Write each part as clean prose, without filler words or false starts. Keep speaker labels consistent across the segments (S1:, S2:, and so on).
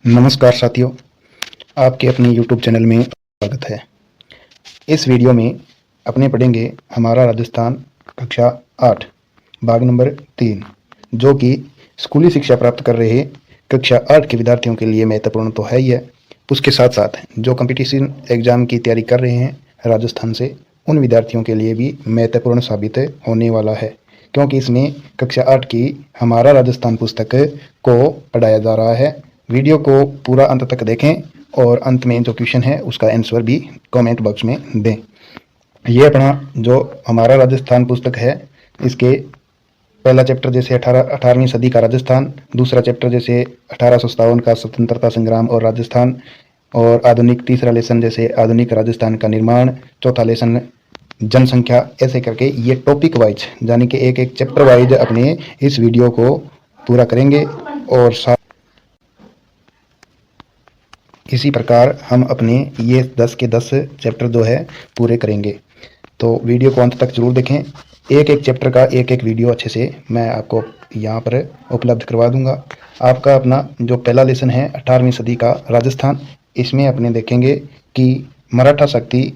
S1: नमस्कार साथियों, आपके अपने YouTube चैनल में स्वागत है। इस वीडियो में अपने पढ़ेंगे हमारा राजस्थान कक्षा 8 भाग नंबर 3, जो कि स्कूली शिक्षा प्राप्त कर रहे कक्षा 8 के विद्यार्थियों के लिए महत्वपूर्ण तो है ही है, उसके साथ साथ जो कंपटीशन एग्जाम की तैयारी कर रहे हैं राजस्थान से, उन विद्यार्थियों के लिए भी महत्वपूर्ण साबित होने वाला है, क्योंकि इसमें कक्षा 8 की हमारा राजस्थान पुस्तक को पढ़ाया जा रहा है। वीडियो को पूरा अंत तक देखें और अंत में जो क्वेश्चन है उसका आंसर भी कमेंट बॉक्स में दें। ये अपना जो हमारा राजस्थान पुस्तक है, इसके पहला चैप्टर जैसे 18वीं सदी का राजस्थान, दूसरा चैप्टर जैसे 1857 का स्वतंत्रता संग्राम और राजस्थान, और आधुनिक तीसरा लेसन जैसे आधुनिक राजस्थान का निर्माण, चौथा लेसन जनसंख्या, ऐसे करके ये टॉपिक वाइज यानी कि एक एक चैप्टर वाइज अपने इस वीडियो को पूरा करेंगे और इसी प्रकार हम अपने ये 10 के 10 चैप्टर जो है पूरे करेंगे। तो वीडियो को अंत तक जरूर देखें। एक एक चैप्टर का एक एक वीडियो अच्छे से मैं आपको यहाँ पर उपलब्ध करवा दूंगा। आपका अपना जो पहला लेसन है 18वीं सदी का राजस्थान, इसमें अपने देखेंगे कि मराठा शक्ति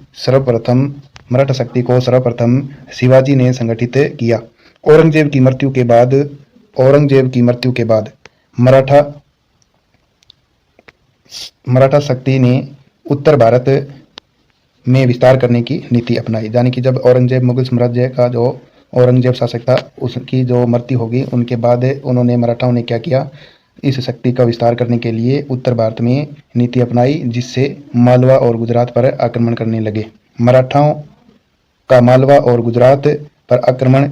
S1: को सर्वप्रथम शिवाजी ने संगठित किया। औरंगजेब की मृत्यु के बाद मराठा शक्ति ने उत्तर भारत में विस्तार करने की नीति अपनाई। यानी कि जब औरंगजेब मुगल साम्राज्य का जो औरंगजेब शासक था, उसकी जो मृत्यु होगी, उनके बाद उन्होंने मराठाओं ने क्या किया, इस शक्ति का विस्तार करने के लिए उत्तर भारत में नीति अपनाई, जिससे मालवा और गुजरात पर आक्रमण करने लगे। मराठाओं का मालवा और गुजरात पर आक्रमण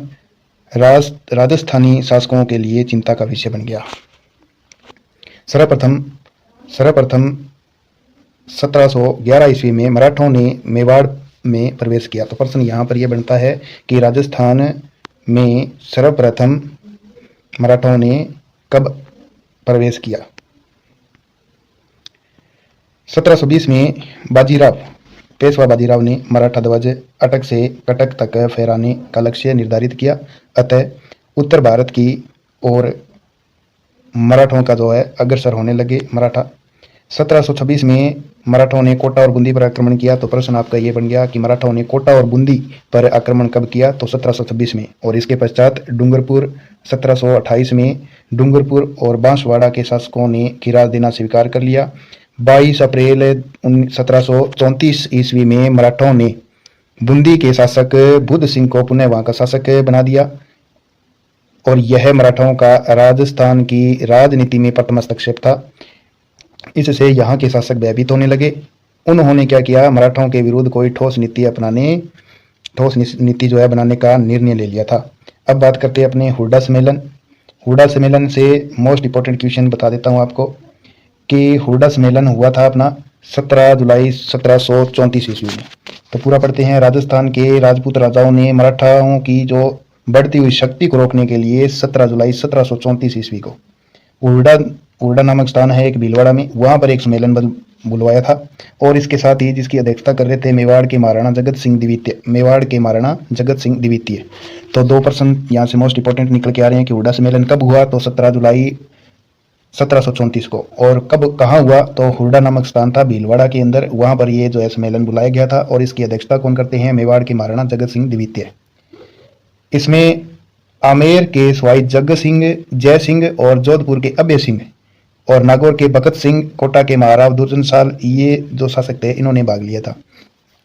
S1: राजस्थानी शासकों के लिए चिंता का विषय बन गया। सर्वप्रथम 1711 ईस्वी में मराठों ने मेवाड़ में प्रवेश किया। तो प्रश्न यहाँ पर यह बनता है कि राजस्थान में सर्वप्रथम मराठों ने कब प्रवेश किया। 1720 में पेशवा बाजीराव ने मराठा ध्वज अटक से कटक तक फहराने का लक्ष्य निर्धारित किया। अतः उत्तर भारत की ओर मराठों का जो है अग्रसर होने लगे मराठा। 1726 में मराठों ने कोटा और बूंदी पर आक्रमण किया। तो प्रश्न आपका ये बन गया कि मराठों ने कोटा और बूंदी पर आक्रमण कब किया। तो 1726 में। और इसके पश्चात डूंगरपुर 1728 में डूंगरपुर और बांसवाड़ा के शासकों ने खिराज देना स्वीकार कर लिया। 22 अप्रैल 1734 ईस्वी में मराठों ने बूंदी के शासक बुद्ध सिंह को पुनः वहां का शासक बना दिया, और यह मराठाओं का राजस्थान की राजनीति में प्रथम हस्तक्षेप था। इससे यहाँ के शासक भयभीत होने लगे। उन्होंने क्या किया, मराठाओं के विरुद्ध कोई ठोस नीति जो है बनाने का निर्णय ले लिया था। अब बात करते हैं अपने हुड्डा सम्मेलन से मोस्ट इंपोर्टेंट क्वेश्चन बता देता हूँ आपको कि हुड्डा सम्मेलन हुआ था अपना 17 जुलाई 1734 ईस्वी में। तो पूरा पढ़ते हैं। राजस्थान के राजपूत राजाओं ने मराठाओं की जो बढ़ती हुई शक्ति को रोकने के लिए 17 जुलाई 1734 ईस्वी को उर्डा नामक स्थान है एक भीलवाड़ा में, वहां पर एक सम्मेलन बुलवाया था। और इसके साथ ही जिसकी अध्यक्षता कर रहे थे मेवाड़ के महाराणा जगत सिंह द्वितीय। तो 2% यहाँ से मोस्ट इंपोर्टेंट निकल के आ रहे हैं कि उर्डा सम्मेलन कब हुआ। तो 17 जुलाई 1734 को। और कब कहाँ हुआ, तो हुड्डा नामक स्थान था भीलवाड़ा के अंदर, वहां पर ये जो है सम्मेलन बुलाया गया था। और इसकी अध्यक्षता कौन करते हैं, मेवाड़ के महाराणा जगत सिंह द्वितीय। इसमें आमेर के सवाई जय सिंह और जोधपुर के अभय सिंह और नागौर के भगत सिंह, कोटा के महाराव दुर्जनशाल, ये जो शासक थे इन्होंने भाग लिया था।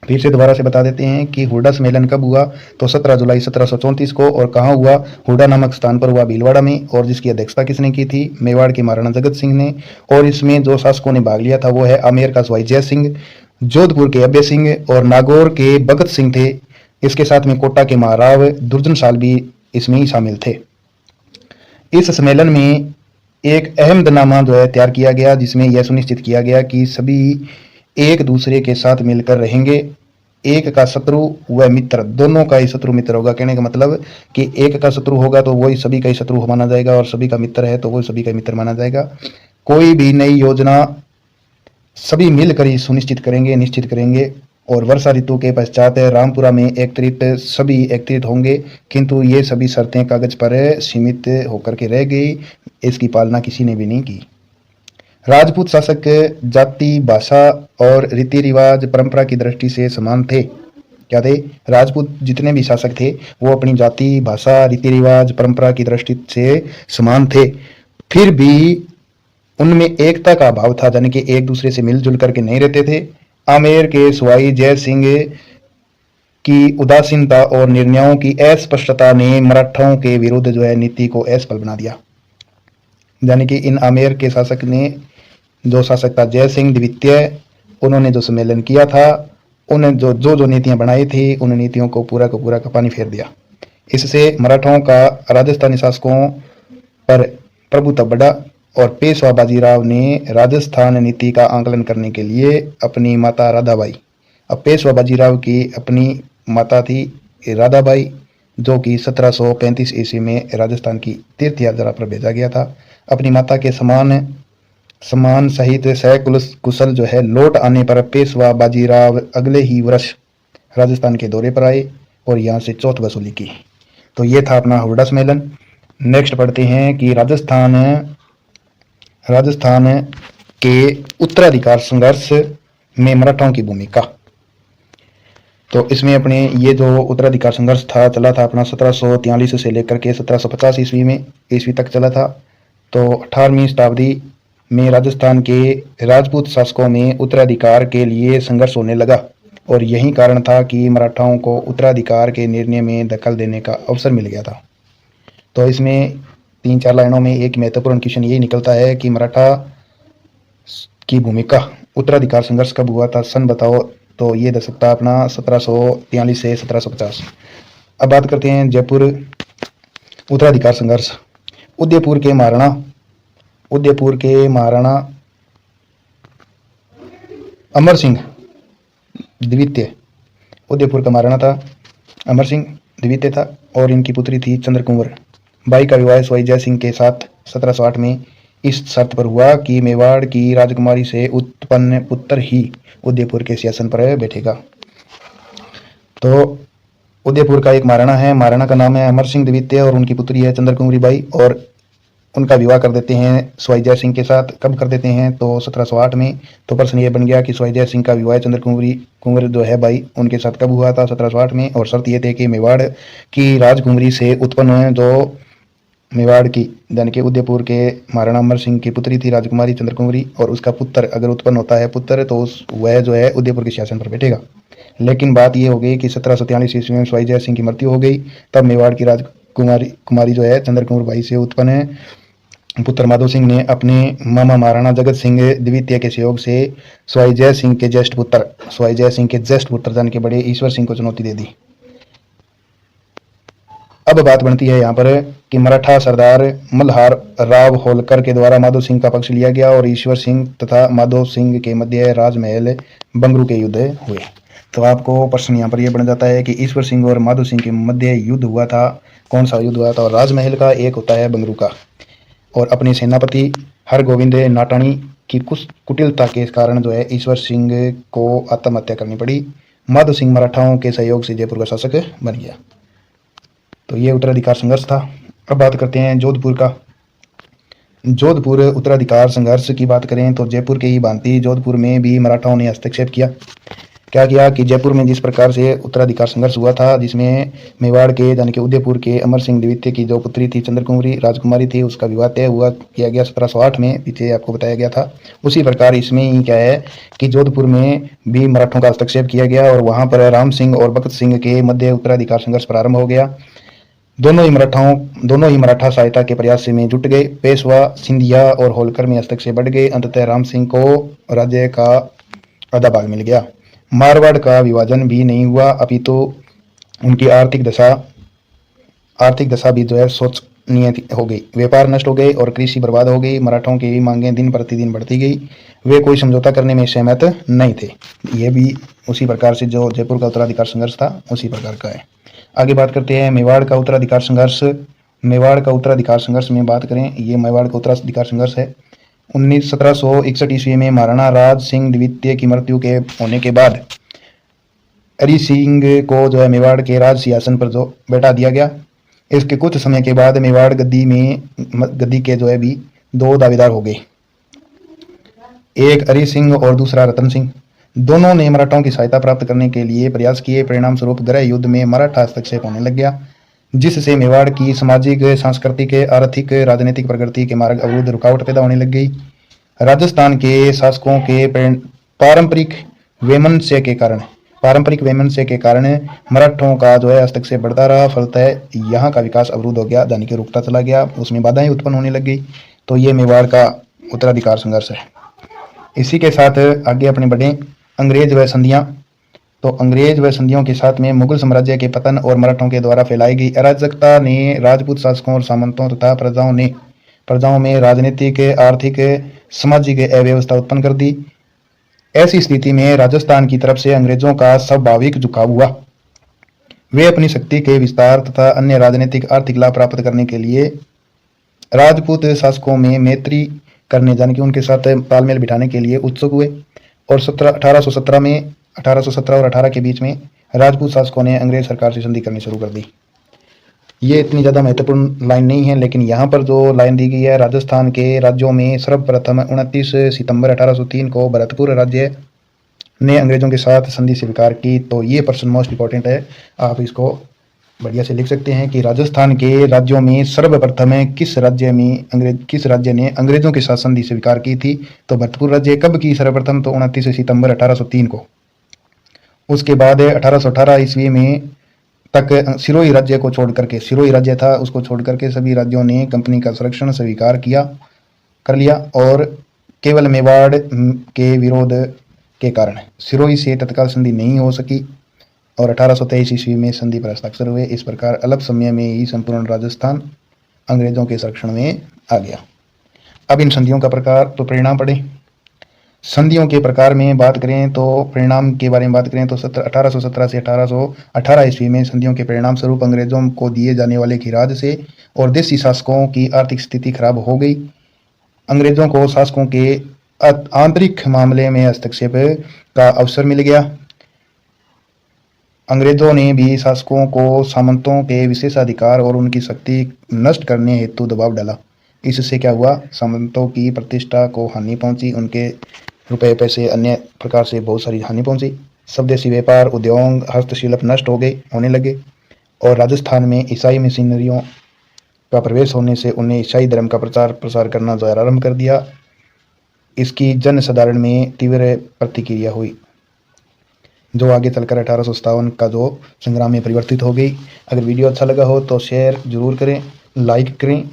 S1: फिर से दोबारा से बता देते हैं कि हुड्डा सम्मेलन कब हुआ। तो 17 जुलाई 1734 को। और कहाँ हुआ, हुड्डा नामक स्थान पर हुआ भीलवाड़ा में। और जिसकी अध्यक्षता किसने की थी, मेवाड़ के महाराणा जगत सिंह ने। और इसमें जो शासकों ने भाग लिया था वो है आमेर का सवाई जय सिंह, जोधपुर के अभय सिंह और नागौर के भगत सिंह थे। इसके साथ में कोटा के महाराव दुर्जनशाल भी इसमें ही शामिल थे। इस सम्मेलन में एक अहमदनामा जो है तैयार किया गया, जिसमें यह सुनिश्चित किया गया कि सभी एक दूसरे के साथ मिलकर रहेंगे। एक का शत्रु व मित्र, दोनों का ही शत्रु मित्र होगा। कहने का मतलब कि एक का शत्रु होगा तो वही सभी का ही शत्रु माना जाएगा, और सभी का मित्र है तो वही सभी का मित्र माना जाएगा। कोई भी नई योजना सभी मिलकर ही निश्चित करेंगे। और वर्षा ऋतु के पश्चात रामपुरा में सभी एकत्रित होंगे, किंतु ये सभी शर्तें कागज पर सीमित होकर के रह गई, इसकी पालना किसी ने भी नहीं की। राजपूत शासक जाति, भाषा और रीति रिवाज परंपरा की दृष्टि से समान थे। क्या थे? राजपूत जितने भी शासक थे वो अपनी जाति, भाषा, रीति रिवाज, परंपरा की दृष्टि से समान थे। फिर भी उनमें एकता का अभाव था, यानी कि एक दूसरे से मिलजुल करके नहीं रहते थे। आमेर के सवाई जय सिंह की उदासीनता और निर्णयों की अस्पष्टता ने मराठाओं के विरुद्ध जो है नीति को असफल बना दिया। यानी कि इन आमेर के शासक ने, जो शासक था जय सिंह द्वितीय, उन्होंने जो सम्मेलन किया था, उन्हें जो जो जो नीतियां बनाई थी, उन नीतियों को पूरा का पानी फेर दिया। इससे मराठाओं का राजस्थानी शासकों पर प्रभुत्व बढ़ा और पेशवा बाजीराव ने राजस्थान नीति का आंकलन करने के लिए अपनी माता राधाबाई, अब पेशवा बाजीराव की अपनी माता थी राधाबाई, जो कि 1735 ईस्वी में राजस्थान की तीर्थ यात्रा पर भेजा गया था। अपनी माता के सम्मान सहित कुशल जो है लौट आने पर पेशवा बाजीराव अगले ही वर्ष राजस्थान के दौरे पर आए और यहाँ से चौथ वसूली की। तो ये था अपना हुरडा सम्मेलन। नेक्स्ट पढ़ते हैं कि राजस्थान के उत्तराधिकार संघर्ष में मराठाओं की भूमिका। तो इसमें अपने ये जो उत्तराधिकार संघर्ष था चला था अपना 1743 से लेकर के 1750 ईस्वी तक चला था। तो 18वीं शताब्दी में राजस्थान के राजपूत शासकों में उत्तराधिकार के लिए संघर्ष होने लगा और यही कारण था कि मराठाओं को उत्तराधिकार के निर्णय में दखल देने का अवसर मिल गया था। तो इसमें 3-4 लाइनों में एक महत्वपूर्ण क्वेश्चन यही निकलता है कि मराठा की भूमिका उत्तराधिकार संघर्ष कब हुआ था, सन बताओ। तो ये दे सकता है अपना 1743 से 1750। अब बात करते हैं जयपुर उत्तराधिकार संघर्ष। उदयपुर के महाराणा अमर सिंह द्वितीय, उदयपुर का महाराणा था अमर सिंह द्वितीय था और इनकी पुत्री थी चंद्रकुंवर बाई का विवाह सवाई जय सिंह के साथ 1708 में इस शर्त पर हुआ कि मेवाड़ की राजकुमारी से उत्पन्न पुत्र ही उदयपुर के सिंहासन पर बैठेगा। तो उदयपुर का एक महाराणा है, महाराणा का नाम है अमर सिंह द्वितीय और उनकी पुत्री है चंद्रकुंवरी बाई और उनका विवाह कर देते हैं सवाई जय सिंह के साथ। कब कर देते हैं? तो 1708 में। तो प्रश्न ये बन गया कि सवाई जय सिंह का विवाह कुंवर जो है बाई उनके साथ कब हुआ था? 1708 में। और शर्त ये थे कि मेवाड़ की राजकुमारी से उत्पन्न जो मेवाड़ की यानी कि उदयपुर के महाराणा अमर सिंह की पुत्री थी राजकुमारी चंद्रकुंवरी और उसका पुत्र अगर उत्पन्न होता है पुत्र तो वह जो है उदयपुर के शासन पर बैठेगा। लेकिन बात यह हो गई कि 1743 ईस्वी में सवाई जय सिंह की मृत्यु हो गई। तब मेवाड़ की राजकुमारी जो है चंद्रकुंवर बाई से उत्पन्न है पुत्र माधो सिंह ने अपने मामा महाराणा जगत सिंह द्वितीय के सहयोग से सवाई जय सिंह के ज्येष्ठ पुत्र जान के बड़े ईश्वर सिंह को चुनौती दे दी। अब बात बनती है यहाँ पर कि मराठा सरदार मल्हार राव होलकर के द्वारा माधो सिंह का पक्ष लिया गया और ईश्वर सिंह तथा माधो सिंह के मध्य राजमहल बंगरू के युद्ध हुए। तो आपको प्रश्न यहाँ पर यह बन जाता है कि ईश्वर सिंह और माधो सिंह के मध्य युद्ध हुआ था, कौन सा युद्ध हुआ था? और राजमहल का, एक होता है बंगरू का। और अपने सेनापति हरगोविंद नाटाणी की कुटिलता के कारण जो है ईश्वर सिंह को आत्महत्या करनी पड़ी। माधो सिंह मराठाओं के सहयोग से जयपुर का शासक बन गया। तो ये उत्तराधिकार संघर्ष था। अब बात करते हैं जोधपुर का। जोधपुर उत्तराधिकार संघर्ष की बात करें तो जयपुर के ही भांति जोधपुर में भी मराठाओं ने हस्तक्षेप किया। क्या किया कि जयपुर में जिस प्रकार से उत्तराधिकार संघर्ष हुआ था जिसमें मेवाड़ के यानी कि उदयपुर के अमर सिंह द्वितीय की जो पुत्री थी चंद्रकुंवरी राजकुमारी थी उसका विवाह तय हुआ किया गया 1708 में, पीछे आपको बताया गया था। उसी प्रकार इसमें ही क्या है कि जोधपुर में भी मराठों का हस्तक्षेप किया गया और वहां पर राम सिंह और भगत सिंह के मध्य उत्तराधिकार संघर्ष प्रारंभ हो गया। दोनों ही मराठा सहायता के प्रयास में जुट गए। पेशवा, सिंधिया और होलकर में हस्तक्षेप बढ़ गए। अंततः राम सिंह को राज्य का आधा भाग मिल गया। मारवाड़ का विभाजन भी नहीं हुआ अपितु उनकी आर्थिक दशा भी जो है शोचनीय हो गई। व्यापार नष्ट हो गए और कृषि बर्बाद हो गई। मराठों की मांगें दिन प्रतिदिन बढ़ती गई। वे कोई समझौता करने में सहमत नहीं थे। ये भी उसी प्रकार से जो जयपुर का उत्तराधिकार संघर्ष था उसी प्रकार का है। आगे बात करते हैं मेवाड़ का उत्तराधिकार संघर्ष। मेवाड़ का उत्तराधिकार संघर्ष में बात करें, ये मेवाड़ का उत्तराधिकार संघर्ष है। 1761 ईस्वी में महाराणा राज सिंह द्वितीय की मृत्यु के होने के बाद हरि सिंह को जो है मेवाड़ के राज सिंहासन पर जो बैठा दिया गया। इसके कुछ समय के बाद मेवाड़ गद्दी के जो है भी दो दावेदार हो गए। एक हरि सिंह और दूसरा रतन सिंह। दोनों ने मराठाओं की सहायता प्राप्त करने के लिए प्रयास किए। परिणाम स्वरूप गृह युद्ध में मराठा हस्तक्षेप होने लग गया, जिससे मेवाड़ की सामाजिक, सांस्कृतिक, आर्थिक, राजनीतिक प्रगति के मार्ग अवरुद्ध रुकावट पैदा होने लग गई। राजस्थान के शासकों के पारंपरिक वैमनस्य के कारण मराठों का जो है हस्तक्षेप बढ़ता रहा। फलतः यहाँ का विकास अवरुद्ध हो गया, यानी कि रुकता चला गया, उसमें बाधाएं उत्पन्न होने लग गई। तो ये मेवाड़ का उत्तराधिकार संघर्ष है। इसी के साथ आगे अपने बढ़े अंग्रेज व संधियां। तो अंग्रेज व संधियों के साथ में मुगल साम्राज्य के पतन और मराठों के द्वारा फैलाई गई अराजकता ने राजपूत शासकों और सामंतों तथा प्रजाओं में राजनीतिक, आर्थिक, सामाजिक अव्यवस्था उत्पन्न कर दी। ऐसी स्थिति में राजस्थान की तरफ से अंग्रेजों का स्वाभाविक झुकाव हुआ। वे अपनी शक्ति के विस्तार तथा अन्य राजनीतिक, आर्थिक लाभ प्राप्त करने के लिए राजपूत शासकों में मैत्री करने, यानी कि उनके साथ तालमेल बिठाने के लिए उत्सुक हुए। और 1817 और 18 के बीच में राजपूत शासकों ने अंग्रेज सरकार से संधि करनी शुरू कर दी। ये इतनी ज़्यादा महत्वपूर्ण लाइन नहीं है, लेकिन यहाँ पर जो लाइन दी गई है, राजस्थान के राज्यों में सर्वप्रथम 29 सितंबर 1803 को भरतपुर राज्य ने अंग्रेजों के साथ संधि स्वीकार की। तो ये प्रश्न मोस्ट इंपॉर्टेंट है, आप इसको बढ़िया से लिख सकते हैं कि राजस्थान के राज्यों में सर्वप्रथम किस राज्य ने अंग्रेजों के साथ संधि स्वीकार की थी। तो भरतपुर राज्य कब की सर्वप्रथम? तो 29 सितंबर 1803 को। उसके बाद 1818 ईस्वी में तक सिरोही राज्य को छोड़ करके, सिरोही राज्य था, उसको छोड़ करके सभी राज्यों ने कंपनी का संरक्षण स्वीकार कर लिया। और केवल मेवाड़ के विरोध के कारण सिरोही से तत्काल संधि नहीं हो सकी और 1823 ईस्वी में संधि पर हस्ताक्षर हुए। इस प्रकार अल्प समय में ही संपूर्ण राजस्थान अंग्रेजों के संरक्षण में आ गया। अब इन संधियों का प्रकार, तो परिणाम पढ़े। संधियों के प्रकार में बात करें तो परिणाम के बारे में बात करें तो 1817 से 1818 ईस्वी में संधियों के परिणाम स्वरूप अंग्रेजों को दिए जाने वाले खिराज से और देसी शासकों की आर्थिक स्थिति खराब हो गई। अंग्रेजों को शासकों के आंतरिक मामले में हस्तक्षेप का अवसर मिल गया। अंग्रेजों ने भी शासकों को सामंतों के विशेषाधिकार और उनकी शक्ति नष्ट करने हेतु दबाव डाला। इससे क्या हुआ? सामंतों की प्रतिष्ठा को हानि पहुंची, उनके रुपए पैसे अन्य प्रकार से बहुत सारी हानि पहुंची। स्वदेशी व्यापार, उद्योग, हस्तशिल्प नष्ट होने लगे और राजस्थान में ईसाई मिशनरियों का प्रवेश होने से उन्हें ईसाई धर्म का प्रचार प्रसार करना जो आरंभ कर दिया। इसकी जन साधारण में तीव्र प्रतिक्रिया हुई, जो आगे चलकर 1857 का जो संग्राम में परिवर्तित हो गई। अगर वीडियो अच्छा लगा हो तो शेयर जरूर करें, लाइक करें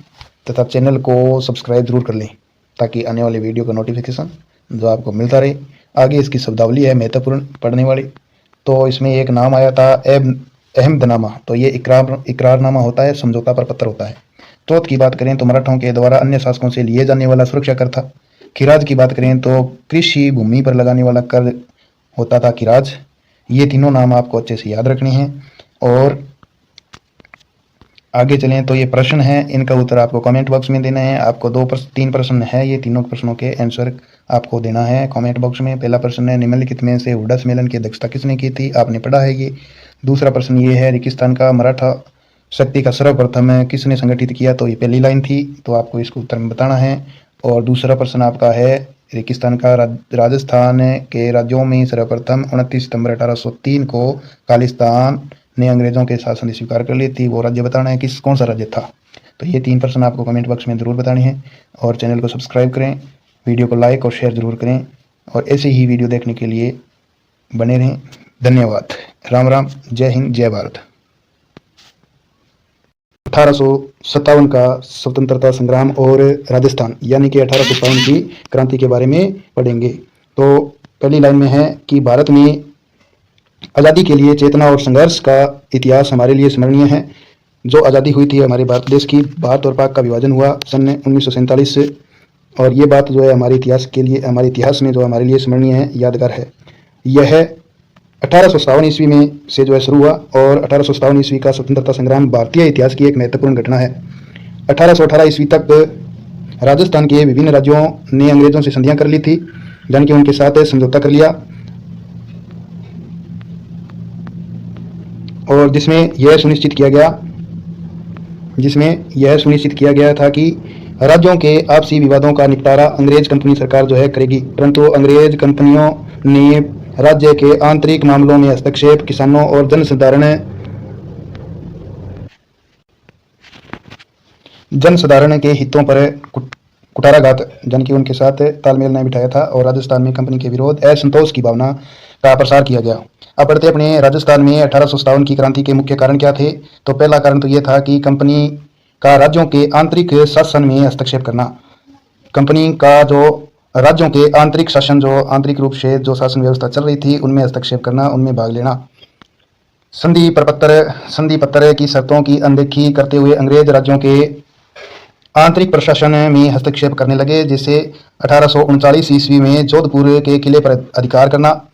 S1: तथा चैनल को सब्सक्राइब जरूर कर लें, ताकि आने वाले वीडियो का नोटिफिकेशन जो आपको मिलता रहे। आगे इसकी शब्दावली है महत्वपूर्ण पढ़ने वाली। तो इसमें एक नाम आया था अहमदनामा। तो ये इकरारनामा होता है, समझौता पर पत्र होता है। चौथ की बात करें तो मराठों के द्वारा अन्य शासकों से लिए जाने वाला सुरक्षा कर था। खिराज की बात करें तो कृषि भूमि पर लगाने वाला कर होता था खिराज। ये तीनों नाम आपको अच्छे से याद रखने हैं। और आगे चलें तो ये प्रश्न है, इनका उत्तर आपको कमेंट बॉक्स में देना है। आपको 3 प्रश्न है, ये तीनों प्रश्नों के आंसर आपको देना है कमेंट बॉक्स में। पहला प्रश्न है, निम्नलिखित में से हुड्डा सम्मेलन की अध्यक्षता किसने की थी? आपने पढ़ा है ये। दूसरा प्रश्न ये है, रेगिस्तान का मराठा शक्ति का सर्वप्रथम किसने संगठित किया? तो ये पहली लाइन थी, तो आपको इसको उत्तर में बताना है। और दूसरा प्रश्न आपका है, रेगिस्तान का राजस्थान के राज्यों में सर्वप्रथम 29 सितंबर 1803 को खालिस्तान ने अंग्रेजों के साथ संधि स्वीकार कर ली थी, वो राज्य बताना है कौन सा राज्य था। तो ये 3 प्रश्न आपको कमेंट बॉक्स में जरूर बताने हैं। और चैनल को सब्सक्राइब करें, वीडियो को लाइक और शेयर जरूर करें और ऐसे ही वीडियो देखने के लिए बने रहें। धन्यवाद। राम राम, जय हिंद, जय भारत। 1857 का स्वतंत्रता संग्राम और राजस्थान, यानी कि 1857 की क्रांति के बारे में पढ़ेंगे। तो पहली लाइन में है कि भारत में आज़ादी के लिए चेतना और संघर्ष का इतिहास हमारे लिए स्मरणीय है। जो आज़ादी हुई थी हमारे भारत देश की, भारत और पाक का विभाजन हुआ सन 1947 से, और ये बात जो है हमारे इतिहास में जो हमारे लिए स्मरणीय है, यादगार है। यह 1857 ईस्वी में से जो है शुरू हुआ और 1857 ईस्वी का स्वतंत्रता संग्राम भारतीय इतिहास की एक महत्वपूर्ण घटना है। 1818 ईस्वी तक राजस्थान के विभिन्न राज्यों ने अंग्रेजों से संधियां कर ली थी, यानी कि उनके साथ समझौता कर लिया, और जिसमें यह सुनिश्चित किया गया था कि राज्यों के आपसी विवादों का निपटारा अंग्रेज कंपनी सरकार जो है करेगी, परंतु अंग्रेज कंपनियों ने राज्य के आंतरिक मामलों में हस्तक्षेप, किसानों और जनसाधारण के हितों पर कुठाराघात यानी कि उनके साथ तालमेल नहीं बिठाया था और राजस्थान में कंपनी के विरोध असंतोष की भावना का प्रसार किया गया। अब बढ़ते अपने राजस्थान में 1857 की क्रांति के मुख्य कारण क्या थे। तो पहला कारण तो यह था कि कंपनी का राज्यों के आंतरिक शासन में हस्तक्षेप करना। कंपनी का जो राज्यों के आंतरिक शासन, जो आंतरिक रूप से जो शासन व्यवस्था चल रही थी, उनमें हस्तक्षेप करना, उनमें भाग लेना। संधि पत्र की शर्तों की अनदेखी करते हुए अंग्रेज राज्यों के आंतरिक प्रशासन में हस्तक्षेप करने लगे, जिससे 1839 ईस्वी में जोधपुर के किले पर अधिकार करना,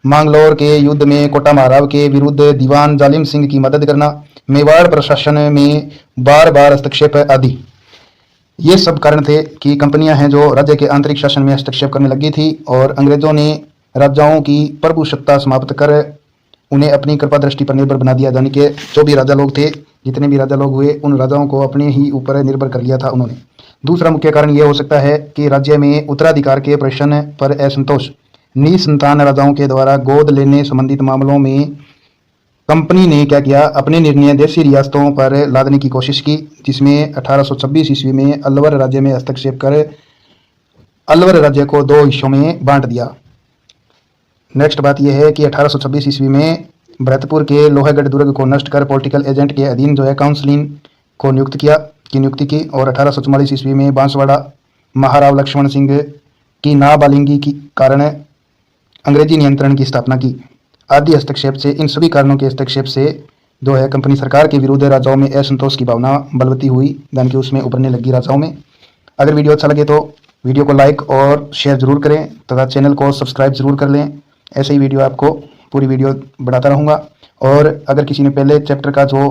S1: मांगलोर के युद्ध में कोटा महाराव के विरुद्ध दीवान जालिम सिंह की मदद करना, मेवाड़ प्रशासन में बार बार हस्तक्षेप आदि। ये सब कारण थे कि कंपनियां हैं जो राज्य के आंतरिक शासन में हस्तक्षेप करने लगी थी और अंग्रेजों ने राजाओं की प्रभु सत्ता समाप्त कर उन्हें अपनी कृपा दृष्टि पर निर्भर बना दिया। यानी कि जो भी राजा लोग थे, जितने भी राजा लोग हुए, उन राजाओं को अपने ही ऊपर निर्भर कर लिया था उन्होंने। दूसरा मुख्य कारण यह हो सकता है कि राज्य में उत्तराधिकार के प्रश्न पर असंतोष। निसंतान राजाओं के द्वारा गोद लेने संबंधित मामलों में कंपनी ने क्या किया, अपने निर्णय देशी रियासतों पर लादने की कोशिश की, जिसमें 1826 ईस्वी में अलवर राज्य में हस्तक्षेप कर अलवर राज्य को 2 हिस्सों में बांट दिया। नेक्स्ट बात यह है कि 1826 ईस्वी में भरतपुर के लोहागढ़ दुर्ग को नष्ट कर पॉलिटिकल एजेंट के अधीन जो है काउंसिलिंग को नियुक्ति की और 1844 ईस्वी में बांसवाड़ा महाराव लक्ष्मण सिंह की नाबालिगी के कारण अंग्रेजी नियंत्रण की स्थापना की। आदि हस्तक्षेप से, इन सभी कारणों के हस्तक्षेप से जो है कंपनी सरकार के विरुद्ध राजाओं में असंतोष की भावना बलवती हुई, यानी कि उसमें उभरने लगी राजाओं में। अगर वीडियो अच्छा लगे तो वीडियो को लाइक और शेयर जरूर करें तथा चैनल को सब्सक्राइब जरूर कर लें। ऐसे ही वीडियो आपको पूरी वीडियो बढ़ाता रहूँगा। और अगर किसी ने पहले चैप्टर का जो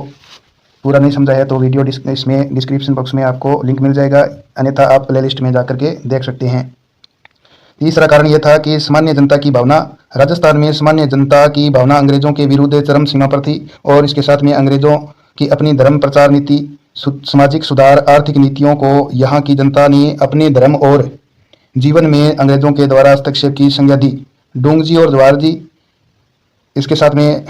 S1: पूरा नहीं समझा है तो वीडियो इसमें डिस्क्रिप्शन बॉक्स में आपको लिंक मिल जाएगा, अन्यथा आप प्लेलिस्ट में जाकर के देख सकते हैं। तीसरा कारण यह था कि सामान्य जनता की भावना, राजस्थान में सामान्य जनता की भावना अंग्रेजों के विरुद्ध चरम सीमा पर थी और इसके साथ में अंग्रेजों की अपनी धर्म प्रचार नीति, सामाजिक सुधार, आर्थिक नीतियों को यहाँ की जनता ने अपने धर्म और जीवन में अंग्रेजों के द्वारा हस्तक्षेप की संज्ञा दी। डूंग जी और जवाहर जी, इसके साथ में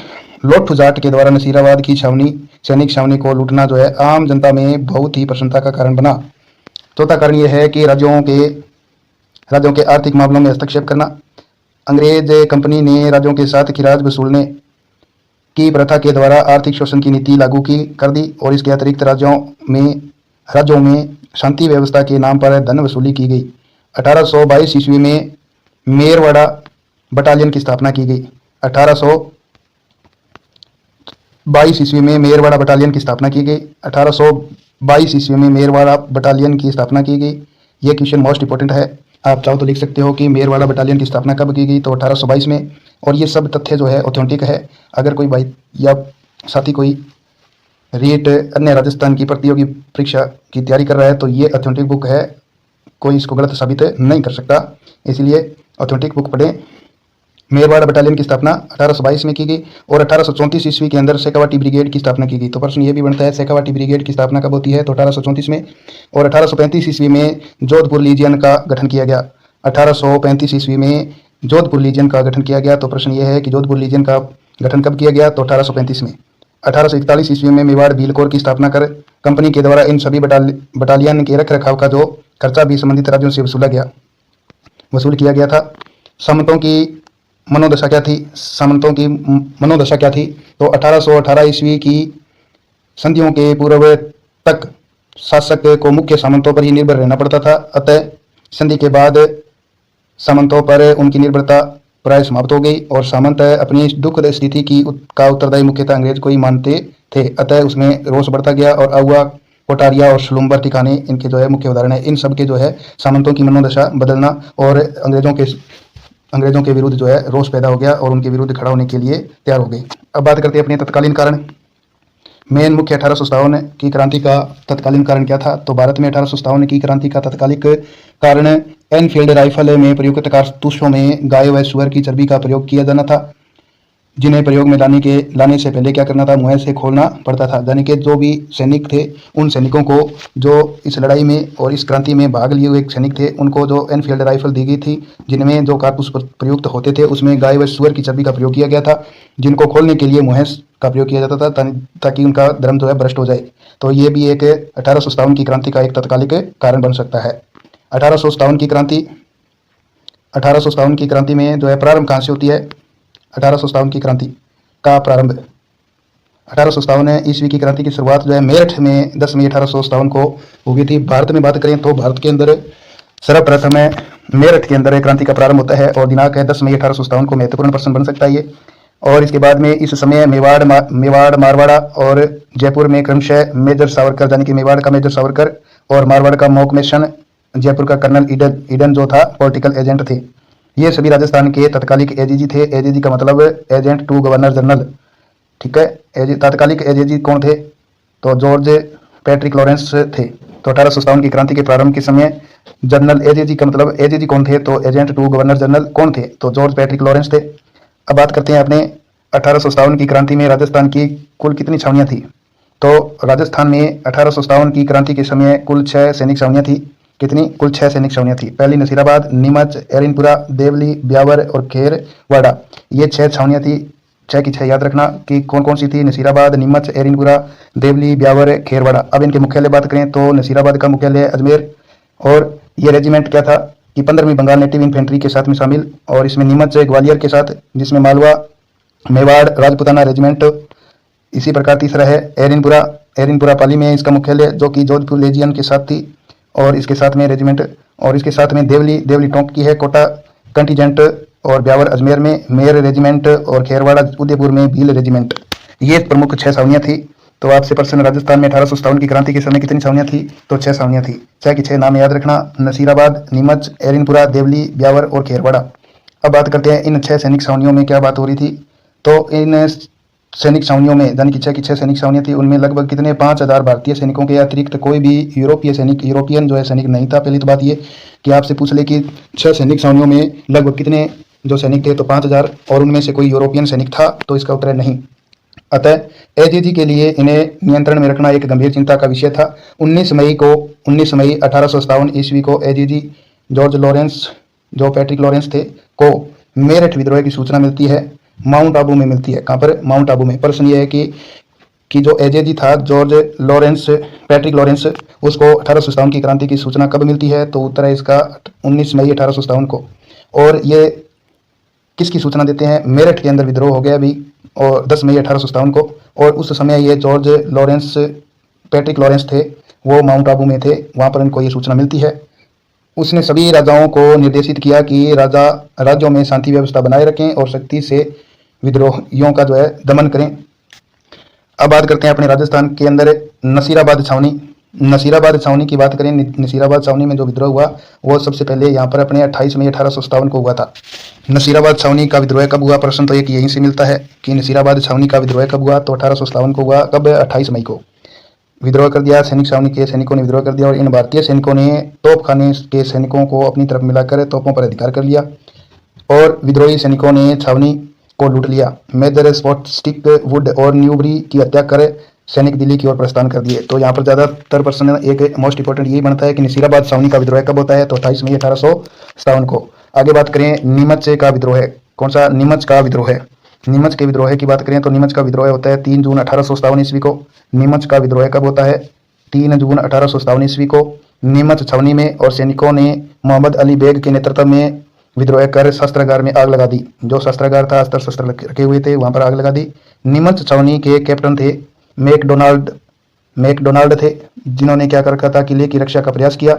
S1: लोठ जाट के द्वारा नसीराबाद की सैनिक छावनी को लूटना जो है आम जनता में बहुत ही प्रसन्नता का कारण बना। चौथा कारण यह है कि राज्यों के आर्थिक मामलों में हस्तक्षेप करना। अंग्रेज कंपनी ने राज्यों के साथ खिराज वसूलने की प्रथा के द्वारा आर्थिक शोषण की नीति लागू कर दी और इसके अतिरिक्त राज्यों में शांति व्यवस्था के नाम पर धन वसूली की गई। 1822 ईस्वी में मेरवाड़ा बटालियन की स्थापना की गई। 1822 ईस्वी में मेरवाड़ा बटालियन की स्थापना की गई। 1822 ईस्वी में मेरवाड़ा बटालियन की स्थापना की गई। यह क्वेश्चन मोस्ट इंपॉर्टेंट है, आप चाहो तो लिख सकते हो कि मेरवाड़ा बटालियन की स्थापना कब की गई, तो 1822 में। और ये सब तथ्य जो है ऑथेंटिक है। अगर कोई भाई या साथी कोई रीट अन्य राजस्थान की प्रतियोगी परीक्षा की तैयारी कर रहा है तो ये ऑथेंटिक बुक है, कोई इसको गलत साबित नहीं कर सकता, इसलिए ऑथेंटिक बुक पढ़ें। मेरवाड़ा बटालियन की स्थापना 1822 में की गई और 1834 ईस्वी के अंदर शेखावाटी ब्रिगेड की स्थापना की गई। तो प्रश्न ये भी बनता है शेखावाटी ब्रिगेड की स्थापना कब होती है, तो 1834 में। और 1835 ईस्वी में जोधपुर लीजियन का गठन किया गया। 1835 ईस्वी में जोधपुर लीजियन का गठन किया गया। तो प्रश्न ये है कि जोधपुर लीजियन का गठन कब किया गया, तो 1835 में। 1841 ईस्वी में मेवाड़ भील कोर की स्थापना कर कंपनी के द्वारा इन सभी बटालियन के रख रखाव का जो खर्चा भी संबंधित राज्यों से वसूल किया गया था। सामंतों की मनोदशा क्या थी, तो 1818 ईस्वी की संधियों के पूर्व तक शासक को मुख्य सामंतों पर ही निर्भर रहना पड़ता था। अतः संधि के बाद सामंतों पर उनकी निर्भरता प्राय समाप्त हो गई और सामंत अपनी दुखद स्थिति का उत्तरदायी मुख्यतः अंग्रेज को ही मानते थे। अतः उसमें रोष बढ़ता गया और आउआ, कोटारिया और शुलुम्बर ठिकाने इनके जो है मुख्य उदाहरण है। इन सब के जो है सामंतों की मनोदशा बदलना और अंग्रेजों के विरुद्ध जो है रोष पैदा हो गया और उनके विरुद्ध खड़ा होने के लिए तैयार हो गए। अब बात करते हैं अपने तत्कालीन कारण। मेन मुख्य 1857 की क्रांति का तत्कालीन कारण क्या था, तो भारत में 1857 की क्रांति का तत्कालिक कारण एनफील्ड राइफल में प्रयुक्त कारतूसों में गाय व सुअर की चर्बी का प्रयोग किया जाना था। जिन्हें प्रयोग में लाने से पहले क्या करना था, मुंह से खोलना पड़ता था। यानी कि जो भी सैनिक थे, उन सैनिकों को, जो इस लड़ाई में और इस क्रांति में भाग लिए हुए सैनिक थे, उनको जो एनफील्ड राइफल दी गई थी, जिनमें जो कारतूस प्रयुक्त होते थे उसमें गाय व सुअर की चर्बी का प्रयोग किया गया था, जिनको खोलने के लिए मुंह का प्रयोग किया जाता था ताकि उनका धर्म जो है भ्रष्ट हो जाए। तो ये भी एक 1857 की क्रांति का एक तत्कालिक कारण बन सकता है। 1857 की क्रांति 1857 की क्रांति में जो है प्रारंभ कहाँ से होती है? 1857 की क्रांति का प्रारंभ 1857 ईस्वी की क्रांति की शुरुआत जो है मेरठ में 10 मई 1857 को हुई थी। भारत में बात करें तो भारत के अंदर सर्वप्रथम मेरठ के अंदर क्रांति का प्रारंभ होता है और दिनांक है 10 मई 1857 को। महत्वपूर्ण प्रश्न बन सकता है ये। और इसके बाद में इस समय मेवाड़ मारवाड़ा और जयपुर में क्रमशः मेजर सावरकर, यानी कि मेवाड़ का मेजर सावरकर और मारवाड़ का मोकमेशन, जयपुर का कर्नल ईडन जो था पॉलिटिकल एजेंट थे। ये सभी राजस्थान के तत्कालिक एजीजी थे। एजीजी का मतलब एजेंट टू गवर्नर जनरल, ठीक है। तत्कालिक एजीजी कौन थे? तो जॉर्ज पैट्रिक लॉरेंस थे। तो 1857 की क्रांति के प्रारंभ के समय जनरल एजीजी का मतलब एजीजी कौन थे? तो एजेंट टू गवर्नर जनरल कौन थे? तो जॉर्ज पैट्रिक लॉरेंस थे। अब बात करते हैं अपने 1857 की क्रांति में राजस्थान की कुल कितनी छावनियां थी? तो राजस्थान में 1857 की क्रांति के समय कुल 6 सैनिक छावनियां थी। कितनी? कुल 6 सैनिक छावनियां थी। पहली नसीराबाद, नीमच, एरिनपुरा, देवली, ब्यावर और खेरवाड़ा, ये 6 छावनियां थी। 6 की 6 याद रखना कि कौन कौन सी थी? नसीराबाद, नीमच, एरिनपुरा, देवली, ब्यावर, खेरवाड़ा। अब इनके मुख्यालय बात करें तो नसीराबाद का मुख्यालय अजमेर, और ये रेजिमेंट क्या था कि 15वीं बंगाल नेटिव इन्फेंट्री के साथ में शामिल, और इसमें नीमच ग्वालियर के साथ, जिसमें मालवा मेवाड़ राजपुताना रेजिमेंट। इसी प्रकार तीसरा है एरिनपुरा पाली में इसका मुख्यालय, जो कि जोधपुर लेजियन के साथ थी, और इसके साथ में रेजिमेंट। और इसके साथ में देवली टोंक की है, कोटा कंटीजेंट, और ब्यावर अजमेर में मेयर रेजिमेंट, और खेरवाड़ा उदयपुर में भील रेजिमेंट। ये प्रमुख 6 छावनियां थी। तो आपसे प्रश्न, राजस्थान में 1857 की क्रांति के समय कितनी छावनियां थी? तो 6 छावनियां थी। 6 की 6 नाम याद रखना, नसीराबाद, नीमच, एरिनपुरा, देवली, ब्यावर और खेरवाड़ा। अब बात करते हैं इन 6 सैनिक छावनियों में क्या बात हो रही थी। तो इन सैनिक छावनियों में, यानी कि 6 की 6 सैनिक छावनियां थी, उनमें लगभग कितने 5000 भारतीय सैनिकों के अतिरिक्त कोई भी यूरोपियन जो है सैनिक नहीं था। पहली तो बात ये कि आपसे पूछ ले कि 6 सैनिक छावनियों में लगभग कितने जो सैनिक थे, तो 5000, और उनमें से कोई यूरोपियन सैनिक था, तो इसका उत्तर है नहीं। अतः एजीजी के लिए इन्हें नियंत्रण में रखना एक गंभीर चिंता का विषय था। 19 मई 1857 ईस्वी को एजीजी जो पैट्रिक लॉरेंस थे को मेरठ विद्रोह की सूचना मिलती है। माउंट आबू में मिलती है। कहाँ पर? माउंट आबू में। प्रश्न ये है कि जो एजेजी था पैट्रिक लॉरेंस, उसको 1857 की क्रांति की सूचना कब मिलती है? तो उत्तर है इसका 19 मई 1857 को। और ये किसकी सूचना देते हैं? मेरठ के अंदर विद्रोह हो गया अभी, और 10 मई 1857 को। और उस समय ये पैट्रिक लॉरेंस थे, वो माउंट आबू में थे, वहाँ पर इनको ये सूचना मिलती है। उसने सभी राजाओं को निर्देशित किया कि राज्यों में शांति व्यवस्था बनाए रखें और सख्ती से विद्रोहियों का जो है दमन करें। अब बात करते हैं अपने राजस्थान के अंदर नसीराबाद छावनी की बात करें। नसीराबाद छावनी में जो विद्रोह हुआ वो सबसे पहले यहाँ पर अपने 28 मई 1857 को हुआ था। नसीराबाद छावनी का विद्रोह कब हुआ? प्रश्न तो एक यहीं से मिलता है कि नसीराबाद छावनी का विद्रोह कब हुआ? तो 1857 को हुआ। कब? 28 मई को विद्रोह कर दिया। सैनिक छावनी के सैनिकों ने विद्रोह कर दिया, और इन भारतीय सैनिकों ने तोपखाने के सैनिकों को अपनी तरफ मिलाकर तोपों पर अधिकार कर लिया, और विद्रोही सैनिकों ने छावनी को लूट लिया। मेजर स्पॉटस्टिक वुड और न्यूबरी की हत्या कर सैनिक दिल्ली की ओर प्रस्थान कर दिए। तो यहाँ पर ज्यादातर प्रश्न एक मोस्ट इंपोर्टेंट यही बनता है कि नसीराबाद छावनी का विद्रोह कब होता है? तो 28 मई 1857 को। आगे बात करें नीमच का विद्रोह। कौन सा? नीमच का विद्रोह। नीमच के विद्रोह की बात करें तो नीमच का विद्रोह होता है 3 जून 1857 ईस्वी को। नीमच का विद्रोह कब होता है? 3 जून 1857 ईस्वी को। नीमच छावनी में और सैनिकों ने मोहम्मद अली बेग के नेतृत्व में विद्रोह कर शस्त्रागार में आग लगा दी। जो शस्त्रागार था, अस्त्र शस्त्र रखे हुए थे, वहां पर आग लगा दी। नीमच छावनी के कैप्टन थे मैकडोनाल्ड थे, जिन्होंने क्या कर रखा था? किले की रक्षा का प्रयास किया,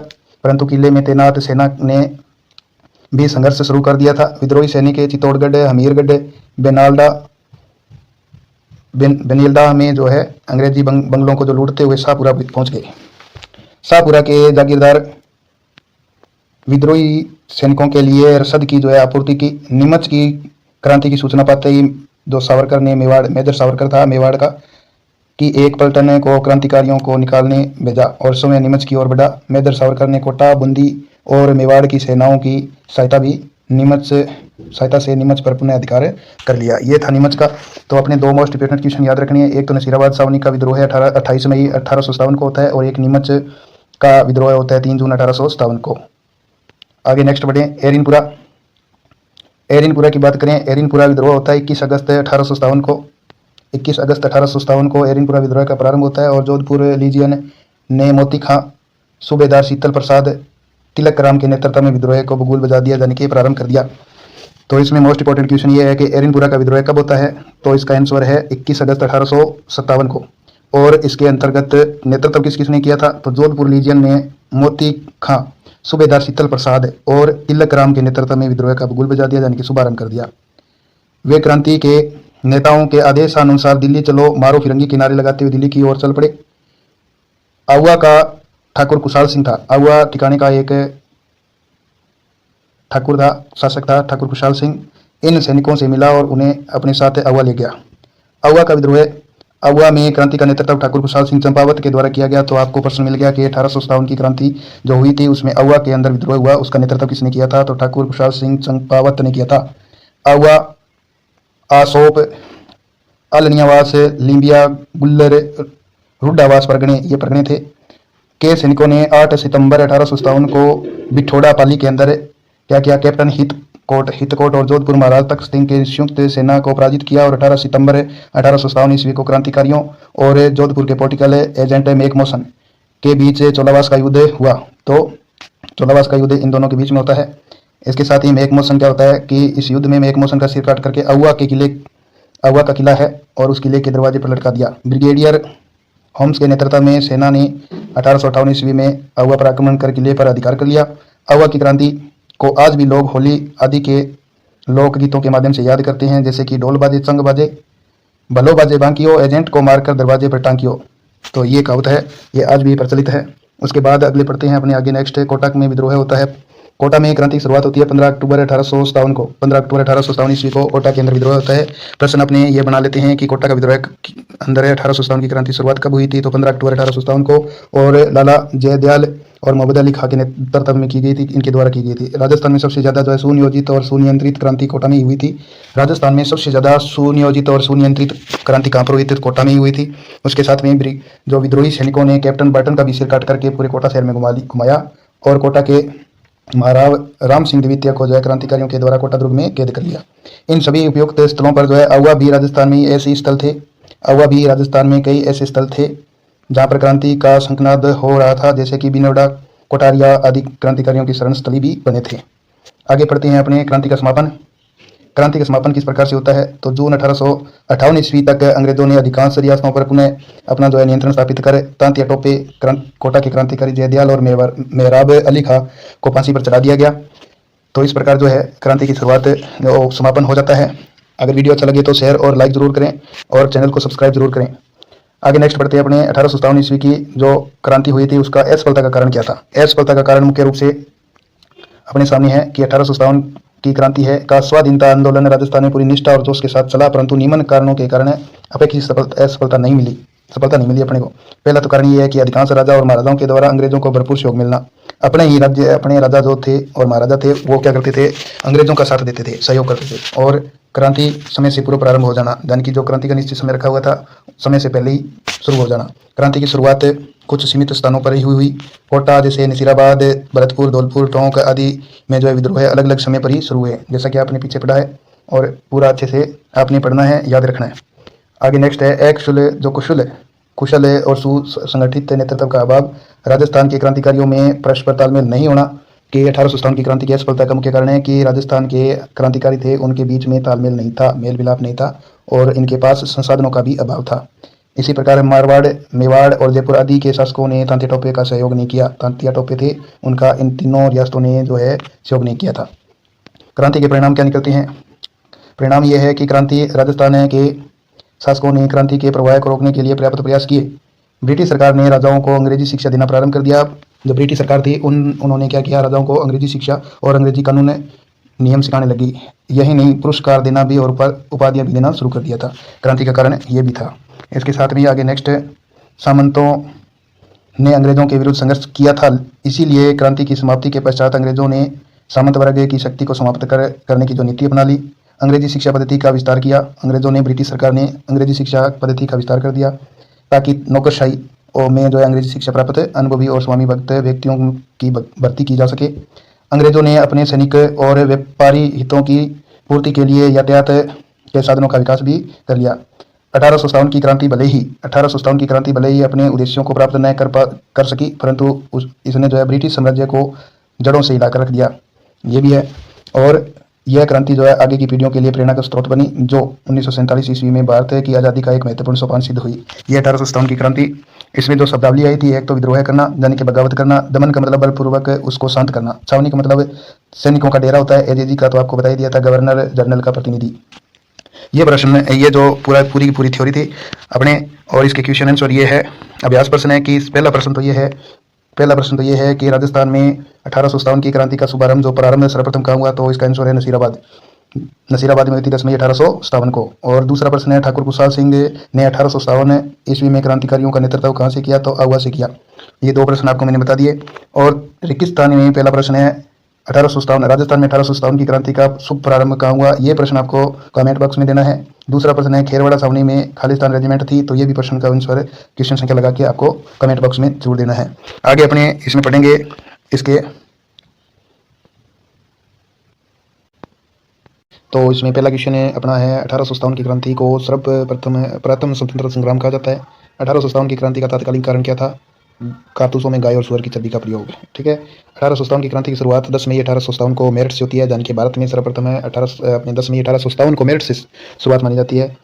S1: परंतु किले में तैनात सेना ने भी संघर्ष शुरू कर दिया था। विद्रोही सैनिक चित्तौड़गढ़, हमीरगढ़, बेनीलदा में जो है अंग्रेजी बंगलों को जो लूटते हुए शाहपुरा पहुंच गए। शाहपुरा के जागीरदार विद्रोही सैनिकों के लिए रसद की जो है आपूर्ति की। नीमच की क्रांति की सूचना पाते ही जो सावरकर ने मेजर सावरकर था मेवाड़ का, कि एक पलटन को क्रांतिकारियों को निकालने भेजा, और समय नीमच की ओर बढ़ा। मेजर सावरकर ने कोटा, बूंदी और मेवाड़ की सेनाओं की सहायता भी। नीमच सहायता से नीमच पर पुनः अधिकार कर लिया। ये था नीमच का। तो अपने दो मोस्ट इंपोर्टेंट क्वेश्चन याद रखनी है। एक तो नसीराबाद छावनी का विद्रोह है 28 मई 1857 को होता है, और एक नीमच का विद्रोह होता है 3 जून 1857 को। आगे नेक्स्ट बढ़े। एरिनपुरा। एरिनपुरा की बात करें, एरिनपुरा विद्रोह होता है 21 अगस्त 1857 को। 21 अगस्त 1857 को एरिनपुरा विद्रोह का प्रारंभ होता है, और जोधपुर लीजियन ने मोती खां, सूबेदार शीतल प्रसाद, तिलक राम के नेतृत्व में विद्रोह को बगुल बजा दिया, यानी कि प्रारंभ कर दिया। तो इसमें मोस्ट इंपोर्टेंट क्वेश्चन ये है कि एरिनपुरा का विद्रोह कब होता है, तो इसका आंसर है 21 अगस्त 1857 को। और इसके अंतर्गत नेतृत्व किस किसने किया था, तो जोधपुर लीजियन ने मोती खां, सूबेदार शीतल प्रसाद और तिलक राम के नेतृत्व में विद्रोह का बगुल बजा दिया, यानी कि शुभारंभ कर दिया। वे क्रांति के नेताओं के आदेशानुसार दिल्ली चलो मारो फिरंगी किनारे लगाते हुए दिल्ली की ओर चल पड़े। आहुआ का ठाकुर कुशाल सिंह था। आहुआ ठिकाने का एक ठाकुर था, शासक था ठाकुर कुशाल सिंह। इन सैनिकों से मिला और उन्हें अपने साथ आहुआ ले गया। आहुआ का विद्रोह, आहुआ में क्रांति का नेतृत्व ठाकुर कुशाल सिंह चंपावत के द्वारा किया गया। तो आपको प्रश्न मिल गया कि 1857 की क्रांति जो हुई थी उसमें आहुआ के अंदर विद्रोह हुआ, उसका नेतृत्व किसने किया था, तो ठाकुर कुशाल सिंह चंपावत ने किया था। आहुआ आसोप, अलनियावास, लिंबिया, गुल्लर, रुड्डावास परगने, ये परगने थे। के सैनिकों ने 8 सितंबर 1857 को बिठोड़ा पाली के अंदर क्या किया, कैप्टन हितकोट और जोधपुर महाराज तख्त सिंह के संयुक्त सेना को पराजित किया, और 18 सितंबर 1857 ईस्वी को क्रांतिकारियों और जोधपुर के पॉलिटिकल एजेंट मेकमोसन के बीच चोलावास का युद्ध हुआ। तो चोलावास का युद्ध इन दोनों के बीच में होता है। इसके साथ ही मेकमोसन क्या होता है कि इस युद्ध में मेकमोसन का सिर काट करके आहुआ का किला है और उस किले के दरवाजे पर लटका दिया। ब्रिगेडियर होम्स के नेतृत्व में सेना ने 1858 ईस्वी में आहुआ पर आक्रमण कर किले पर अधिकार कर लिया। आहुआ की क्रांति को आज भी लोग होली आदि के लोकगीतों के माध्यम से याद करते हैं, जैसे कि ढोल बाजे चंग बाजे, भलो बाजे बांकियो, एजेंट को मारकर दरवाजे पर टांकियो। तो ये कहावत है, ये आज भी प्रचलित है। उसके बाद अगले पढ़ते हैं अपने आगे। नेक्स्ट कोटा में विद्रोह होता है। कोटा में क्रांति की शुरुआत होती है 15 अक्टूबर 1857 को। 15 अक्टूबर 1857 ईस्वी को कोटा के अंदर विद्रोह होता है। प्रश्न अपने ये बना लेते हैं कि कोटा का विद्रोह अंदर 1857 की क्रांति शुरुआत कब हुई थी, तो 15 अक्टूबर 1857 को, और लाला जयदयाल और मोहम्मद अली खां के नेतृत्व में की गई थी, इनके द्वारा की गई थी। राजस्थान में सबसे ज्यादा जो है सुनियोजित और सुनियंत्रित क्रांति कोटा में ही हुई थी। राजस्थान में सबसे ज्यादा सुनियोजित और सुनियंत्रित क्रांति कहाँ पर हुई थी, तो कोटा में ही हुई थी। उसके साथ में जो विद्रोही सैनिकों ने कैप्टन बर्टन का भी सिर काट करके पूरे कोटा शहर में घुमाया, और कोटा के महाराव राम सिंह द्वितीय को जो है क्रांतिकारियों के द्वारा कोटा दुर्ग में कैद कर लिया। इन सभी उपयुक्त स्थलों पर जो है आहुआ भी राजस्थान में ऐसे स्थल थे। आहुआ भी राजस्थान में कई ऐसे स्थल थे जहाँ पर क्रांति का शंखनाद हो रहा था, जैसे कि बिनोडा, कोटारिया आदि क्रांतिकारियों की शरण स्थली भी बने थे। आगे पढ़ते हैं अपने क्रांति का समापन। क्रांति का समापन किस प्रकार से होता है, तो जून 1858 ईस्वी तक अंग्रेजों ने अधिकांश रियासतों पर पुनः अपना जो है नियंत्रण स्थापित कर तांतिया टोपे कोटा के क्रांतिकारी जयदयाल और मेहराब अली खां को फांसी पर चढ़ा दिया गया। तो इस प्रकार जो है क्रांति की शुरुआत समापन हो जाता है। अगर वीडियो अच्छा लगे तो शेयर और लाइक जरूर करें और चैनल को सब्सक्राइब जरूर करें। आगे नेक्स्ट बढ़ते हैं अपने 1857 ईस्वी की जो क्रांति हुई थी उसका असफलता का कारण क्या था। असफलता का कारण मुख्य रूप से अपने सामने है कि 1857 की क्रांति है का स्वाधीनता आंदोलन राजस्थान में पूरी निष्ठा और जोश के साथ चला, परंतु निम्न कारणों के कारण अपेक्षित सफलता नहीं मिली अपने को। पहला तो कारण ये है कि अधिकांश राजा और महाराजाओं के द्वारा अंग्रेजों को भरपूर सहयोग मिलना। अपने राजा जो थे और महाराजा थे वो क्या करते थे, अंग्रेजों का साथ देते थे, सहयोग करते थे, और क्रांति समय से पूर्व प्रारंभ हो जाना, यानी कि जो क्रांति का निश्चित समय रखा हुआ था समय से पहले ही शुरू हो जाना। क्रांति की शुरुआत कुछ सीमित स्थानों पर ही हुई। कोटा जैसे नसीराबाद, भरतपुर, धौलपुर, टोंक आदि में जो है विद्रोह अलग अलग समय पर ही शुरू हुए, जैसा कि आपने पीछे पढ़ा है और पूरा अच्छे से आपने पढ़ना है, याद रखना है। आगे नेक्स्ट है कुशल और सुसंगठित नेतृत्व का अभाव। राजस्थान के क्रांतिकारियों में परस्पर तालमेल नहीं होना कि 1857 की क्रांति की असफलता का मुख्य कारण है कि राजस्थान के क्रांतिकारी थे उनके बीच में तालमेल नहीं था, मेल मिलाप नहीं था, और इनके पास संसाधनों का भी अभाव था। इसी प्रकार मारवाड़, मेवाड़ और जयपुर आदि के शासकों ने तांतिया टोपे का सहयोग नहीं किया। तांतिया टोपे थे उनका इन तीनों रियासतों ने जो है सहयोग नहीं किया था। क्रांति के परिणाम क्या निकलते हैं? परिणाम यह है कि राजस्थान के शासकों ने क्रांति के प्रवाह को रोकने के लिए पर्याप्त प्रयास किए। ब्रिटिश सरकार ने राजाओं को अंग्रेजी शिक्षा देना प्रारंभ कर दिया। जो ब्रिटिश सरकार थी उन्होंने क्या किया, राजाओं को अंग्रेजी शिक्षा और अंग्रेजी कानून नियम सिखाने लगी। यही नहीं, पुरस्कार देना भी और उपाधियां भी देना शुरू कर दिया था। क्रांति का कारण ये भी था। इसके साथ भी आगे नेक्स्ट, सामंतों ने अंग्रेजों के विरुद्ध संघर्ष किया था, इसीलिए क्रांति की समाप्ति के पश्चात अंग्रेजों ने सामंत वर्ग की शक्ति को समाप्त करने की जो नीति अपना ली। अंग्रेजी शिक्षा पद्धति का विस्तार किया। अंग्रेजों ने, ब्रिटिश सरकार ने अंग्रेजी शिक्षा पद्धति का विस्तार कर दिया ताकि नौकरशाही और में जो है अंग्रेजी शिक्षा प्राप्त अनुभवी और स्वामी भक्त व्यक्तियों की भर्ती की जा सके। अंग्रेजों ने अपने सैनिक और व्यापारी हितों की पूर्ति के लिए यातायात के साधनों का विकास भी कर लिया। 1857 की क्रांति भले ही अपने उद्देश्यों को प्राप्त न कर सकी, परंतु इसने जो है ब्रिटिश साम्राज्य को जड़ों से हिलाकर रख दिया। ये भी है। और यह क्रांति जो है आगे की पीढ़ियों के लिए प्रेरणा का स्रोत बनी, जो 1947 ईस्वी में भारत की आज़ादी का एक महत्वपूर्ण सोपान सिद्ध हुई। ये 1857 की क्रांति, इसमें जो शब्दावली आई थी, एक तो विद्रोह करना, यानी कि बगावत करना। दमन का मतलब बलपूर्वक उसको शांत करना। छावनी का मतलब सैनिकों का डेरा होता है। एजेजी का तो आपको बता ही दिया था, गवर्नर जनरल का प्रतिनिधि। ये प्रश्न, ये जो पूरी की पूरी थ्योरी थी अपने, और इसके क्वेश्चन आंसर ये है। अभ्यास प्रश्न है कि पहला प्रश्न तो ये है कि राजस्थान में 1857 की क्रांति का शुभारंभ, जो प्रारंभ सर्वप्रथम कहाँ हुआ, तो इसका आंसर है नसीराबाद में हुई थी 10 मई 1857 को। और दूसरा प्रश्न है, ठाकुर कुशाल सिंह ने 1857 ईस्वी में क्रांतिकारियों का नेतृत्व कहाँ से किया, तो आगरा से किया। ये दो प्रश्न आपको मैंने बता दिए। और रेगिस्तान में पहला प्रश्न है 1857, राजस्थान में 1857 की क्रांति का शुभ प्रारंभ कहाँ हुआ, ये प्रश्न आपको कमेंट बॉक्स में देना है। दूसरा प्रश्न है, खेरवाड़ा छावनी में खालिस्तान रेजिमेंट थी, तो ये भी प्रश्न का आंसर क्वेश्चन संख्या लगा के आपको कमेंट बॉक्स में जरूर देना है। आगे अपने इसमें पढ़ेंगे इसके। तो इसमें पहला क्वेश्चन है अपना है, 1857 की क्रांति को सर्वप्रथम स्वतंत्रता संग्राम कहा जाता है। 1857 की क्रांति का तात्कालिक कारण क्या था? कारतूसों में गाय और सुअर की चर्बी का प्रयोग। ठीक है। 1857 की क्रांति की शुरुआत 10 मई 1857 को मेरठ से होती है, यानी कि भारत में सर्वप्रथम है 10 मई 1857 को मेरठ से शुरुआत मानी जाती है।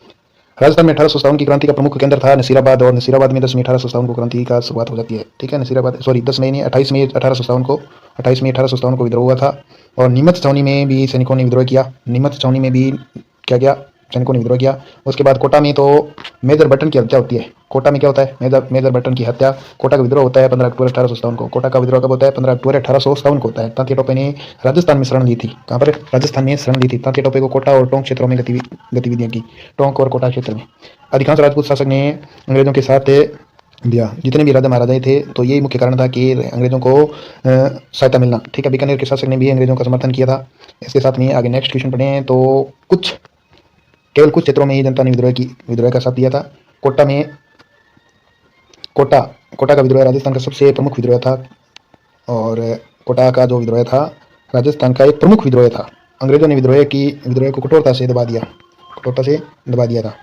S1: राजस्थान में 1857 की क्रांति का प्रमुख केंद्र था नसीराबाद, और नसीराबाद में 10 मई 1857 को क्रांति का शुरुआत हो जाती है। ठीक है। 10 मई नहीं, 28 मई 1857 को विद्रोह हुआ था। और नीमच छावनी में भी सैनिकों ने विद्रोह किया। सैनिकों ने विद्रोह किया। उसके बाद कोटा में तो मेजर बटन की हत्या होती है। कोटा में क्या होता है? मेजर बटन की हत्या। कोटा का विद्रोह होता है 15 अक्टूबर 1857 को। कोटा का विद्रोह कब होता है? 15 अक्टूबर 1857 को होता है। तांती टोपे ने राजस्थान में शरण ली थी। कहाँ पर? राजस्थान में शरण ली थी। तांती टोपे को कोटा और टोंक क्षेत्रों में गतिविधियां की। टोंक और कोटा क्षेत्र में अधिकांश राजपूत शासक ने अंग्रेजों के साथ दिया। जितने भी राजा महाराजा थे, तो यही मुख्य कारण था कि अंग्रेजों को सहायता मिलना। ठीक है। बीकानेर के शासक ने भी अंग्रेजों का समर्थन किया था। इसके साथ में आगे नेक्स्ट क्वेश्चन पढ़े हैं, तो केवल कुछ क्षेत्रों में ही जनता ने विद्रोह का साथ दिया था। कोटा का विद्रोह राजस्थान का सबसे प्रमुख विद्रोह था, और कोटा का जो विद्रोह था राजस्थान का एक प्रमुख विद्रोह था। अंग्रेजों ने विद्रोह को कठोरता से दबा दिया था।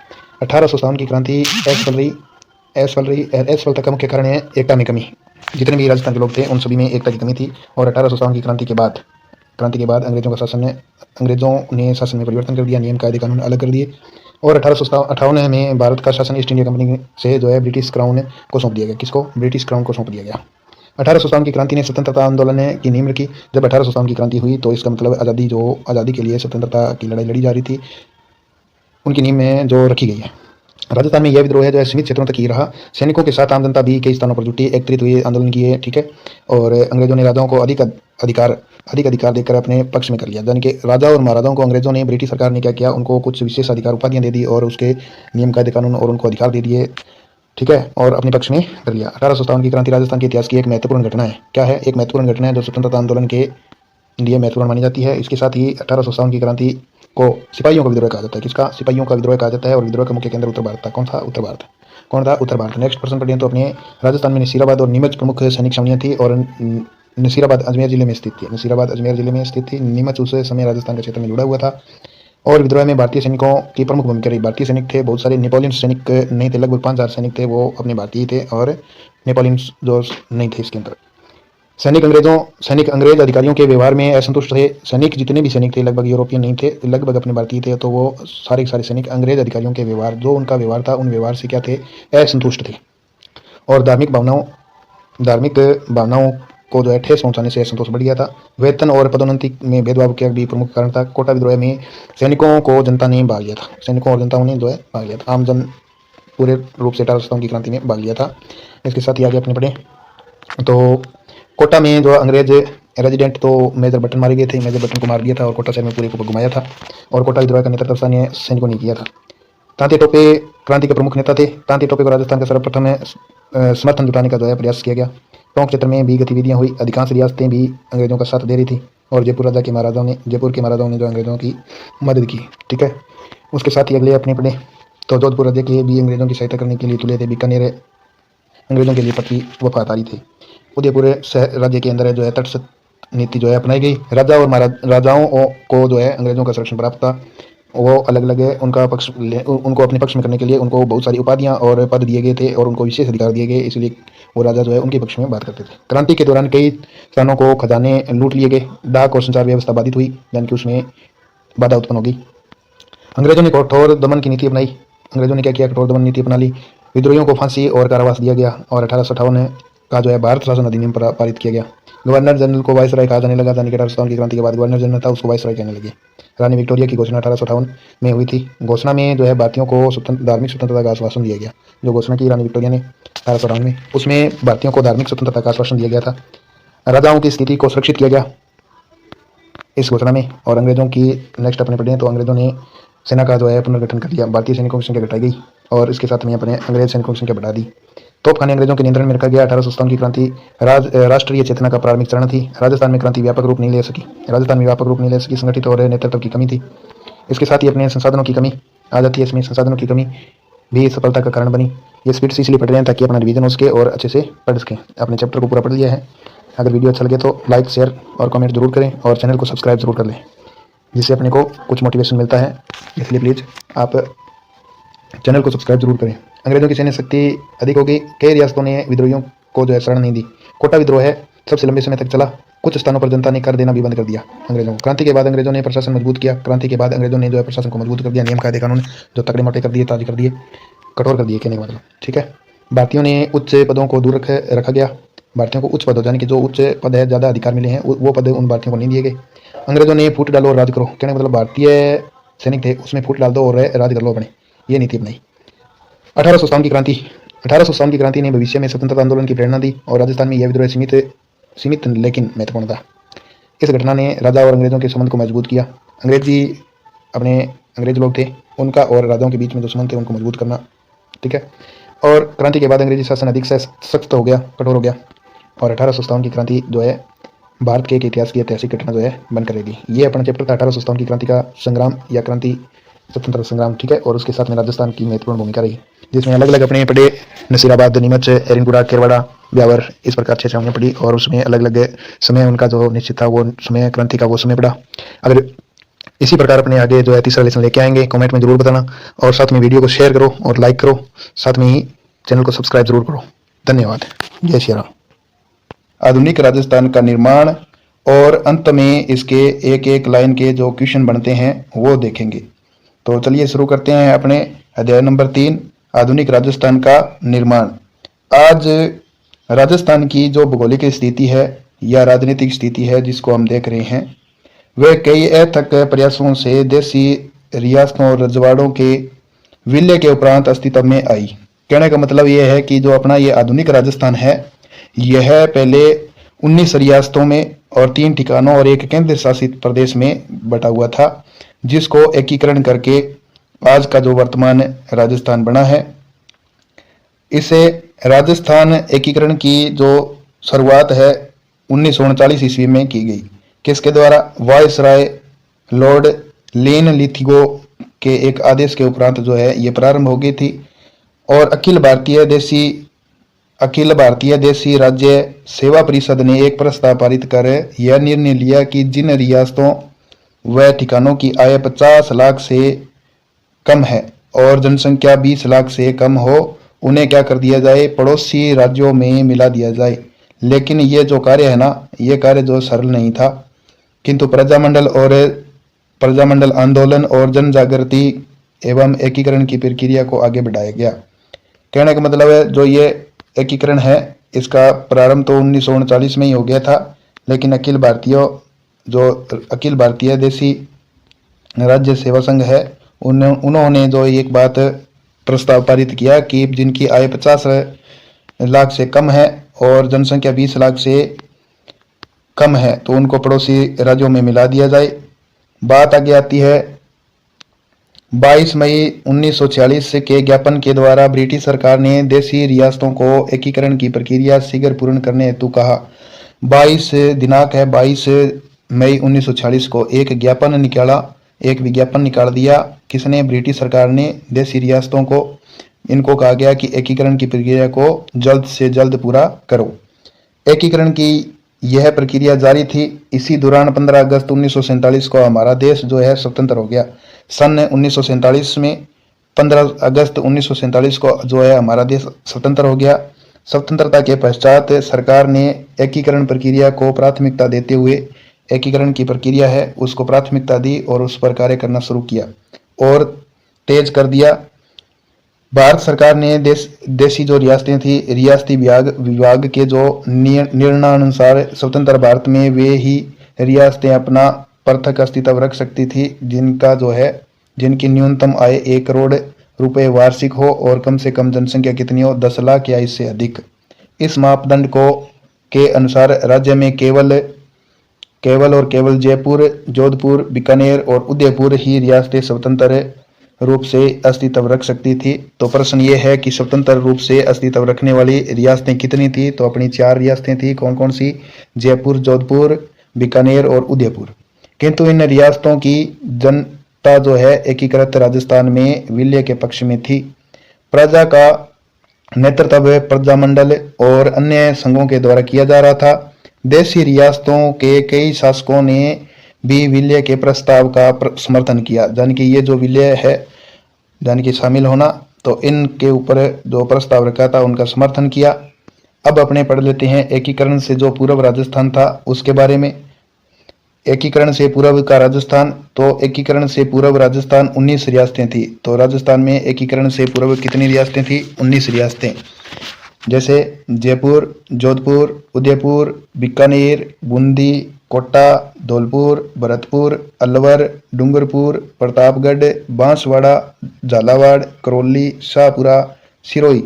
S1: 1857 की क्रांति असफलता का मुख्य कारण है एकता में कमी। जितने भी राजस्थान के लोग थे, उन सभी में एकता की कमी थी। और 1857 की क्रांति के बाद अंग्रेजों ने शासन में परिवर्तन कर दिया, नियम कायदे कानून अलग कर दिए। और 1858 में भारत का शासन ईस्ट इंडिया कंपनी से जो है ब्रिटिश क्राउन को सौंप दिया गया। किसको? ब्रिटिश क्राउन को सौंप दिया गया। 1857 की क्रांति ने स्वतंत्रता आंदोलन की नींव रखी। जब 1857 की क्रांति हुई, तो इसका मतलब आज़ादी के लिए स्वतंत्रता की लड़ाई लड़ी जा रही थी, उनकी नींव में जो रखी गई है। राजस्थान में यह विद्रोह है जो सीमित क्षेत्रों तक ही रहा। सैनिकों के साथ आम जनता भी कई स्थानों पर जुटी, एकत्रित हुई, आंदोलन किए। ठीक है। और अंग्रेजों ने राजाओं को अधिक अधिकार देकर अपने पक्ष में कर लिया। यानी कि राजा और महाराजाओं को अंग्रेजों ने, ब्रिटिश सरकार ने क्या किया, उनको कुछ विशेष अधिकार उपाधियां दे दी, और उसके नियम कायदे कानून और उनको अधिकार दे दिए। ठीक है। और अपने पक्ष में कर लिया। 1857 की क्रांति राजस्थान के इतिहास की एक महत्वपूर्ण घटना है। क्या है? एक महत्वपूर्ण घटना है जो स्वतंत्रता आंदोलन के लिए महत्वपूर्ण मानी जाती है। इसके साथ ही 1857 की क्रांति को सिपाहियों का विद्रोह कहा जाता है। किसका? सिपाहियों का विद्रोह कहा जाता है। और विद्रोह का मुख्य केंद्र उत्तर भारत था। कौन था? उत्तर भारत। नेक्स्ट प्रश्न पढ़िए, तो अपने राजस्थान में नसीराबाद और नीमच प्रमुख सैनिक छावनियां थी, और नसीराबाद अजमेर जिले में स्थित थी। नीमच उस समय राजस्थान के क्षेत्र में जुड़ा हुआ था। और विद्रोह में भारतीय सैनिकों की प्रमुख भूमिका रही। भारतीय सैनिक थे बहुत सारे, नेपोलियन सैनिक नहीं थे, लगभग 5000 सैनिक थे, वो अपने भारतीय थे, और नेपोलियन जो नहीं थे इसके अंदर। सैनिक अंग्रेज अधिकारियों के व्यवहार में असंतुष्ट थे। सैनिक जितने भी सैनिक थे लगभग यूरोपियन नहीं थे, लगभग अपने भारतीय थे। तो वो सारे सैनिक अंग्रेज अधिकारियों के व्यवहार, जो उनका व्यवहार था, उन व्यवहार से क्या थे? असंतुष्ट थे। और धार्मिक भावनाओं को जो है ठेस पहुंचाने से असंतोष बढ़ गया था। वेतन और पदोन्नति में भेदभाव का भी प्रमुख कारण था। कोटा विद्रोह में सैनिकों और जनताओं ने भाग लिया था। आम जन पूरे रूप से 1857 की क्रांति में भाग लिया था। इसके साथ ही आगे अपने पढ़े, तो कोटा में जो अंग्रेज रेजिडेंट, तो मेजर बटन मारे गए थे। मेजर बटन को मार दिया था और कोटा शहर में पूरे को घुमाया था। और कोटा विद्रोह का नेतृत्व स्थानीय सैनिकों ने किया था। तांती टोपे क्रांति के प्रमुख नेता थे। तांती टोपे को राजस्थान का सर्वप्रथम समर्थन जुटाने का जो है प्रयास किया गया। टोंक क्षेत्र में भी गतिविधियां हुई। अधिकांश रियासतें भी अंग्रेजों का साथ दे रही थी और जयपुर के महाराजाओं ने जो अंग्रेजों की मदद की। ठीक है, उसके साथ ही अगले अपने पढ़े तो जोधपुर राज्य के भी अंग्रेजों की सहायता करने के लिए तुले थे। बीकानेर अंग्रेजों के लिए पति वफादारी थे। उदयपुर राज्य के अंदर जो है तटस्थ नीति जो है अपनाई गई। राजा और राजाओं को जो है अंग्रेजों का संरक्षण प्राप्त था। वो अलग अलग उनका पक्ष उनको अपने पक्ष में करने के लिए उनको बहुत सारी उपाधियां और पद दिए गए थे और उनको विशेष अधिकार दिए गए, इसलिए वो राजा जो है उनके पक्ष में बात करते थे। क्रांति के दौरान कई स्थानों को खजाने लूट लिए गए। डाक और संचार व्यवस्था बाधित हुई, यानी कि उसमें बाधा उत्पन्न होगी। अंग्रेजों ने कठोर दमन की नीति अपनाई। अंग्रेजों ने क्या किया, कठोर दमन नीति अपना ली। विद्रोहियों को फांसी और कारावास दिया गया और 1858 का जो है भारत शासन अधिनियम पारित किया गया। गवर्नर जनरल को वायसराय कहा जाने लगा, यानी कि 1857 की क्रांति के बाद गवर्नर जनरल था उसको वायसराय कहने लगे। रानी विक्टोरिया की घोषणा 1858 में हुई थी। घोषणा में जो है भारतीयों को धार्मिक स्वतंत्रता का आश्वासन दिया गया। जो घोषणा की रानी विक्टोरिया ने 1858 में, उसमें भारतीयों को धार्मिक स्वतंत्रता का आश्वासन दिया गया था। राजाओं की स्थिति को सुरक्षित किया गया इस घोषणा में। और अंग्रेजों की नेक्स्ट अपने पढ़े तो अंग्रेजों ने सेना का जो है पुनर्गठन कर लिया। भारतीय सैनिकों की संख्या घटाई गई और इसके साथ में अपने अंग्रेज सैनिकों की संख्या बढ़ा दी। तोपखाने अंग्रेजों के नियंत्रण में रखा गया। 1857 की क्रांति राष्ट्रीय चेतना का प्रारंभिक चरण थी। राजस्थान में क्रांति व्यापक रूप नहीं ले सकी। संगठित और नेतृत्व की कमी थी। इसके साथ ही अपने संसाधनों की कमी आ जाती है। इसमें संसाधनों की कमी भी सफलता का कारण बनी। ये स्पीड से इसलिए पढ़ रहे हैं ताकि अपना रिवीजन हो सके और अच्छे से पढ़ सकें। अपने चैप्टर को पूरा पढ़ लिया है। अगर वीडियो अच्छा लगे तो लाइक, शेयर और कमेंट जरूर करें और चैनल को सब्सक्राइब जरूर कर लें, जिससे अपने को कुछ मोटिवेशन मिलता है। इसलिए प्लीज़ आप चैनल को सब्सक्राइब जरूर करें। अंग्रेजों की सैन्य शक्ति अधिक हो गई। कई रियासतों ने विद्रोहियों को जो है शरण नहीं दी। कोटा विद्रोह है सबसे लंबे समय तक चला। कुछ स्थानों पर जनता ने कर देना भी बंद कर दिया अंग्रेजों को। क्रांति के बाद अंग्रेजों ने प्रशासन मजबूत किया। प्रशासन को मजबूत कर दिया। नियम कायदे कानून जो तगड़े मोटे कर दिए, ताज़ कर दिए, कठोर कर दिए, कहने का मतलब। ठीक है, भारतीयों ने उच्च पदों को दूर रखा गया। भारतीयों को उच्च पद, यानी कि जो उच्च पद है, ज़्यादा अधिकार मिले हैं, वो पद उन भारतीयों को नहीं दिए गए। अंग्रेजों ने फूट डालो और राज करो, कहने का मतलब भारतीय सैनिक थे उसमें फूट डाल दो और राज कर लो अपने, ये नीति अपनाई। 1857 की क्रांति ने भविष्य में स्वतंत्रता आंदोलन की प्रेरणा दी और राजस्थान में यह विद्रोह सीमित लेकिन महत्वपूर्ण था। इस घटना ने राजा और अंग्रेजों के संबंध को मजबूत किया। अंग्रेज लोग थे, उनका और राजाओं के बीच में जो संबंध थे उनको मजबूत करना। ठीक है, और क्रांति के बाद अंग्रेजी शासन अधिक सख्त हो गया, कठोर हो गया और 1857 की क्रांति जो है भारत के इतिहास की ऐतिहासिक घटना जो है बनकर रहेगी। ये अपना चैप्टर था 1857 की क्रांति का संग्राम या क्रांति स्वतंत्रता संग्राम। ठीक है, और उसके साथ में राजस्थान की महत्वपूर्ण भूमिका रही, जिसमें अलग अलग अपने पढ़े नसीराबाद, नीमच, एरिनपुरा, केरवाड़ा, ब्यावर, इस प्रकार 6 हमने पढ़ी और उसमें अलग अलग समय उनका जो निश्चित था वो समय क्रांति का वो समय पढ़ा। अगर इसी प्रकार अपने आगे जो है तीसरा लेसन लेके आएंगे, कमेंट में जरूर बताना और साथ में वीडियो को शेयर करो और लाइक करो, साथ में ही चैनल को सब्सक्राइब जरूर करो। धन्यवाद। जय श्री राम। आधुनिक राजस्थान का निर्माण और अंत में इसके एक एक लाइन के जो क्वेश्चन बनते हैं वो देखेंगे। तो चलिए शुरू करते हैं अपने अध्याय नंबर 3, आधुनिक राजस्थान का निर्माण। आज राजस्थान की जो भौगोलिक स्थिति है या राजनीतिक स्थिति है जिसको हम देख रहे हैं, वह कई अथक प्रयासों से देसी रियासतों और रजवाड़ों के विलय के उपरांत अस्तित्व में आई। कहने का मतलब यह है कि जो अपना ये आधुनिक राजस्थान है, यह पहले 19 रियासतों में और 3 ठिकानों और एक केंद्र शासित प्रदेश में बटा हुआ था, जिसको एकीकरण करके आज का जो वर्तमान राजस्थान बना है। इसे राजस्थान एकीकरण की जो शुरुआत है 1939 ईस्वी में की गई। किसके द्वारा? वायसराय लॉर्ड लिनलिथगो के एक आदेश के उपरांत जो है ये प्रारंभ हो गई थी। और अखिल भारतीय देशी राज्य सेवा परिषद ने एक प्रस्ताव पारित कर यह निर्णय लिया कि जिन रियासतों व ठिकानों की आय 50 लाख से कम है और जनसंख्या 20 लाख से कम हो, उन्हें क्या कर दिया जाए, पड़ोसी राज्यों में मिला दिया जाए। लेकिन ये जो कार्य है ना, ये कार्य जो सरल नहीं था, किंतु प्रजामंडल आंदोलन और जन जागृति एवं एकीकरण की प्रक्रिया को आगे बढ़ाया गया। कहने का मतलब है जो ये एकीकरण है इसका प्रारंभ तो 1939 में ही हो गया था, लेकिन अखिल भारतीय देशी राज्य सेवा संघ है उन्होंने जो एक बात प्रस्ताव पारित किया कि जिनकी आय 50 लाख से कम है और जनसंख्या 20 लाख से कम है तो उनको पड़ोसी राज्यों में मिला दिया जाए। बात आगे आती है 22 मई 1946 के ज्ञापन के द्वारा ब्रिटिश सरकार ने देशी रियासतों को एकीकरण की प्रक्रिया शीघ्र पूर्ण करने हेतु कहा। 22 दिनांक है 22 मई 1946 को एक विज्ञापन निकाल दिया। किसने? ब्रिटिश सरकार ने देशी रियासतों को। इनको कहा गया कि एकीकरण की प्रक्रिया को जल्द से जल्द पूरा करो। एकीकरण की यह प्रक्रिया जारी थी। इसी दौरान 15 अगस्त 1947 को हमारा देश जो है स्वतंत्र हो गया। सन 1947 में 15 अगस्त 1947 को जो है हमारा देश स्वतंत्र हो गया। स्वतंत्रता के पश्चात सरकार ने एकीकरण प्रक्रिया को प्राथमिकता देते हुए एकीकरण की प्रक्रिया है उसको प्राथमिकता दी और उस पर कार्य करना शुरू किया और तेज कर दिया। भारत सरकार ने देशी जो रियासतें थी, रियासती विभाग के जो निर्णयानुसार स्वतंत्र भारत में वे ही रियासतें अपना पृथक अस्तित्व रख सकती थी जिनकी न्यूनतम आय 1 करोड़ रुपए वार्षिक हो और कम से कम जनसंख्या कितनी हो, 10 लाख या इससे अधिक। इस मापदंड के अनुसार राज्य में केवल जयपुर, जोधपुर, बीकानेर और उदयपुर ही रियासतें स्वतंत्र रूप से अस्तित्व रख सकती थी। तो प्रश्न ये है कि स्वतंत्र रूप से अस्तित्व रखने वाली रियासतें कितनी थी? तो अपनी 4 रियासतें थी। कौन कौन सी? जयपुर, जोधपुर, बीकानेर और उदयपुर। किंतु इन रियासतों की जनता जो है एकीकृत राजस्थान में विलय के पक्ष में थी। प्रजा का नेतृत्व प्रजामंडल और अन्य संघों के द्वारा किया जा रहा था। देशी रियासतों के कई शासकों ने भी विलय के प्रस्ताव का समर्थन किया, यानी कि ये जो विलय है यानी कि शामिल होना, तो इनके ऊपर जो प्रस्ताव रखा था उनका समर्थन किया। अब अपने पढ़ लेते हैं एकीकरण से जो पूर्व राजस्थान था उसके बारे में। एकीकरण से पूर्व का राजस्थान, तो एकीकरण से पूर्व राजस्थान 19 रियासतें थी। तो राजस्थान में एकीकरण से पूर्व कितनी रियासतें थी? 19 रियासतें। जैसे जयपुर, जोधपुर, उदयपुर, बीकानेर, बूंदी, कोटा, धौलपुर, भरतपुर, अलवर, डूंगरपुर, प्रतापगढ़, बांसवाड़ा, झालावाड़, करौली, शाहपुरा, सिरोही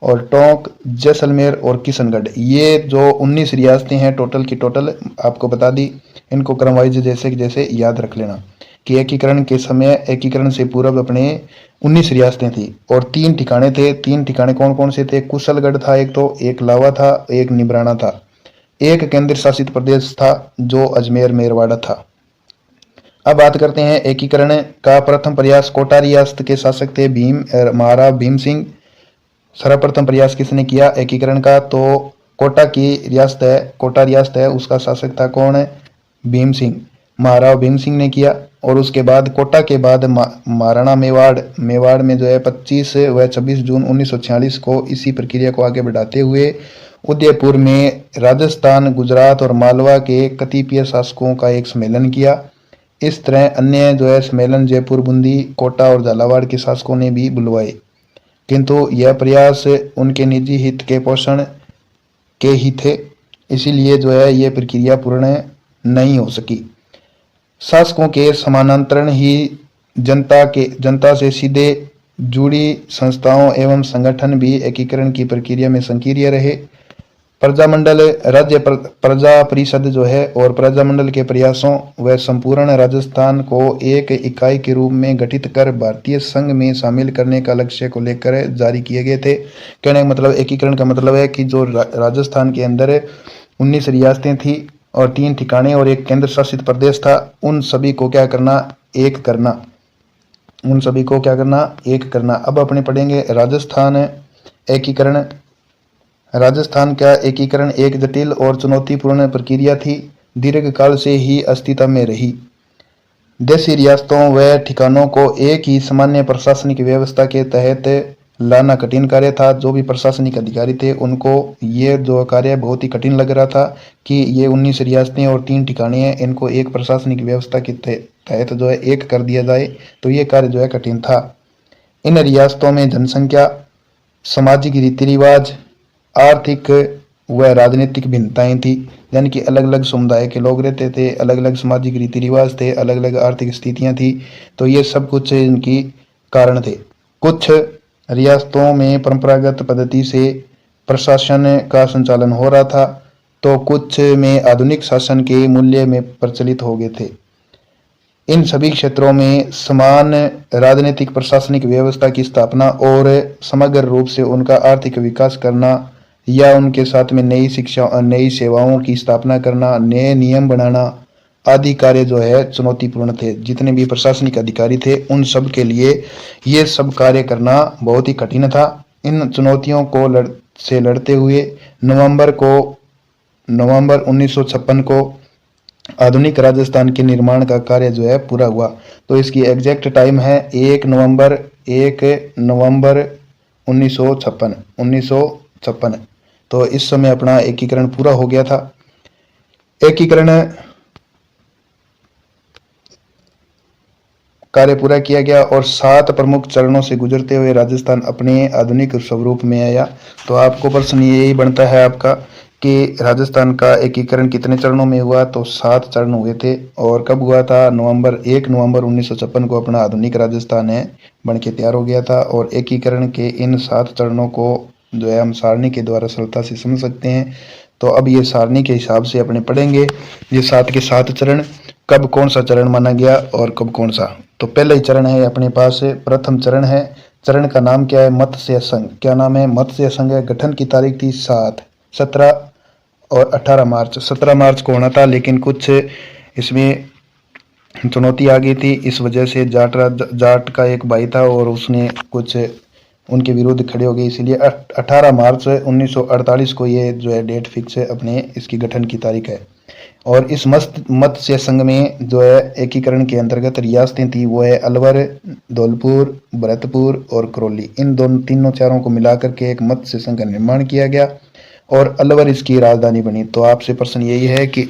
S1: और टोंक, जैसलमेर और किशनगढ़। ये जो 19 रियासतें हैं टोटल की टोटल आपको बता दी। इनको क्रम वाइज जैसे याद रख लेना कि एकीकरण के समय एकीकरण से पूर्व अपने 19 रियासतें थी और 3 ठिकाने थे। 3 ठिकाने कौन कौन से थे? कुशलगढ़ था एक लावा था, एक निबराना था, एक केंद्र शासित प्रदेश था जो अजमेर मेरवाड़ा था। अब बात करते हैं एकीकरण का प्रथम प्रयास कोटा रियासत के शासक थे महाराज भीम सिंह। सर्वप्रथम प्रयास किसने किया एकीकरण का? तो कोटा रियासत है उसका शासक था कौन? भीम सिंह, महाराव भीम सिंह ने किया। और उसके बाद कोटा के बाद महाराणा मेवाड़ में जो है 25 व 26 जून 1946 को इसी प्रक्रिया को आगे बढ़ाते हुए उदयपुर में राजस्थान, गुजरात और मालवा के कतिपय शासकों का एक सम्मेलन किया। इस तरह अन्य जो है सम्मेलन जयपुर, बूंदी, कोटा और झालावाड़ के शासकों ने भी बुलवाए, किंतु यह प्रयास उनके निजी हित के पोषण के ही थे, इसीलिए जो है यह प्रक्रिया पूर्ण नहीं हो सकी। शासकों के समानांतर ही जनता से सीधे जुड़ी संस्थाओं एवं संगठन भी एकीकरण की प्रक्रिया में सक्रिय रहे। प्रजामंडल, राज्य प्रजा परिषद जो है और प्रजामंडल के प्रयासों व संपूर्ण राजस्थान को एक इकाई के रूप में गठित कर भारतीय संघ में शामिल करने का लक्ष्य को लेकर जारी किए गए थे। कहने का मतलब एकीकरण का मतलब है कि जो राजस्थान के अंदर 19 रियासतें थी और 3 ठिकाने और एक केंद्र शासित प्रदेश था, उन सभी को क्या करना? एक करना। अब अपने पढ़ेंगे राजस्थान एकीकरण। राजस्थान का एकीकरण एक जटिल और चुनौतीपूर्ण प्रक्रिया थी, दीर्घकाल से ही अस्तित्व में रही। देशी रियासतों व ठिकानों को एक ही सामान्य प्रशासनिक व्यवस्था के तहत लाना कठिन कार्य था। जो भी प्रशासनिक अधिकारी थे उनको ये जो कार्य बहुत ही कठिन लग रहा था कि ये 19 रियासतें और 3 ठिकाने हैं, इनको एक प्रशासनिक व्यवस्था के तहत जो है एक कर दिया जाए, तो ये कार्य जो है कठिन था। इन रियासतों में जनसंख्या, सामाजिक रीति रिवाज, आर्थिक व राजनीतिक भिन्नताएं थी, यानी कि अलग अलग समुदाय के लोग रहते थे, अलग अलग सामाजिक रीति रिवाज थे, अलग अलग आर्थिक स्थितियां थी। तो ये सब कुछ इनकी कारण थे। कुछ रियासतों में परंपरागत पद्धति से प्रशासन का संचालन हो रहा था, तो कुछ में आधुनिक शासन के मूल्य में प्रचलित हो गए थे। इन सभी क्षेत्रों में समान राजनीतिक प्रशासनिक व्यवस्था की स्थापना और समग्र रूप से उनका आर्थिक विकास करना या उनके साथ में नई शिक्षा और नई सेवाओं की स्थापना करना, नए नियम बनाना आदि कार्य जो है चुनौतीपूर्ण थे। जितने भी प्रशासनिक अधिकारी थे उन सब के लिए ये सब कार्य करना बहुत ही कठिन था। इन चुनौतियों को से लड़ते हुए नवंबर 1956 को आधुनिक राजस्थान के निर्माण का कार्य जो है पूरा हुआ। तो इसकी एग्जैक्ट टाइम है 1 नवंबर 1956। तो इस समय अपना एकीकरण पूरा हो गया था। एकीकरण कार्य पूरा किया गया और 7 प्रमुख चरणों से गुजरते हुए राजस्थान अपने आधुनिक स्वरूप में आया। तो आपको प्रश्न यही बनता है आपका कि राजस्थान का एकीकरण कितने चरणों में हुआ, तो 7 चरण हुए थे। और कब हुआ था? 1 नवंबर 1956 को अपना आधुनिक राजस्थान है बन के तैयार हो गया था। और एकीकरण के इन 7 चरणों को जो है हम सारणी के द्वारा सरलता से समझ सकते हैं। तो अब ये सारणी के हिसाब से अपने पढ़ेंगे ये 7 के 7 चरण, कब कौन सा चरण माना गया और कब कौन सा। तो पहला ही चरण है अपने पास, प्रथम चरण है। चरण का नाम क्या है? मत्स्य संघ। क्या नाम है? मत्स्य संघ है। गठन की तारीख थी 7, 17 और 18 मार्च। 17 मार्च को होना था, लेकिन कुछ इसमें चुनौती आ गई थी। इस वजह से जाट का एक भाई था और उसने कुछ उनके विरुद्ध खड़े हो गए, इसीलिए 18 मार्च 1948 को ये जो है डेट फिक्स है अपने इसकी गठन की तारीख है। और इस मत्स्य संघ में जो है एकीकरण के अंतर्गत रियासतें थी, वो है अलवर, धौलपुर, भरतपुर और करौली। इन तीनों चारों को मिलाकर के एक मत्स्य संघ का निर्माण किया गया और अलवर इसकी राजधानी बनी। तो आपसे प्रश्न यही है कि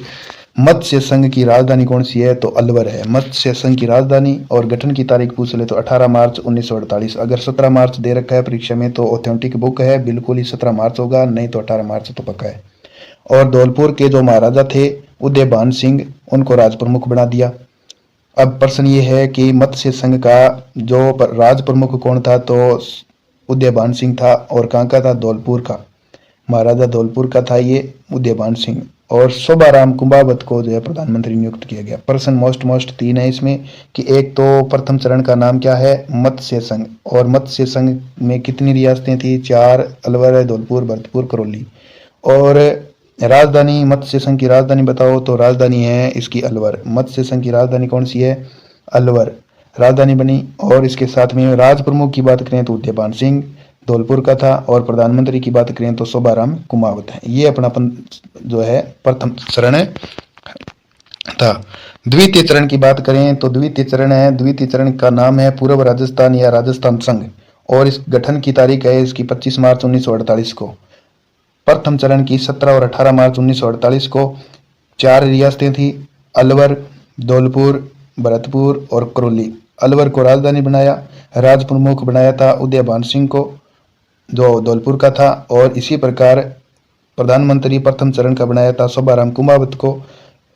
S1: मत्स्य संघ की राजधानी कौन सी है? तो अलवर है मत्स्य संघ की राजधानी। और गठन की तारीख पूछ ले तो 18 मार्च 1948। अगर 17 मार्च दे रखा है परीक्षा में तो ऑथेंटिक बुक है, बिल्कुल ही 17 मार्च होगा, नहीं तो 18 मार्च तो पक्का है। और धौलपुर के जो महाराजा थे उदयभान सिंह, उनको राज प्रमुख बना दिया। अब प्रश्न ये है कि मत्स्य संघ का जो राज प्रमुख कौन था? तो उदयभान सिंह था। और कहाँ का था? धौलपुर का, महाराजा धौलपुर का था ये उदयभान सिंह। और शोभाराम कुंभावत को जो है प्रधानमंत्री नियुक्त किया गया। प्रश्न मोस्ट 3 है इसमें कि एक तो प्रथम चरण का नाम क्या है? मत्स्य संघ। और मत्स्य संघ में कितनी रियासतें थी? 4, अलवर, धौलपुर, भरतपुर, करौली। और राजधानी, मत्स्य संघ की राजधानी बताओ, तो राजधानी है इसकी अलवर। मत्स्य संघ की राजधानी कौन सी है? अलवर राजधानी बनी। और इसके साथ में राज प्रमुख की बात करें तो उदयभान सिंह धौलपुर का था। और प्रधानमंत्री की बात करें तो शोभाराम कुंभावत है। ये अपना जो है प्रथम चरण था। द्वितीय चरण की बात करें तो द्वितीय चरण है, द्वितीय चरण का नाम है पूर्व राजस्थान या राजस्थान संघ। और इस गठन की तारीख है इसकी 25 मार्च 1948 को। प्रथम चरण की 17 और 18 मार्च 1948 को 4 रियासतें थी, अलवर, धौलपुर, भरतपुर और करौली। अलवर को राजधानी बनाया, राज प्रमुख बनाया था उदयभान सिंह को जो धौलपुर का था। और इसी प्रकार प्रधानमंत्री प्रथम चरण का बनाया था शोभाराम कुंभावत को।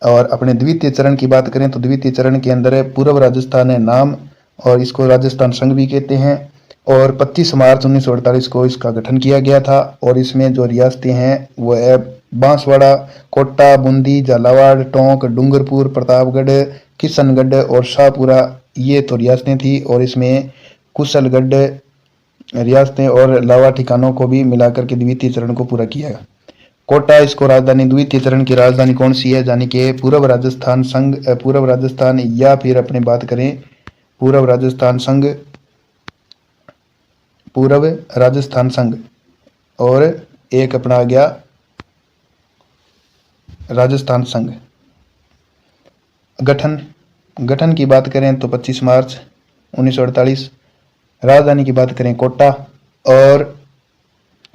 S1: और अपने द्वितीय चरण की बात करें तो द्वितीय चरण के अंदर पूर्व राजस्थान है नाम, और इसको राजस्थान संघ भी कहते हैं। और 25 मार्च 1948 को इसका गठन किया गया था। और इसमें जो रियासतें हैं वो है बांसवाड़ा, कोटा, बूंदी, झालावाड़, टोंक, डूंगरपुर, प्रतापगढ़, किशनगढ़ और शाहपुरा, ये तो रियासतें थी। और इसमें कुशलगढ़ रियासतें और लावा ठिकानों को भी मिलाकर के द्वितीय चरण को पूरा किया। कोटा इसको राजधानी, द्वितीय चरण की राजधानी कौन सी है? यानी कि पूर्व राजस्थान संघ, पूर्व राजस्थान, या फिर अपने बात करें पूर्व राजस्थान संघ, पूर्व राजस्थान संघ। और एक अपना आ गया राजस्थान संघ। गठन की बात करें तो 25 मार्च 1948। राजधानी की बात करें कोटा। और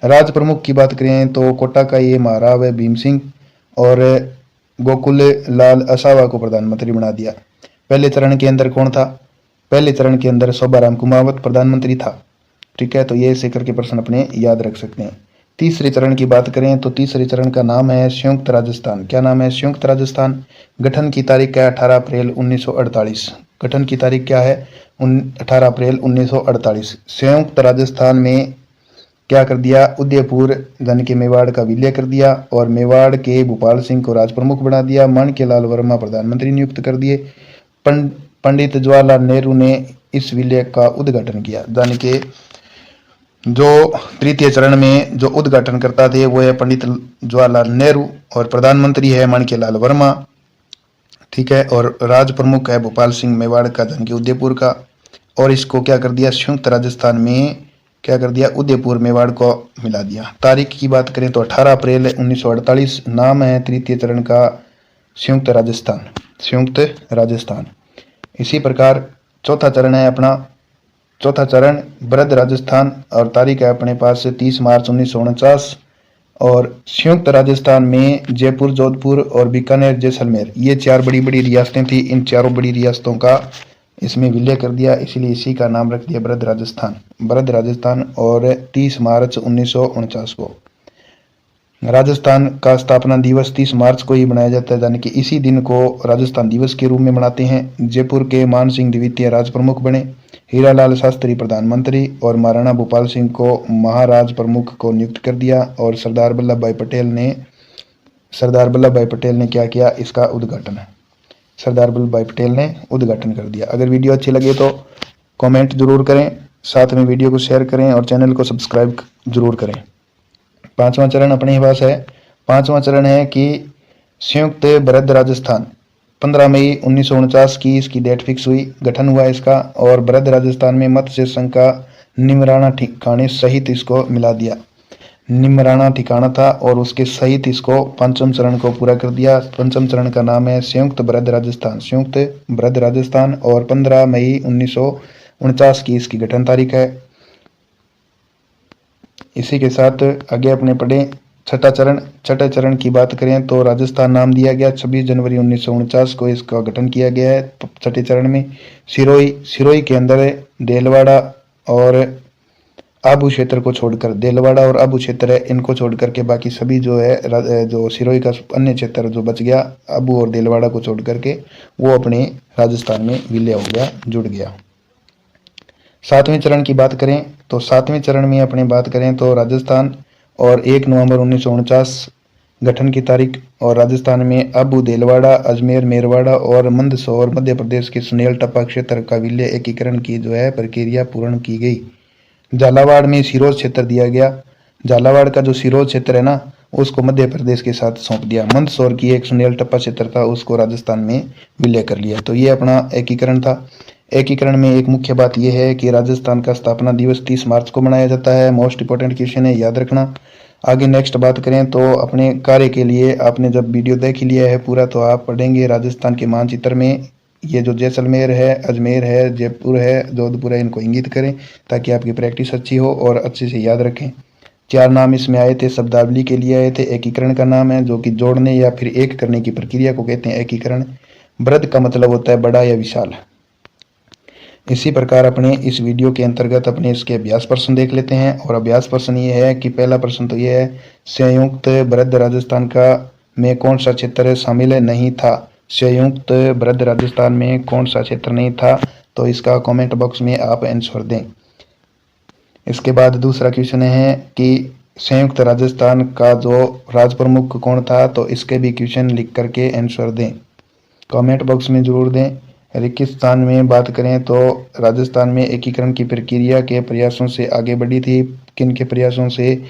S1: राज प्रमुख की बात करें तो कोटा का ये महाराव है भीम सिंह। और गोकुल लाल असावा को प्रधानमंत्री बना दिया। पहले चरण के अंदर कौन था? पहले चरण के अंदर शोभाराम कुंभावत प्रधानमंत्री था। ठीक है, तो ये ऐसे करके प्रश्न अपने याद रख सकते हैं। तीसरे चरण की बात करें तो तीसरे चरण का नाम है संयुक्त राजस्थान। क्या नाम है? संयुक्त राजस्थान। गठन की तारीख क्या है? 18 अप्रैल 1948। गठन की तारीख क्या है? 18 अप्रैल 1948। संयुक्त राजस्थान में क्या कर दिया? उदयपुर यानी कि मेवाड़ का विलय कर दिया। और मेवाड़ के भूपाल सिंह को राज प्रमुख बना दिया। माणिक्य लाल वर्मा प्रधानमंत्री नियुक्त कर दिए। पंडित जवाहरलाल नेहरू ने इस विलय का उद्घाटन किया। यानी कि जो तृतीय चरण में जो उद्घाटन करता थे वो है पंडित जवाहरलाल नेहरू और प्रधानमंत्री है माणिक्यलाल वर्मा। ठीक है, और राज प्रमुख है भोपाल सिंह मेवाड़ का, यानी कि उदयपुर का। और इसको क्या कर दिया, संयुक्त राजस्थान में क्या कर दिया, उदयपुर मेवाड़ को मिला दिया। तारीख की बात करें तो 18 अप्रैल 1948। नाम है तृतीय चरण का संयुक्त राजस्थान, संयुक्त राजस्थान। इसी प्रकार चौथा चरण है अपना, चौथा चरण बृहद राजस्थान, और तारीख है अपने पास 30 मार्च 1949। और संयुक्त राजस्थान में जयपुर, जोधपुर और बीकानेर, जैसलमेर, ये 4 बड़ी बड़ी रियासतें थी। इन चारों बड़ी रियासतों का इसमें विलय कर दिया, इसलिए इसी का नाम रख दिया बृहद राजस्थान, बृहद राजस्थान। और 30 मार्च 1949 को राजस्थान का स्थापना दिवस 30 मार्च को ही मनाया जाता है, यानी कि इसी दिन को राजस्थान दिवस के रूप में मनाते हैं। जयपुर के मान सिंह द्वितीय राज प्रमुख बने, हीरालाल शास्त्री प्रधानमंत्री, और महाराणा भूपाल सिंह को महाराज प्रमुख को नियुक्त कर दिया। और सरदार वल्लभ भाई पटेल ने क्या किया, इसका उद्घाटन, सरदार वल्लभ भाई पटेल ने उद्घाटन कर दिया। अगर वीडियो अच्छी लगे तो कमेंट जरूर करें, साथ में वीडियो को शेयर करें और चैनल को सब्सक्राइब जरूर करें। पांचवा चरण अपने पास है। पांचवा चरण है कि संयुक्त बृहद राजस्थान 15 मई 1949 की इसकी डेट फिक्स हुई, गठन हुआ इसका। और बृहद राजस्थान में मत्स्य संघ का निमराना ठिकाने सहित इसको मिला दिया, निमराना ठिकाना था और उसके सहित इसको पंचम चरण को पूरा कर दिया। पंचम चरण का नाम है संयुक्त बृहद राजस्थान, संयुक्त बृहद राजस्थान। और 15 मई 1949 की इसकी गठन तारीख है। इसी के साथ आगे अपने पढ़े छठा चरण। छठे चरण की बात करें तो राजस्थान नाम दिया गया, 26 जनवरी 1949 को इसका गठन किया गया है। छठे चरण में सिरोही के अंदर देलवाड़ा और आबू क्षेत्र को छोड़कर, देलवाड़ा और आबू क्षेत्र है, इनको छोड़ करके बाकी सभी जो है, जो सिरोही का अन्य क्षेत्र जो बच गया आबू और देलवाड़ा को छोड़ करके, वो अपने राजस्थान में विलय हो गया, जुड़ गया। सातवें चरण की बात करें तो सातवें चरण में अपने बात करें तो राजस्थान, और 1 नवंबर 1949 गठन की तारीख। और राजस्थान में आबू, देलवाड़ा, अजमेर, मेरवाड़ा और मंदसौर, मध्य प्रदेश के सुनेल टप्पा क्षेत्र का विलय एकीकरण की जो है प्रक्रिया पूर्ण की गई। झालावाड़ में सिरोज क्षेत्र दिया गया, झालावाड़ का जो सिरोज क्षेत्र है ना, उसको मध्य प्रदेश के साथ सौंप दिया। मंदसौर की एक सुनेल टप्पा क्षेत्र था, उसको राजस्थान में विलय कर लिया। तो ये अपना एकीकरण था। एकीकरण में एक मुख्य बात यह है कि राजस्थान का स्थापना दिवस 30 मार्च को मनाया जाता है। मोस्ट इंपॉर्टेंट क्वेश्चन है, याद रखना। आगे नेक्स्ट बात करें तो अपने कार्य के लिए आपने जब वीडियो देख लिया है पूरा, तो आप पढ़ेंगे राजस्थान के मानचित्र में ये जो जैसलमेर है, अजमेर है, जयपुर है, जोधपुर है, इनको इंगित करें ताकि आपकी प्रैक्टिस अच्छी हो और अच्छे से याद रखें। 4 नाम इसमें आए थे, शब्दावली के लिए आए थे। एकीकरण का नाम है जो कि जोड़ने या फिर एक करने की प्रक्रिया को कहते हैं एकीकरण। बृहद का मतलब होता है बड़ा या विशाल। इसी प्रकार अपने इस वीडियो के अंतर्गत अपने इसके अभ्यास प्रश्न देख लेते हैं। और अभ्यास प्रश्न ये है कि पहला प्रश्न तो ये है, संयुक्त बृहद राजस्थान का में कौन सा क्षेत्र शामिल नहीं था। संयुक्त बृहद राजस्थान में कौन सा क्षेत्र नहीं था, तो इसका कमेंट बॉक्स में आप आंसर दें। इसके बाद दूसरा क्वेश्चन है कि संयुक्त राजस्थान का जो राज प्रमुख कौन था, तो इसके भी क्वेश्चन लिख करके आंसर दें, कमेंट बॉक्स में जरूर दें। रेगिस्तान में बात करें तो राजस्थान में एकीकरण की प्रक्रिया के प्रयासों से आगे बढ़ी थी। किन के प्रयासों से,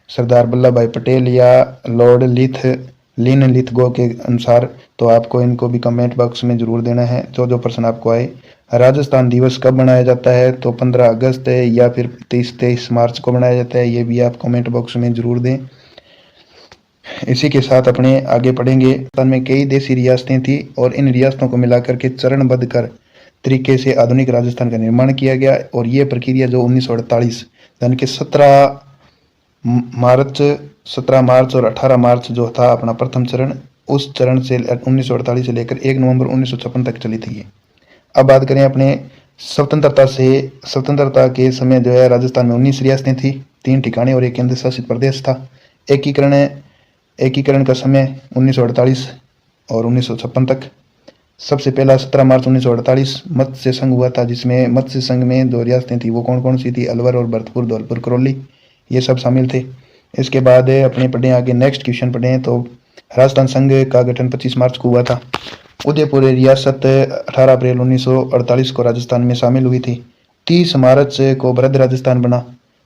S1: सरदार वल्लभ भाई पटेल या लॉर्ड लिन लिथगो के अनुसार। तो आपको इनको भी कमेंट बॉक्स में जरूर देना है जो प्रश्न आपको आए। राजस्थान दिवस कब मनाया जाता है, तो 15 अगस्त है या फिर 23 मार्च को मनाया जाता है, ये भी आप कमेंट बॉक्स में जरूर दें। इसी के साथ अपने आगे पढ़ेंगे। राजस्थान में कई देशी रियासतें थी और इन रियासतों को मिलाकर के चरणबद्ध कर तरीके से आधुनिक राजस्थान का निर्माण किया गया। और ये प्रक्रिया जो 1948 यानी कि 17 मार्च और 18 मार्च जो था अपना प्रथम चरण, उस चरण से 1948 से लेकर 1 नवंबर 1956 तक चली थी। अब बात करें अपने स्वतंत्रता के समय जो है राजस्थान में 19 रियासतें थी, 3 ठिकाने और एक केंद्र शासित प्रदेश था। एकीकरण का समय 1948 और 1956 तक। सबसे पहला 17 मार्च 1948 मत्स्य संघ हुआ था, जिसमें मत्स्य संघ में 2 रियासतें थी, वो कौन कौन सी थी, अलवर और भरतपुर, धौलपुर, करौली, ये सब शामिल थे। इसके बाद अपने पढ़ें आगे नेक्स्ट क्वेश्चन पढ़ें तो राजस्थान संघ का गठन 25 मार्च को हुआ था। उदयपुर रियासत 18 अप्रैल 1948 को राजस्थान में शामिल हुई थी। 30 मार्च को वृद्ध राजस्थान बना।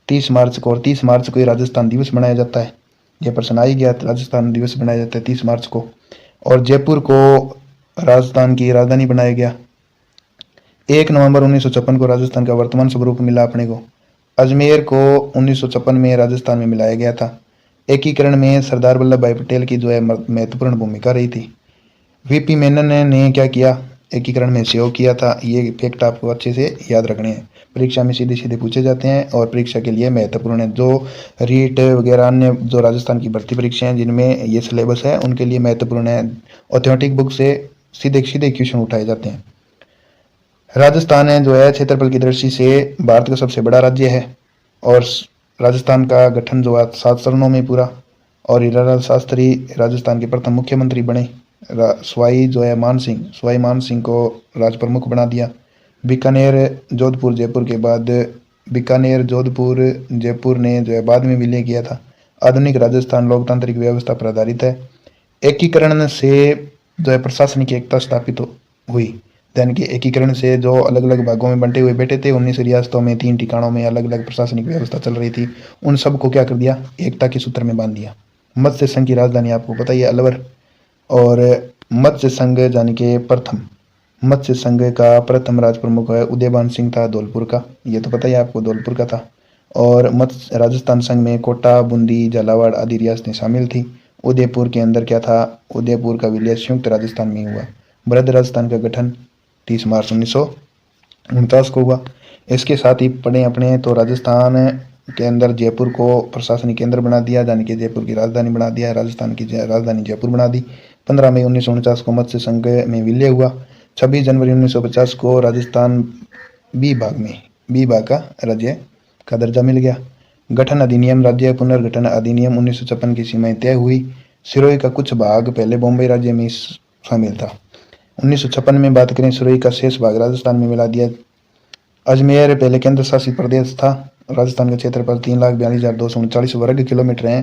S1: 30 मार्च को और 30 मार्च को ही राजस्थान दिवस मनाया जाता है। यह प्रश्न आ ही गया, राजस्थान दिवस मनाया जाता है 30 मार्च को। और जयपुर को राजस्थान की राजधानी बनाया गया। 1 नवंबर 1956 को राजस्थान का वर्तमान स्वरूप मिला अपने को। अजमेर को 1956 में राजस्थान में मिलाया गया था। एकीकरण में सरदार वल्लभ भाई पटेल की जो है महत्वपूर्ण भूमिका रही थी। वीपी मेनन ने क्या किया, एकीकरण में सहयोग किया था। ये फैक्ट आपको अच्छे से याद रखने हैं, परीक्षा में सीधे सीधे पूछे जाते हैं और परीक्षा के लिए महत्वपूर्ण है। जो रीट वगैरह अन्य जो राजस्थान की भर्ती परीक्षा हैं जिनमें ये सिलेबस है उनके लिए महत्वपूर्ण है। ऑथेंटिक बुक से सीधे सीधे क्वेश्चन उठाए जाते हैं। राजस्थान है जो है क्षेत्रफल की दृष्टि से भारत का सबसे बड़ा राज्य है और राजस्थान का गठन जो है 7 चरणों में पूरा। और हीरालाल शास्त्री राजस्थान के प्रथम मुख्यमंत्री बने। सवाई मान सिंह को राज प्रमुख बना दिया। बीकानेर जोधपुर जयपुर के बाद बीकानेर जोधपुर जयपुर ने जो है बाद में विलय किया था। आधुनिक राजस्थान लोकतांत्रिक व्यवस्था पर आधारित है। एकीकरण से जो है प्रशासनिक एकता स्थापित हुई। यानी कि एकीकरण से जो अलग अलग भागों में बंटे हुए बैठे थे 19 रियासतों में 3 ठिकानों में अलग अलग प्रशासनिक व्यवस्था चल रही थी, उन सबको क्या कर दिया, एकता के सूत्र में बांध दिया। मत्स्य संघ की राजधानी आपको पता ही है अलवर। और मत्स्य संघ यानी कि प्रथम मत्स्य संघ का प्रथम राज प्रमुख है उदयभान सिंह था धौलपुर का, ये तो पता ही आपको धौलपुर का था। और मत्स्य राजस्थान संघ में कोटा बूंदी झालावाड़ आदि रियासतें शामिल थी। उदयपुर के अंदर क्या था, उदयपुर का विलय संयुक्त राजस्थान में हुआ। वृद्ध राजस्थान का गठन 30 मार्च 1949 को हुआ। इसके साथ ही पढ़े अपने तो राजस्थान के अंदर जयपुर को प्रशासनिक केंद्र बना दिया, यानी कि जयपुर की राजधानी बना दिया। राजस्थान की राजधानी जयपुर बना दी। 15 मई 1949 को मत्स्य संघ में विलय हुआ। 26 जनवरी 1950 को राजस्थान बी भाग का राज्य का दर्जा मिल गया। गठन अधिनियम राज्य पुनर्गठन अधिनियम 1956 की सीमाएं तय हुई। सिरोही का कुछ भाग पहले बॉम्बे राज्य में शामिल था। 1956 में बात करें, सिरोही का शेष भाग राजस्थान में मिला दिया। अजमेर पहले केंद्र शासित प्रदेश था। राजस्थान का क्षेत्रफल 3,42,239 वर्ग किलोमीटर है।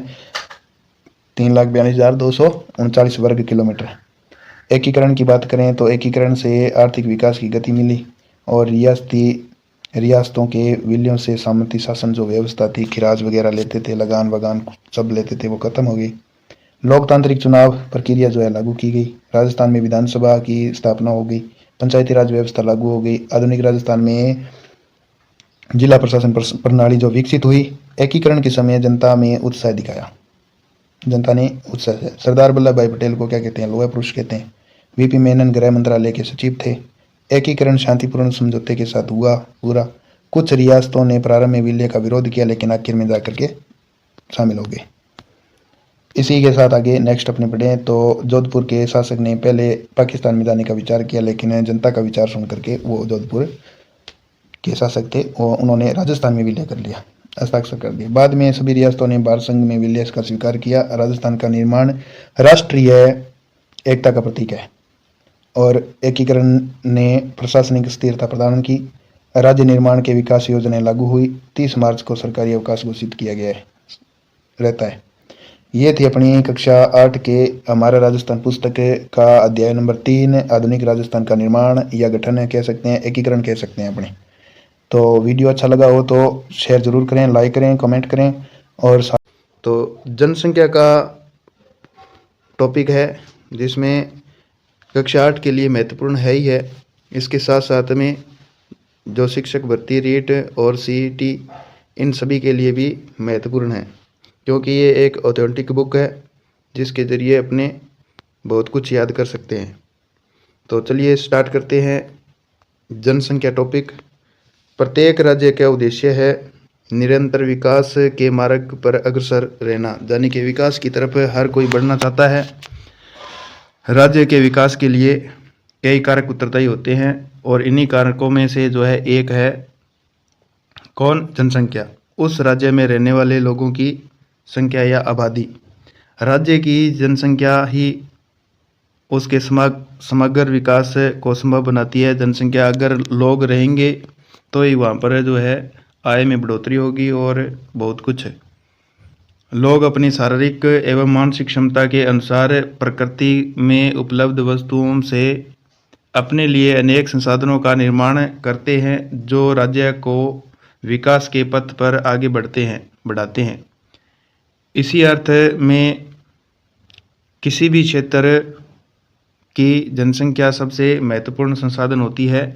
S1: 3,42,239 वर्ग किलोमीटर। एकीकरण की बात करें तो एकीकरण से आर्थिक विकास की गति मिली और रियासतों के विलयों से सामंती शासन जो व्यवस्था थी, खिराज वगैरह लेते थे, लगान वगान सब लेते थे, वो खत्म हो गई। लोकतांत्रिक चुनाव प्रक्रिया जो है लागू की गई। राजस्थान में विधानसभा की स्थापना हो गई। पंचायती राज व्यवस्था लागू हो गई। आधुनिक राजस्थान में जिला प्रशासन प्रणाली जो विकसित हुई। एकीकरण के समय जनता में उत्साह दिखाया, जनता ने उत्साह से। सरदार वल्लभ भाई पटेल को क्या कहते हैं, लोहा पुरुष कहते हैं। वीपी मेनन गृह मंत्रालय के सचिव थे। एकीकरण शांतिपूर्ण समझौते के साथ हुआ पूरा। कुछ रियासतों ने प्रारंभ में विलय का विरोध किया लेकिन आखिर में जाकर के शामिल हो गए। इसी के साथ आगे नेक्स्ट अपने पढ़ें तो जोधपुर के शासक ने पहले पाकिस्तान में जाने का विचार किया लेकिन जनता का विचार सुन करके वो जोधपुर के शासक थे वो उन्होंने राजस्थान में विलय कर लिया, हस्ताक्षर कर दिया। बाद में सभी रियासतों ने भारत संघ में विलय का स्वीकार किया। राजस्थान का निर्माण राष्ट्रीय एकता का प्रतीक है और एकीकरण ने प्रशासनिक स्थिरता प्रदान की। राज्य निर्माण के विकास योजनाएं लागू हुई। 30 मार्च को सरकारी अवकाश घोषित किया गया रहता है। ये थी अपनी कक्षा 8 के हमारा राजस्थान पुस्तक का अध्याय नंबर 3 आधुनिक राजस्थान का निर्माण या गठन कह सकते हैं, एकीकरण कह सकते हैं अपने। तो वीडियो अच्छा लगा हो तो शेयर जरूर करें, लाइक करें, कमेंट करें। और तो जनसंख्या का टॉपिक है जिसमें कक्षा 8 के लिए महत्वपूर्ण है ही है। इसके साथ साथ में जो शिक्षक भर्ती रीट और सीईटी इन सभी के लिए भी महत्वपूर्ण है क्योंकि ये एक ऑथेंटिक बुक है जिसके ज़रिए अपने बहुत कुछ याद कर सकते हैं। तो चलिए स्टार्ट करते हैं। जनसंख्या टॉपिक। प्रत्येक राज्य का उद्देश्य है निरंतर विकास के मार्ग पर अग्रसर रहना, यानी कि विकास की तरफ हर कोई बढ़ना चाहता है। राज्य के विकास के लिए कई कारक उत्तरदायी होते हैं और इन्हीं कारकों में से जो है एक है कौन, जनसंख्या। उस राज्य में रहने वाले लोगों की संख्या या आबादी। राज्य की जनसंख्या ही उसके समग्र विकास को संभव बनाती है। जनसंख्या अगर लोग रहेंगे तो ही वहाँ पर जो है आय में बढ़ोतरी होगी और बहुत कुछ है। लोग अपनी शारीरिक एवं मानसिक क्षमता के अनुसार प्रकृति में उपलब्ध वस्तुओं से अपने लिए अनेक संसाधनों का निर्माण करते हैं जो राज्य को विकास के पथ पर आगे बढ़ाते हैं। इसी अर्थ में किसी भी क्षेत्र की जनसंख्या सबसे महत्वपूर्ण संसाधन होती है।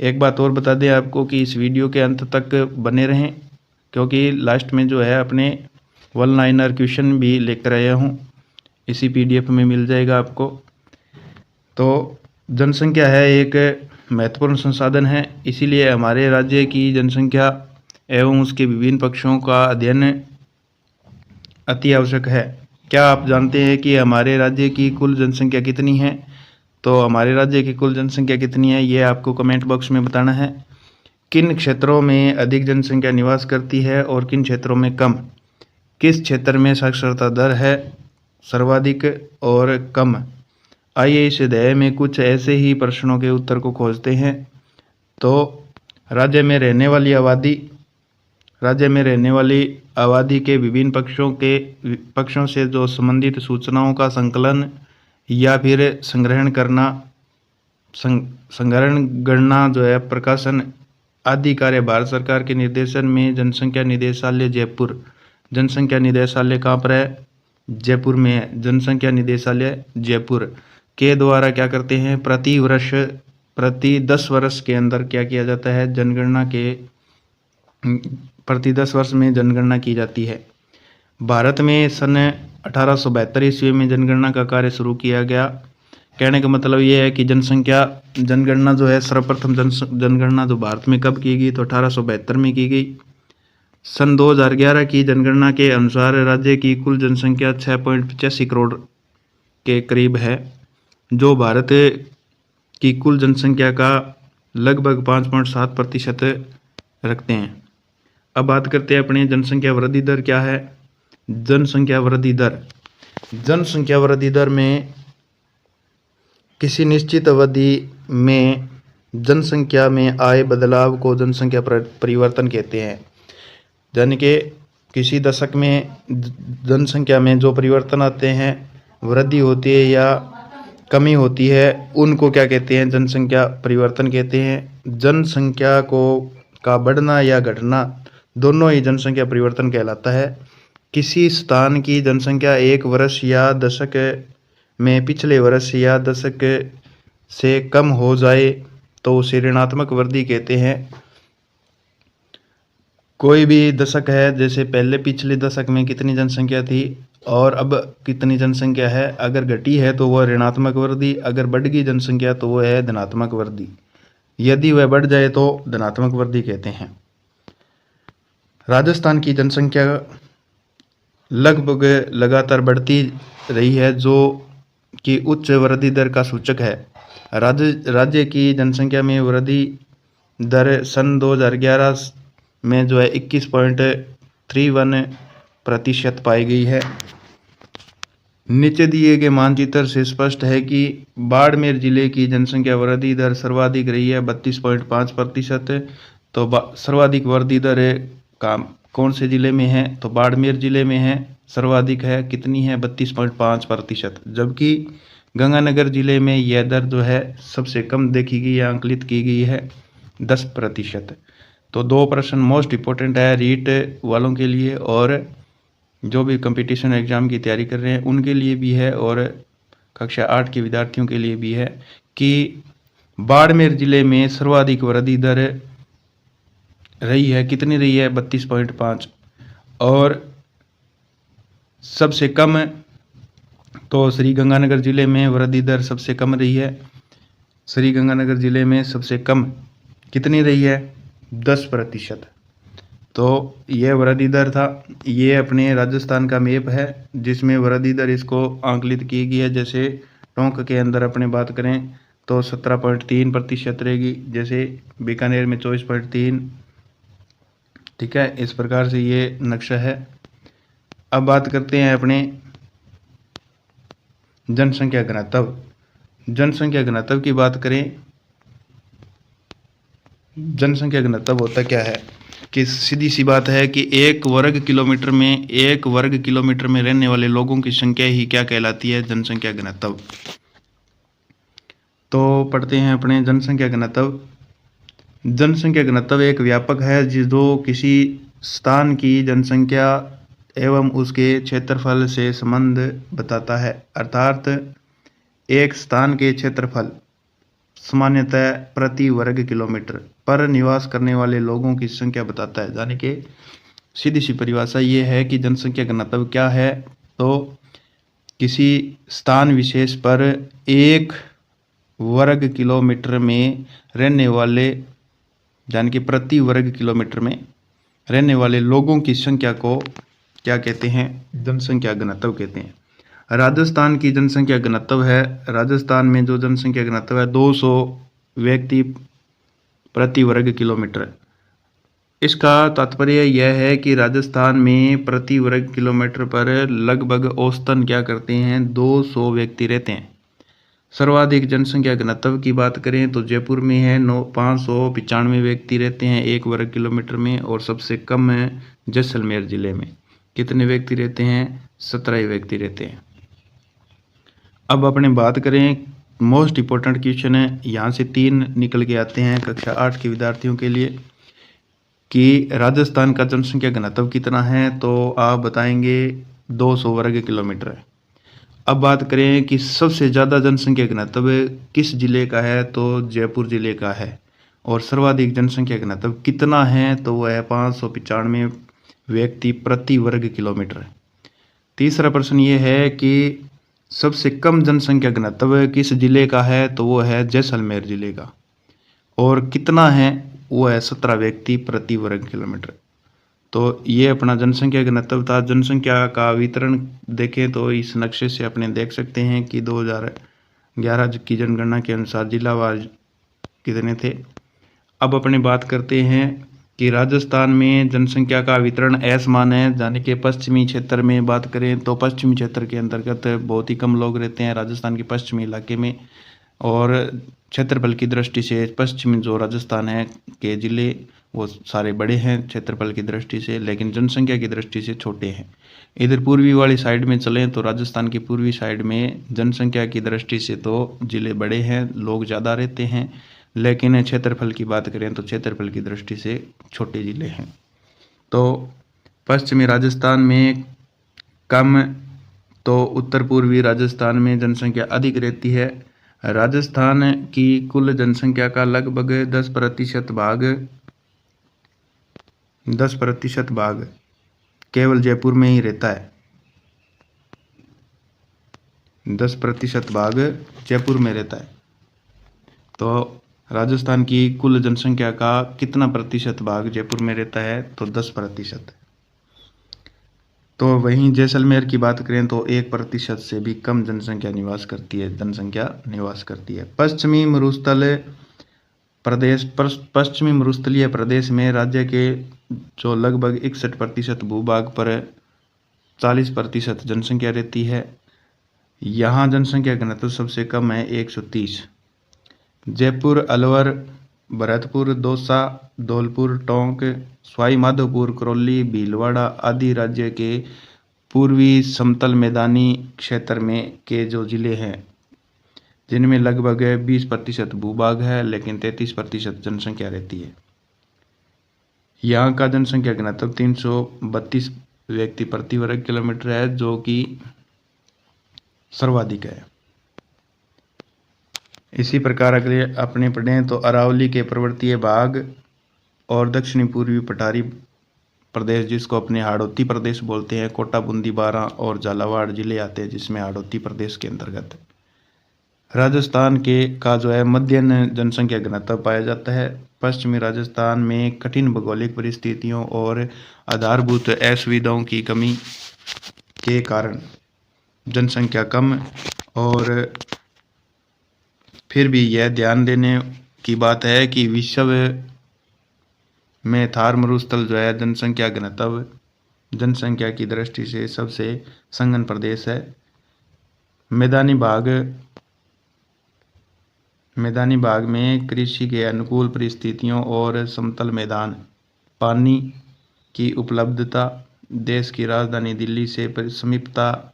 S1: एक बात और बता दें आपको कि इस वीडियो के अंत तक बने रहें, क्योंकि लास्ट में जो है अपने 1 लाइनर क्वेश्चन भी लेकर आया हूँ, इसी PDF में मिल जाएगा आपको। तो जनसंख्या है एक महत्वपूर्ण संसाधन है, इसीलिए हमारे राज्य की जनसंख्या एवं उसके विभिन्न पक्षों का अध्ययन अति आवश्यक है। क्या आप जानते हैं कि हमारे राज्य की कुल जनसंख्या कितनी है? तो हमारे राज्य की कुल जनसंख्या कितनी है ये आपको कमेंट बॉक्स में बताना है। किन क्षेत्रों में अधिक जनसंख्या निवास करती है और किन क्षेत्रों में कम? किस क्षेत्र में साक्षरता दर है सर्वाधिक और कम? आइए इस अध्याय में कुछ ऐसे ही प्रश्नों के उत्तर को खोजते हैं। तो राज्य में रहने वाली आबादी के विभिन्न पक्षों से जो संबंधित सूचनाओं का संकलन या फिर संग्रहण गणना जो है प्रकाशन आदि कार्य भारत सरकार के निर्देशन में जनसंख्या निदेशालय कहाँ पर है? जयपुर में है। जनसंख्या निदेशालय जयपुर के द्वारा क्या करते हैं? प्रति 10 वर्ष के अंदर क्या किया जाता है? प्रति 10 वर्ष में जनगणना की जाती है। भारत में सन 1872 ईस्वी में जनगणना का कार्य शुरू किया गया। कहने का मतलब ये है कि जनगणना जो है सर्वप्रथम जनगणना जो भारत में कब की गई? तो 1872 में की गई। सन 2011 की जनगणना के अनुसार राज्य की कुल जनसंख्या 6.85 करोड़ के करीब है, जो भारत की कुल जनसंख्या का लगभग 5.7% रखते हैं। अब बात करते हैं अपने जनसंख्या वृद्धि दर क्या है। जनसंख्या वृद्धि दर में किसी निश्चित अवधि में जनसंख्या में आए बदलाव को जनसंख्या परिवर्तन कहते हैं। यानी कि किसी दशक में जनसंख्या में जो परिवर्तन आते हैं, वृद्धि होती है या कमी होती है, उनको क्या कहते हैं? जनसंख्या परिवर्तन कहते हैं। जनसंख्या का बढ़ना या घटना दोनों ही जनसंख्या परिवर्तन कहलाता है। किसी स्थान की जनसंख्या एक वर्ष या दशक में पिछले वर्ष या दशक से कम हो जाए तो उसे ऋणात्मक वृद्धि कहते हैं। कोई भी दशक है, जैसे पहले पिछले दशक में कितनी जनसंख्या थी और अब कितनी जनसंख्या है, अगर घटी है तो वह ऋणात्मक वृद्धि, अगर बढ़ गई जनसंख्या तो वह है धनात्मक वृद्धि। यदि वह बढ़ जाए तो धनात्मक वृद्धि कहते हैं। राजस्थान की जनसंख्या लगभग लगातार बढ़ती रही है, जो कि उच्च वृद्धि दर का सूचक है। राज्य की जनसंख्या में वृद्धि दर सन 2011 में जो है 21.31% पाई गई है। नीचे दिए गए मानचित्र से स्पष्ट है कि बाड़मेर जिले की जनसंख्या वृद्धि दर सर्वाधिक रही है 32.5%। तो सर्वाधिक वृद्धि दर कौन से जिले में है? तो बाड़मेर जिले में है, सर्वाधिक है। कितनी है? 32.5%। जबकि गंगानगर जिले में यह दर जो है सबसे कम देखी गई या आंकलित की गई है 10%। तो 2 प्रश्न मोस्ट इम्पोर्टेंट है रीट वालों के लिए और जो भी कंपटीशन एग्जाम की तैयारी कर रहे हैं उनके लिए भी है, और कक्षा 8 के विद्यार्थियों के लिए भी है कि बाड़मेर जिले में सर्वाधिक वृद्धि दर रही है, कितनी रही है? 32.5। और सबसे कम तो श्रीगंगानगर जिले में वृद्धि दर सबसे कम रही है। श्रीगंगानगर जिले में सबसे कम कितनी रही है? 10%। तो यह वृद्धि दर था। ये अपने राजस्थान का मैप है जिसमें वृद्धि दर इसको आंकलित की गई है। जैसे टोंक के अंदर अपने बात करें तो 17.3% रहेगी, जैसे बीकानेर में 24.3। ठीक है, इस प्रकार से ये नक्शा है। अब बात करते हैं अपने जनसंख्या घनत्व। जनसंख्या घनत्व की बात करें, जनसंख्या घनत्व होता क्या है? कि सीधी सी बात है कि एक वर्ग किलोमीटर में रहने वाले लोगों की संख्या ही क्या कहलाती है? जनसंख्या घनत्व। तो पढ़ते हैं अपने जनसंख्या घनत्व। जनसंख्या घनत्व एक व्यापक है जो किसी स्थान की जनसंख्या एवं उसके क्षेत्रफल से संबंध बताता है। अर्थात एक स्थान के क्षेत्रफल सामान्यतः प्रति वर्ग किलोमीटर पर निवास करने वाले लोगों की संख्या बताता है। यानी कि सीधी सी परिभाषा ये है कि जनसंख्या घनत्व क्या है? तो किसी स्थान विशेष पर एक वर्ग किलोमीटर में रहने वाले, यानी कि प्रति वर्ग किलोमीटर में रहने वाले लोगों की संख्या को क्या कहते हैं? जनसंख्या घनत्व कहते हैं। राजस्थान की जनसंख्या घनत्व है, राजस्थान में जो जनसंख्या घनत्व है 200 व्यक्ति प्रति वर्ग किलोमीटर। इसका तात्पर्य यह है कि राजस्थान में प्रति वर्ग किलोमीटर पर लगभग औसतन क्या करते हैं? 200 व्यक्ति रहते हैं। सर्वाधिक जनसंख्या घनत्व की बात करें तो जयपुर में है 595 व्यक्ति रहते हैं एक वर्ग किलोमीटर में, और सबसे कम है जैसलमेर जिले में। कितने व्यक्ति रहते हैं? 17 व्यक्ति रहते हैं। अब अपने बात करें, मोस्ट इम्पोर्टेंट क्वेश्चन है, यहाँ से 3 निकल के आते हैं कक्षा 8 के विद्यार्थियों के लिए कि राजस्थान का जनसंख्या घनत्व कितना है? तो आप बताएंगे 200 वर्ग किलोमीटर है। अब बात करें कि सबसे ज़्यादा जनसंख्या घनत्व किस जिले का है? तो जयपुर जिले का है। और सर्वाधिक जनसंख्या घनत्व कितना है? तो वह है 595 व्यक्ति प्रति वर्ग किलोमीटर। तीसरा प्रश्न ये है कि सबसे कम जनसंख्या घनत्व किस जिले का है? तो वो है जैसलमेर जिले का। और कितना है? वो है 17 व्यक्ति प्रति वर्ग किलोमीटर। तो ये अपना जनसंख्या घनत्व था। जनसंख्या का वितरण देखें तो इस नक्शे से अपने देख सकते हैं कि 2011 की जनगणना के अनुसार जिलावार कितने थे। अब अपने बात करते हैं कि राजस्थान में जनसंख्या का वितरण असमान है। यानी कि पश्चिमी क्षेत्र में बात करें तो पश्चिमी क्षेत्र के अंतर्गत बहुत ही कम लोग रहते हैं राजस्थान के पश्चिमी इलाके में, और क्षेत्रफल की दृष्टि से पश्चिमी जो राजस्थान है के ज़िले वो सारे बड़े हैं क्षेत्रफल की दृष्टि से, लेकिन जनसंख्या की दृष्टि से छोटे हैं। इधर पूर्वी वाली साइड में चलें तो राजस्थान की पूर्वी साइड में जनसंख्या की दृष्टि से तो ज़िले बड़े हैं, लोग ज़्यादा रहते हैं, लेकिन क्षेत्रफल की बात करें तो क्षेत्रफल की दृष्टि से छोटे ज़िले हैं। तो पश्चिमी राजस्थान में कम, तो उत्तर पूर्वी राजस्थान में जनसंख्या अधिक रहती है। राजस्थान की कुल जनसंख्या का लगभग 10% भाग केवल जयपुर में ही रहता है। 10% भाग जयपुर में रहता है। तो राजस्थान की कुल जनसंख्या का कितना प्रतिशत भाग जयपुर में रहता है? तो 10%। तो वहीं जैसलमेर की बात करें तो 1% से भी कम जनसंख्या निवास करती है। पश्चिमी मरुस्थलीय प्रदेश में राज्य के जो लगभग 61% भूभाग पर 40% जनसंख्या रहती है। यहाँ जनसंख्या घनत्व सबसे कम है 130। जयपुर, अलवर, भरतपुर, दौसा, धौलपुर, टोंक, सवाई माधोपुर, करौली, भीलवाड़ा आदि राज्य के पूर्वी समतल मैदानी क्षेत्र में के जो जिले हैं जिनमें लगभग 20% भूभाग है लेकिन 33% जनसंख्या रहती है। यहाँ का जनसंख्या घनत्व 332 व्यक्ति प्रति वर्ग किलोमीटर है, जो कि सर्वाधिक है। इसी प्रकार अगले अपने पढ़ें तो अरावली के पर्वतीय भाग और दक्षिणी पूर्वी पठारी प्रदेश जिसको अपने हाड़ौती प्रदेश बोलते हैं, कोटा, बूंदी, बारां और झालावाड़ जिले आते हैं जिसमें हाड़ौती प्रदेश के अंतर्गत। राजस्थान के का जो है मध्यम जनसंख्या घनत्व पाया जाता है। पश्चिमी राजस्थान में कठिन भौगोलिक परिस्थितियों और आधारभूत असुविधाओं की कमी के कारण जनसंख्या कम, और फिर भी यह ध्यान देने की बात है कि विश्व में थार मरुस्थल जो है जनसंख्या घनत्व जनसंख्या की दृष्टि से सबसे संघन प्रदेश है। मैदानी भाग में कृषि के अनुकूल परिस्थितियों और समतल मैदान पानी की उपलब्धता, देश की राजधानी दिल्ली से समीपता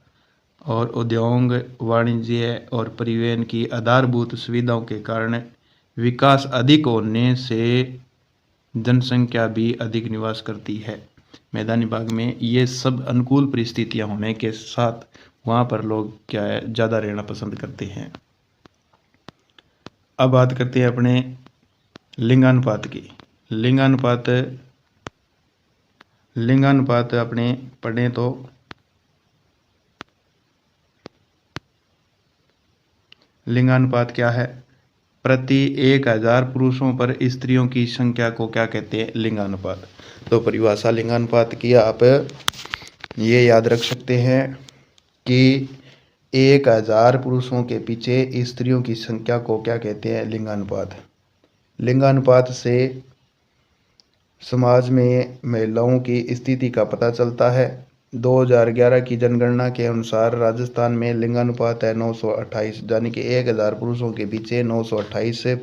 S1: और उद्योग, वाणिज्य और परिवहन की आधारभूत सुविधाओं के कारण विकास अधिक होने से जनसंख्या भी अधिक निवास करती है। मैदानी भाग में ये सब अनुकूल परिस्थितियां होने के साथ वहाँ पर लोग क्या है ज़्यादा रहना पसंद करते हैं। अब बात करते हैं अपने लिंगानुपात की। लिंगानुपात अपने पढ़ें तो लिंगानुपात क्या है? प्रति 1000 पुरुषों पर स्त्रियों की संख्या को क्या कहते हैं? लिंगानुपात। तो परिभाषा लिंगानुपात की आप ये याद रख सकते हैं कि 1000 पुरुषों के पीछे स्त्रियों की संख्या को क्या कहते हैं? लिंगानुपात। लिंगानुपात से समाज में महिलाओं की स्थिति का पता चलता है। 2011 की जनगणना के अनुसार राजस्थान में लिंगानुपात है 928, यानी कि 1000 पुरुषों के पीछे 928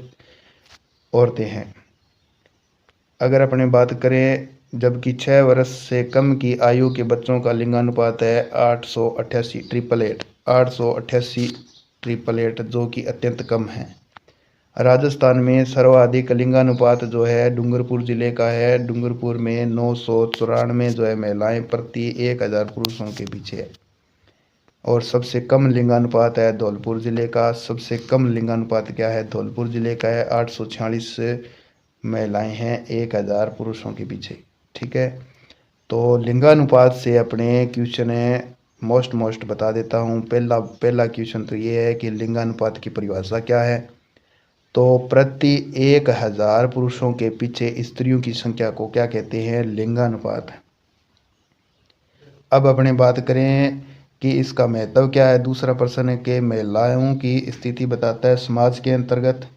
S1: औरतें हैं। अगर अपने बात करें, जबकि 6 वर्ष से कम की आयु के बच्चों का लिंगानुपात है 888, जो कि अत्यंत कम है। राजस्थान में सर्वाधिक लिंगानुपात जो है डूंगरपुर जिले का है। डूंगरपुर में 994 जो है महिलाएं प्रति 1000 पुरुषों के पीछे है। और सबसे कम लिंगानुपात है धौलपुर जिले का। सबसे कम लिंगानुपात क्या है? धौलपुर जिले का है 846 महिलाएं हैं 1000 पुरुषों के पीछे। ठीक है, तो लिंगानुपात से अपने क्वेश्चन है मोस्ट बता देता हूँ। पहला क्वेश्चन तो ये है कि लिंगानुपात की परिभाषा क्या है? तो प्रति 1000 पुरुषों के पीछे स्त्रियों की संख्या को क्या कहते हैं? लिंगानुपात। अब अपने बात करें कि इसका महत्व क्या है। दूसरा प्रश्न है कि महिलाओं की स्थिति बताता है समाज के अंतर्गत।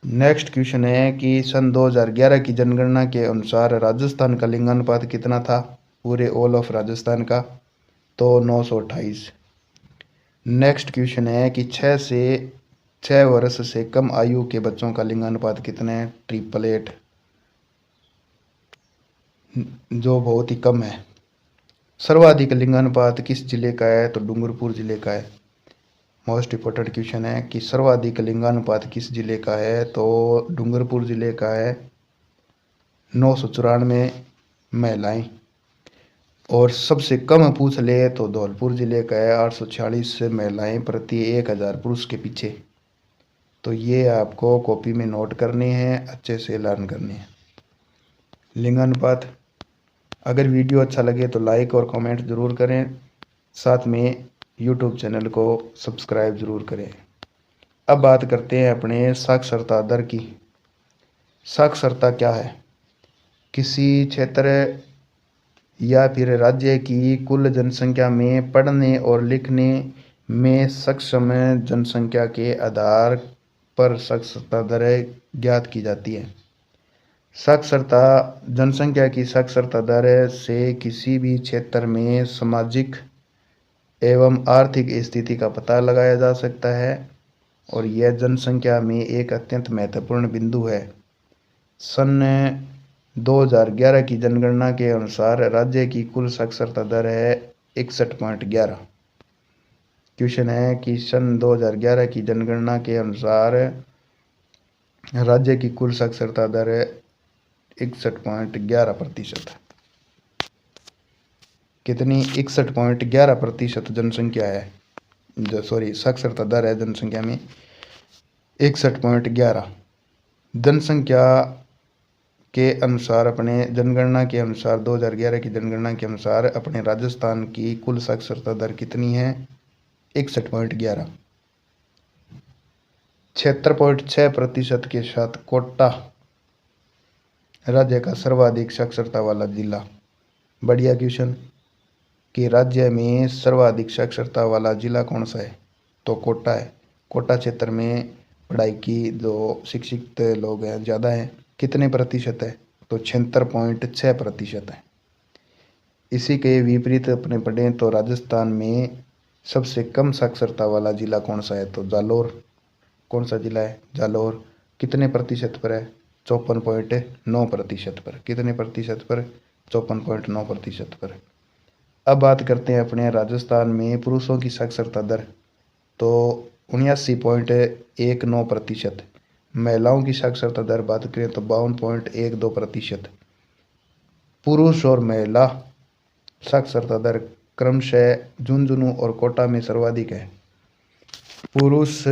S1: नेक्स्ट क्वेश्चन है कि सन 2011 की जनगणना के अनुसार राजस्थान का लिंगानुपात कितना था? पूरे ऑल ऑफ राजस्थान का तो 928। नेक्स्ट क्वेश्चन है कि 6 वर्ष से कम आयु के बच्चों का लिंगानुपात कितना है? 888, जो बहुत ही कम है। सर्वाधिक लिंगानुपात किस जिले का है? तो डूंगरपुर जिले का है। मोस्ट इम्पोर्टेंट क्वेश्चन है कि सर्वाधिक लिंगानुपात किस जिले का है? तो डूंगरपुर जिले का है 994 महिलाएं। और सबसे कम पूछ ले तो धौलपुर जिले का है 846 महिलाएं प्रति 1000 पुरुष के पीछे। तो ये आपको कॉपी में नोट करने हैं, अच्छे से लर्न करने हैं लिंगानुपात। अगर वीडियो अच्छा लगे तो लाइक और कमेंट ज़रूर करें, साथ में यूट्यूब चैनल को सब्सक्राइब ज़रूर करें। अब बात करते हैं अपने साक्षरता दर की। साक्षरता क्या है? किसी क्षेत्र या फिर राज्य की कुल जनसंख्या में पढ़ने और लिखने में सक्षम जनसंख्या के आधार पर साक्षरता दर ज्ञात की जाती है। साक्षरता जनसंख्या की साक्षरता दर से किसी भी क्षेत्र में सामाजिक एवं आर्थिक स्थिति का पता लगाया जा सकता है और यह जनसंख्या में एक अत्यंत महत्वपूर्ण बिंदु है। सन 2011 की जनगणना के अनुसार राज्य की कुल साक्षरता दर है 61.11। क्वेश्चन है कि सन 2011 की जनगणना के अनुसार राज्य की कुल साक्षरता दर 61.11%। कितनी? 61.11% जनसंख्या है, साक्षरता दर है जनसंख्या में 61.11। जनसंख्या के अनुसार अपने जनगणना के अनुसार 2011 की जनगणना के अनुसार अपने राजस्थान की कुल साक्षरता दर कितनी है? 61.11। 76.6% के साथ कोटा राज्य का सर्वाधिक साक्षरता वाला जिला। बढ़िया क्वेश्चन कि राज्य में सर्वाधिक साक्षरता वाला जिला कौन सा है? तो कोटा है। कोटा क्षेत्र में पढ़ाई की जो शिक्षित लोग हैं ज़्यादा हैं। कितने प्रतिशत है? तो 76.6% है। इसी के विपरीत अपने पढ़ें तो राजस्थान में सबसे कम साक्षरता वाला जिला कौन सा है? तो जालौर। कौन सा जिला है? जालौर। कितने प्रतिशत पर है? 54.9% पर। कितने प्रतिशत पर? 54.9% पर। अब बात करते हैं अपने राजस्थान में पुरुषों की साक्षरता दर, तो 79.19%। महिलाओं की साक्षरता दर बात करें तो 52.12%। पुरुष और महिला साक्षरता दर क्रमशः झुंझुनू और कोटा में सर्वाधिक है। पुरुष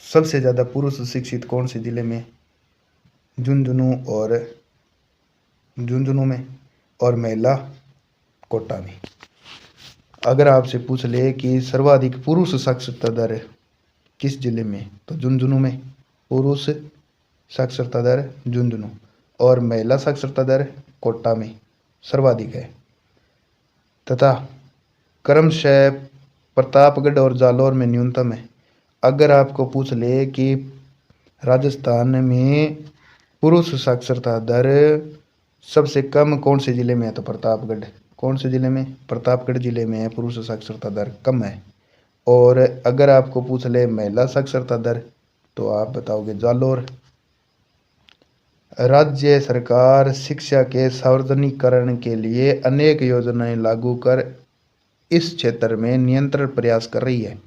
S1: सबसे ज़्यादा पुरुष शिक्षित कौन से जिले में? झुंझुनू में, और महिला कोटा में। अगर आपसे पूछ ले कि सर्वाधिक पुरुष साक्षरता दर किस जिले में, तो झुंझुनू में पुरुष साक्षरता दर झुंझुनू, और महिला साक्षरता दर कोटा में सर्वाधिक है। तथा क्रमशः प्रतापगढ़ और जालौर में न्यूनतम है। अगर आपको पूछ ले कि राजस्थान में पुरुष साक्षरता दर सबसे कम कौन से जिले में है, तो प्रतापगढ़। कौन से जिले में? प्रतापगढ़ जिले में है पुरुष साक्षरता दर कम है। और अगर आपको पूछ ले महिला साक्षरता दर, तो आप बताओगे जालौर। राज्य सरकार शिक्षा के सार्वजनिकरण के लिए अनेक योजनाएं लागू कर इस क्षेत्र में निरंतर प्रयास कर रही है।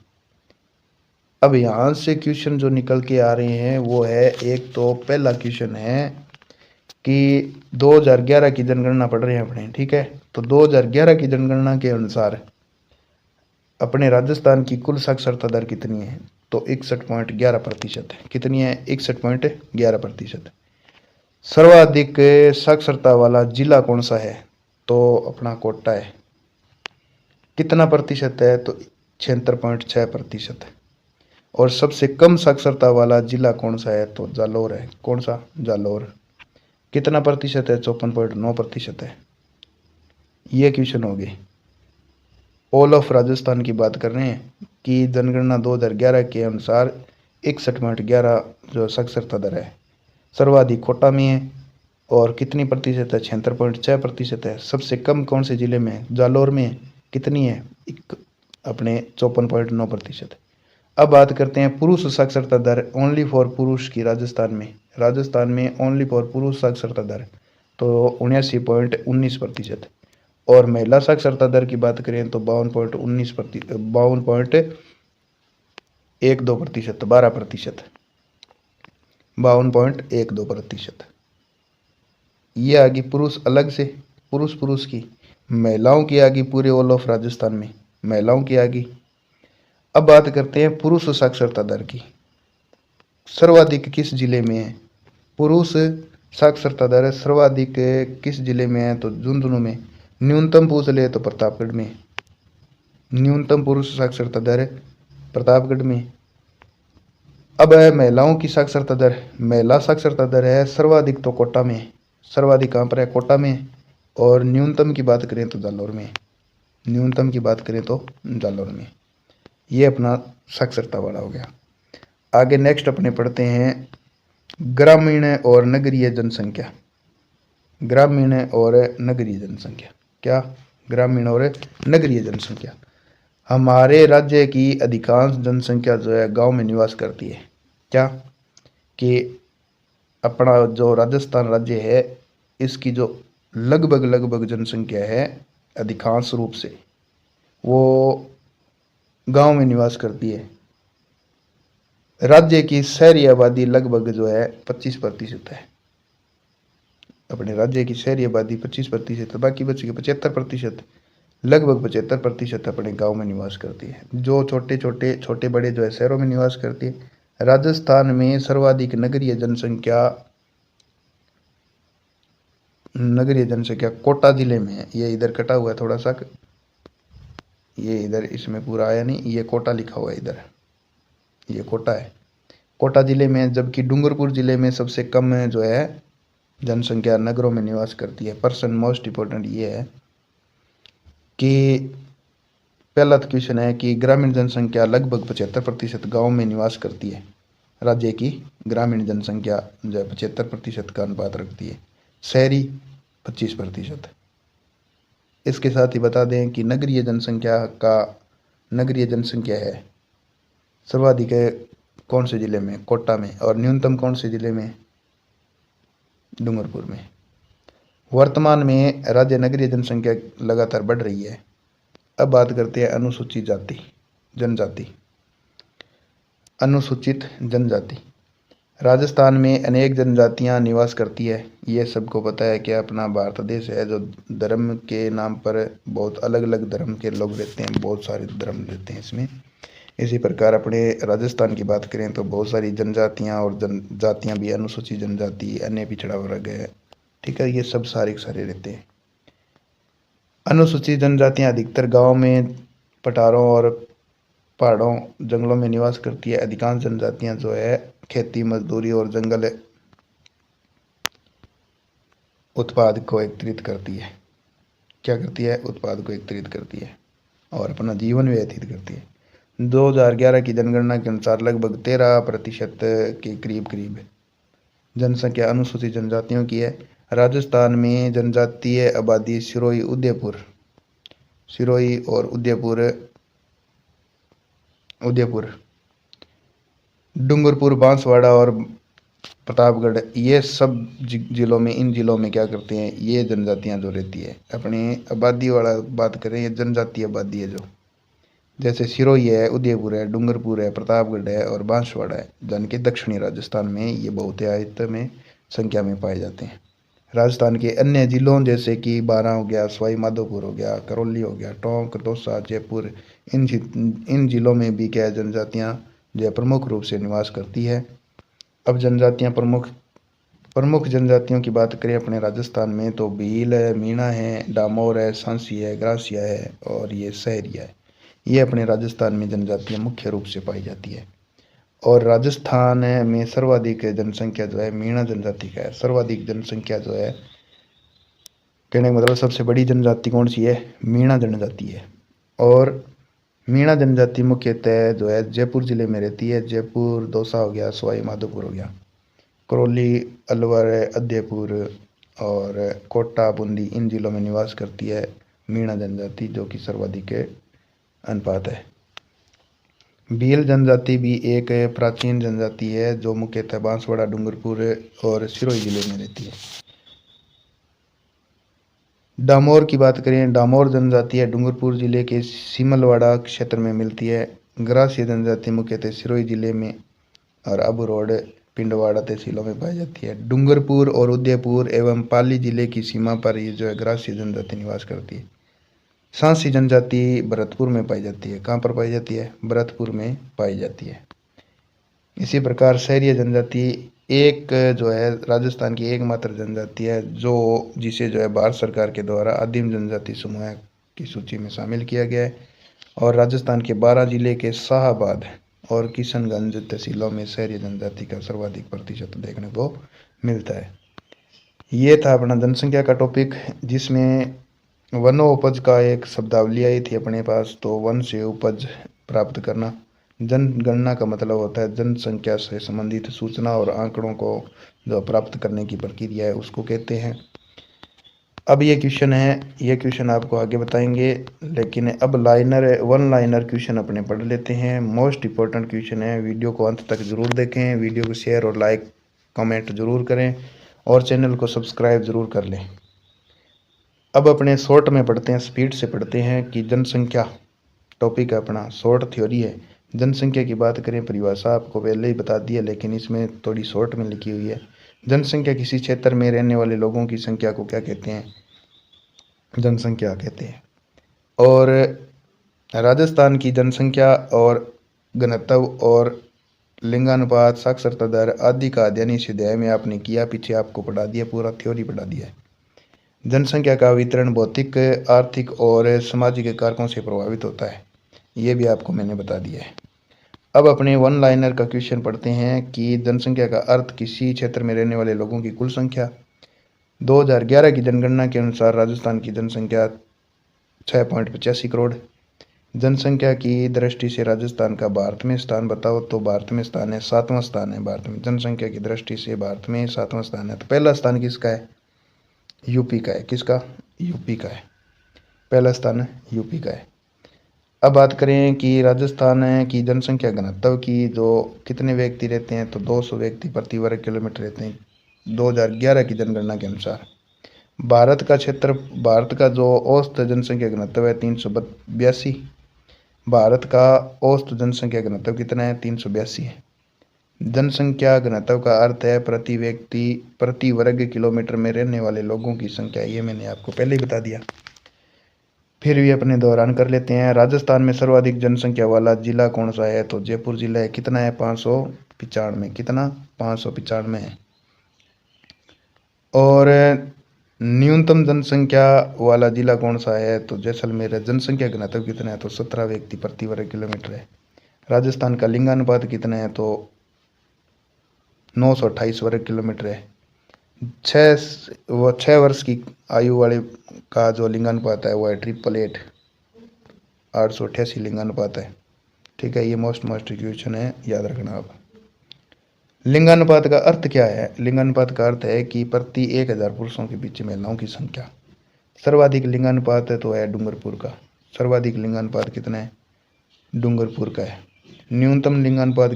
S1: अब यहाँ से क्वेश्चन जो निकल के आ रहे हैं वो है, एक तो पहला क्वेश्चन है कि 2011 की जनगणना पढ़ रहे हैं अपने, ठीक है। तो 2011 की जनगणना के अनुसार अपने राजस्थान की कुल साक्षरता दर कितनी है, तो 61.11% है। कितनी है? 61.11%। सर्वाधिक साक्षरता वाला जिला कौन सा है, तो अपना कोटा है। कितना प्रतिशत है, तो 76.6%। और सबसे कम साक्षरता वाला जिला कौन सा है, तो जालौर है। कौन सा? जालौर। कितना प्रतिशत है? 54.9% है। ये क्वेश्चन हो गए। ऑल ऑफ राजस्थान की बात कर रहे हैं कि जनगणना 2011 के अनुसार 61.11 जो साक्षरता दर है सर्वाधिक कोटा में है। और कितनी प्रतिशत है? 76.6% है। सबसे कम कौन से जिले में है? जालौर में। कितनी है? अपने 54.9%। अब बात करते हैं पुरुष साक्षरता दर ओनली फॉर पुरुष की राजस्थान में। राजस्थान में ओनली फॉर पुरुष साक्षरता दर तो 79.19%। और महिला साक्षरता दर की बात करें तो 52.12%, 12%, 52.12%। ये आ गई पुरुष अलग से, पुरुष की। महिलाओं की आ गई पूरे ऑल ऑफ राजस्थान में, महिलाओं की आ गई। अब बात करते हैं पुरुष साक्षरता दर की। सर्वाधिक किस जिले में है? पुरुष साक्षरता दर सर्वाधिक किस जिले में है, तो झुंझुनू में। न्यूनतम पूछ ले तो प्रतापगढ़ में। न्यूनतम पुरुष साक्षरता दर प्रतापगढ़ में। अब है महिलाओं की साक्षरता दर। महिला साक्षरता दर है सर्वाधिक तो कोटा में। सर्वाधिक कहाँ पर है? कोटा में। और न्यूनतम की बात करें तो जालौर में। न्यूनतम की बात करें तो जालौर में। ये अपना साक्षरता वाला हो गया। आगे नेक्स्ट अपने पढ़ते हैं ग्रामीण और नगरीय जनसंख्या। ग्रामीण और नगरीय जनसंख्या क्या? ग्रामीण और नगरीय जनसंख्या। हमारे राज्य की अधिकांश जनसंख्या जो है गांव में निवास करती है। क्या? कि अपना जो राजस्थान राज्य है इसकी जो लगभग जनसंख्या है अधिकांश रूप से वो गांव में निवास करती है। राज्य की शहरी आबादी लगभग जो है 25% है। अपने राज्य की शहरी आबादी 25% है, बाकी बच के 75%, लगभग 75% अपने गांव में निवास करती है। जो छोटे बड़े जो है शहरों में निवास करती है। राजस्थान में सर्वाधिक नगरीय जनसंख्या कोटा जिले में है। ये इधर कटा हुआ है थोड़ा सा, ये इधर इसमें पूरा आया नहीं, ये कोटा लिखा हुआ है इधर, ये कोटा है, कोटा जिले में। जबकि डूंगरपुर जिले में सबसे कम जो है जनसंख्या नगरों में निवास करती है। पर्सन मोस्ट इम्पोर्टेंट ये है कि पहला क्वेश्चन है कि ग्रामीण जनसंख्या लगभग 75% गाँव में निवास करती है। राज्य की ग्रामीण जनसंख्या जो है 75% का अनुपात रखती है, शहरी 25%। इसके साथ ही बता दें कि नगरीय जनसंख्या है सर्वाधिक है कौन से जिले में? कोटा में। और न्यूनतम कौन से जिले में? डूंगरपुर में। वर्तमान में राज्य नगरीय जनसंख्या लगातार बढ़ रही है। अब बात करते हैं अनुसूचित जाति जनजाति। अनुसूचित जनजाति राजस्थान में अनेक जनजातियां निवास करती है। ये सबको पता है कि अपना भारत देश है जो धर्म के नाम पर बहुत अलग अलग धर्म के लोग रहते हैं, बहुत सारे धर्म रहते हैं इसमें। इसी प्रकार अपने राजस्थान की बात करें तो बहुत सारी जनजातियां और जनजातियां भी, अनुसूचित जनजाति, अन्य पिछड़ा वर्ग है, ठीक है, ये सब सारे के सारे रहते हैं। अनुसूचित जनजातियां अधिकतर गाँव में, पठारों और पहाड़ों, जंगलों में निवास करती है। अधिकांश जनजातियां जो है खेती, मजदूरी और जंगल उत्पाद को एकत्रित करती है। क्या करती है? उत्पाद को एकत्रित करती है और अपना जीवन व्यतीत करती है। 2011 की जनगणना के अनुसार लगभग 13% के करीब करीब जनसंख्या अनुसूचित जनजातियों की है। राजस्थान में जनजातीय आबादी सिरोही और उदयपुर, डूंगरपुर, बांसवाड़ा और प्रतापगढ़, ये सब जिलों में, इन जिलों में क्या करते हैं, ये जनजातियां जो रहती है। अपनी आबादी वाला बात करें, ये जनजातीय आबादी है जो, जैसे सिरोही है, उदयपुर है, डूंगरपुर है, प्रतापगढ़ है और बांसवाड़ा है, जन के दक्षिणी राजस्थान में ये बहुतायत में संख्या में पाए जाते हैं। राजस्थान के अन्य जिलों जैसे कि बारां हो गया, सवाई माधोपुर हो गया, करौली हो गया, टोंक, दौसा, जयपुर, इन जिलों में भी क्या जनजातियां जो प्रमुख रूप से निवास करती है। अब जनजातियां प्रमुख जनजातियों की बात करें अपने राजस्थान में तो भील है, मीणा है, डामोर है, सांसी है, ग्रासिया है और ये सहरिया है। ये अपने राजस्थान में जनजातियां मुख्य रूप से पाई जाती है। और राजस्थान में सर्वाधिक जनसंख्या जो है मीणा जनजाति का है। सर्वाधिक जनसंख्या जो है, कहने का मतलब सबसे बड़ी जनजाति कौन सी है? मीणा जनजाति है। और मीणा जनजाति मुख्यतः जो है जयपुर जिले में रहती है। जयपुर, दौसा हो गया, सवाई माधोपुर हो गया, करौली, अलवर, उदयपुर और कोटा, बूंदी, इन जिलों में निवास करती है मीणा जनजाति, जो कि सर्वाधिक अनुपात है। भील जनजाति भी एक प्राचीन जनजाति है जो मुख्यतः बांसवाड़ा, डूंगरपुर और सिरोही जिले में रहती है। डामोर की बात करें, डामोर जनजाति है डूंगरपुर जिले के सिमलवाड़ा क्षेत्र में मिलती है। ग्रासिया जनजाति मुख्यतः सिरोही जिले में और अबू रोड, पिंडवाड़ा तहसीलों में पाई जाती है। डूंगरपुर और उदयपुर एवं पाली जिले की सीमा पर ये जो है ग्रासिया जनजाति निवास करती है। सांसी जनजाति भरतपुर में पाई जाती है। कहाँ पर पाई जाती है? भरतपुर में पाई जाती है। इसी प्रकार सहरिया जनजाति एक जो है राजस्थान की एकमात्र जनजाति है जो जिसे जो है भारत सरकार के द्वारा आदिम जनजाति समूह की सूची में शामिल किया गया है। और राजस्थान के 12 जिले के शाहाबाद और किशनगंज तहसीलों में सहरिया जनजाति का सर्वाधिक प्रतिशत देखने को मिलता है। ये था अपना जनसंख्या का टॉपिक, जिसमें वनोपज का एक शब्दावली आई थी अपने पास। तो वन से उपज प्राप्त करना। जनगणना का मतलब होता है जनसंख्या से संबंधित सूचना और आंकड़ों को जो प्राप्त करने की प्रक्रिया है उसको कहते हैं। अब ये क्वेश्चन है, ये क्वेश्चन आपको आगे बताएंगे, लेकिन अब वन लाइनर क्वेश्चन अपने पढ़ लेते हैं। मोस्ट इंपॉर्टेंट क्वेश्चन है, वीडियो को अंत तक जरूर देखें, वीडियो को शेयर और लाइक कमेंट जरूर करें और चैनल को सब्सक्राइब जरूर कर लें। अब अपने शॉर्ट में पढ़ते हैं, स्पीड से पढ़ते हैं कि जनसंख्या टॉपिक अपना शॉर्ट थ्योरी है। जनसंख्या की बात करें, परिभाषा आपको पहले ही बता दी है, लेकिन इसमें थोड़ी शॉर्ट में लिखी हुई है। जनसंख्या किसी क्षेत्र में रहने वाले लोगों की संख्या को क्या कहते हैं? जनसंख्या कहते हैं। और राजस्थान की जनसंख्या और घनत्व और लिंगानुपात, साक्षरता दर आदि का अध्ययन इस अध्याय में आपने किया, पीछे आपको पढ़ा दिया, पूरा थ्योरी पढ़ा दिया है। जनसंख्या का वितरण भौतिक, आर्थिक और सामाजिक कारकों से प्रभावित होता है, ये भी आपको मैंने बता दिया है। अब अपने वन लाइनर का क्वेश्चन पढ़ते हैं कि जनसंख्या का अर्थ किसी क्षेत्र में रहने वाले लोगों की कुल संख्या। 2011 की जनगणना के अनुसार राजस्थान की जनसंख्या 6.85 करोड़। जनसंख्या की दृष्टि से राजस्थान का भारत में स्थान बताओ। तो भारत में स्थान है, 7वां स्थान है भारत में। जनसंख्या की दृष्टि से भारत में 7वां स्थान है। तो पहला स्थान किसका है? यूपी का है। किसका? यूपी का है। पहला स्थान यूपी का है। अब बात करें कि राजस्थान की जनसंख्या घनत्व की, जो कितने व्यक्ति रहते हैं, तो 200 व्यक्ति प्रति वर्ग किलोमीटर रहते हैं। 2011 की जनगणना के अनुसार। भारत का जो औसत जनसंख्या घनत्व है 382। भारत का औसत जनसंख्या घनत्व कितना है? 382 है। जनसंख्या घनत्व का अर्थ है प्रति व्यक्ति प्रति वर्ग किलोमीटर में रहने वाले लोगों की संख्या। ये मैंने आपको पहले ही बता दिया, फिर भी अपने दोहरान कर लेते हैं। राजस्थान में सर्वाधिक जनसंख्या वाला जिला कौन सा है? तो जयपुर जिला है। कितना है? 595। कितना? 595 है। और न्यूनतम जनसंख्या वाला जिला कौन सा है? तो जैसलमेर है। जनसंख्या घनत्व कितना है? तो 17 व्यक्ति प्रति वर्ग किलोमीटर है। राजस्थान का लिंगानुपात कितना है? तो 928 वर्ग किलोमीटर है। 6 वर्ष की आयु वाले का जो लिंगानुपात है वो है 888, 888 लिंगानुपात है। ठीक है, ये मोस्ट क्वेश्चन है, याद रखना आप। लिंगानुपात का अर्थ क्या है? लिंगानुपात का अर्थ है कि प्रति 1000 पुरुषों के बीच महिलाओं की संख्या। सर्वाधिक लिंगानुपात है तो है डूंगरपुर का। सर्वाधिक लिंगानुपात कितना है? डूंगरपुर का है। न्यूनतम लिंगानुपात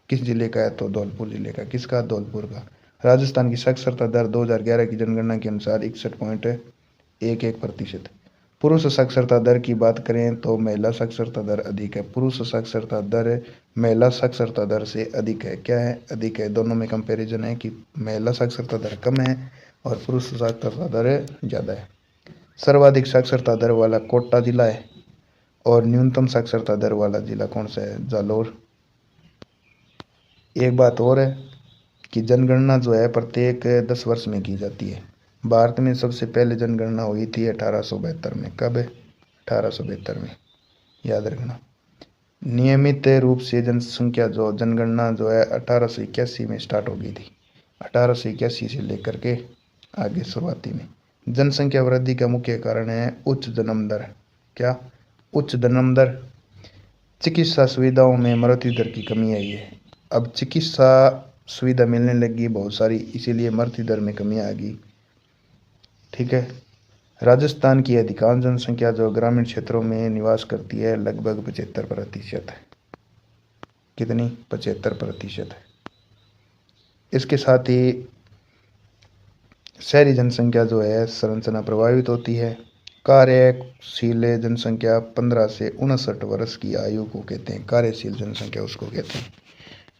S1: किस जिले का है? तो धौलपुर जिले का। किसका? धौलपुर का। राजस्थान की साक्षरता दर 2011 की जनगणना के अनुसार 61.11%। पुरुष साक्षरता दर की बात करें तो महिला साक्षरता दर अधिक है। पुरुष साक्षरता दर महिला साक्षरता दर से अधिक है। क्या है? अधिक है। दोनों में कंपैरिजन है कि महिला साक्षरता दर कम है और पुरुष साक्षरता दर ज़्यादा है। सर्वाधिक साक्षरता दर वाला कोटा जिला है और न्यूनतम साक्षरता दर वाला जिला कौन सा है? जालोर। एक बात और है कि जनगणना जो है प्रत्येक 10 वर्ष में की जाती है। भारत में सबसे पहले जनगणना हुई थी 1872 में। कब? 1872 में, याद रखना। नियमित रूप से जनगणना जो है 1881 में स्टार्ट हो गई थी। 1881 से लेकर के आगे शुरुआती में। जनसंख्या वृद्धि का मुख्य कारण है उच्च जन्म दर। क्या? उच्च जन्म दर। चिकित्सा सुविधाओं में मृत्यु दर की कमी आई है। अब चिकित्सा सुविधा मिलने लगी बहुत सारी, इसीलिए मृत्यु दर में कमी आ गई। ठीक है। राजस्थान की अधिकांश जनसंख्या जो ग्रामीण क्षेत्रों में निवास करती है लगभग 75% है। कितनी? 75% है। इसके साथ ही शहरी जनसंख्या जो है संरचना प्रभावित होती है। कार्यशील जनसंख्या 15 से 59 वर्ष की आयु को कहते हैं। कार्यशील जनसंख्या उसको कहते हैं।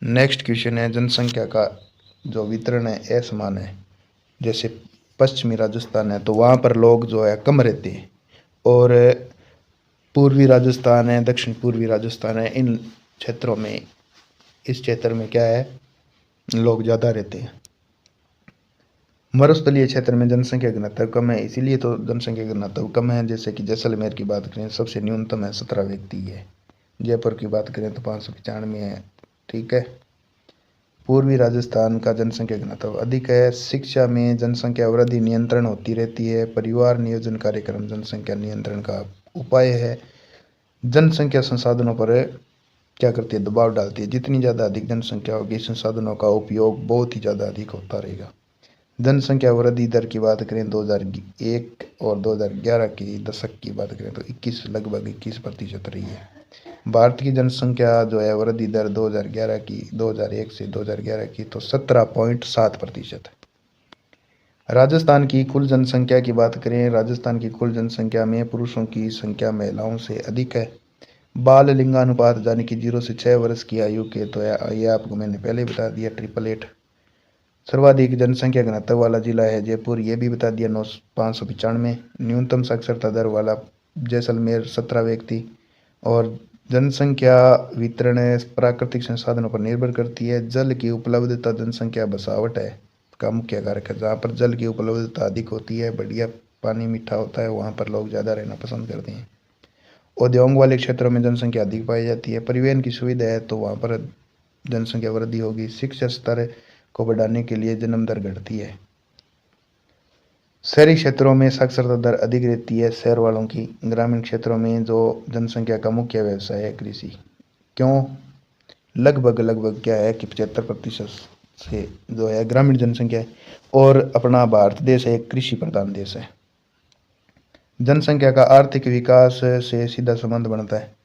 S1: नेक्स्ट क्वेश्चन है, जनसंख्या का जो वितरण है असमान है। जैसे पश्चिमी राजस्थान है तो वहाँ पर लोग जो है कम रहते हैं, और पूर्वी राजस्थान है, दक्षिण पूर्वी राजस्थान है, इन क्षेत्रों में, इस क्षेत्र में क्या है, लोग ज़्यादा रहते हैं। मरुस्थलीय क्षेत्र में जनसंख्या घनत्व कम है, इसीलिए तो जनसंख्या घनत्व कम है। जैसे कि जैसलमेर की बात करें सबसे न्यूनतम है 17 व्यक्ति है। जयपुर की बात करें तो 595 है। ठीक है। पूर्वी राजस्थान का जनसंख्या घनत्व अधिक है। शिक्षा में जनसंख्या वृद्धि नियंत्रण होती रहती है। परिवार नियोजन कार्यक्रम जनसंख्या नियंत्रण का उपाय है। जनसंख्या संसाधनों पर क्या करती है? दबाव डालती है। जितनी ज़्यादा अधिक जनसंख्या होगी संसाधनों का उपयोग बहुत ही ज़्यादा अधिक होता रहेगा। जनसंख्या वृद्धि दर की बात करें 2001 और 2011 की दशक की बात करें तो लगभग 21% रही है। भारत की जनसंख्या जो है वृद्धि दर 2011 की 2001 से 2011 की तो 17.7% है। राजस्थान की कुल जनसंख्या की बात करें, राजस्थान की कुल जनसंख्या में पुरुषों की संख्या महिलाओं से अधिक है। बाल लिंगानुपात यानी कि 0 से 6 वर्ष की आयु के तो ये आपको मैंने पहले बता दिया 888। सर्वाधिक जनसंख्या घनत्व वाला जिला है जयपुर, ये भी बता दिया 595। न्यूनतम साक्षरता दर वाला जैसलमेर 17 व्यक्ति। और जनसंख्या वितरण प्राकृतिक संसाधनों पर निर्भर करती है। जल की उपलब्धता जनसंख्या बसावट है का मुख्य कारक है। जहाँ पर जल की उपलब्धता अधिक होती है, बढ़िया पानी मीठा होता है, वहाँ पर लोग ज़्यादा रहना पसंद करते हैं। उद्योग वाले क्षेत्रों में जनसंख्या अधिक पाई जाती है। परिवहन की सुविधा है तो वहाँ पर जनसंख्या वृद्धि होगी। शिक्षा स्तर को बढ़ाने के लिए जन्म दर घटती है। शहरी क्षेत्रों में साक्षरता दर अधिक रहती है शहर वालों की। ग्रामीण क्षेत्रों में जो जनसंख्या का मुख्य व्यवसाय है कृषि। क्यों? लगभग क्या है कि 75% से जो है ग्रामीण जनसंख्या है, और अपना भारत देश एक कृषि प्रधान देश है। जनसंख्या का आर्थिक विकास से सीधा संबंध बनता है।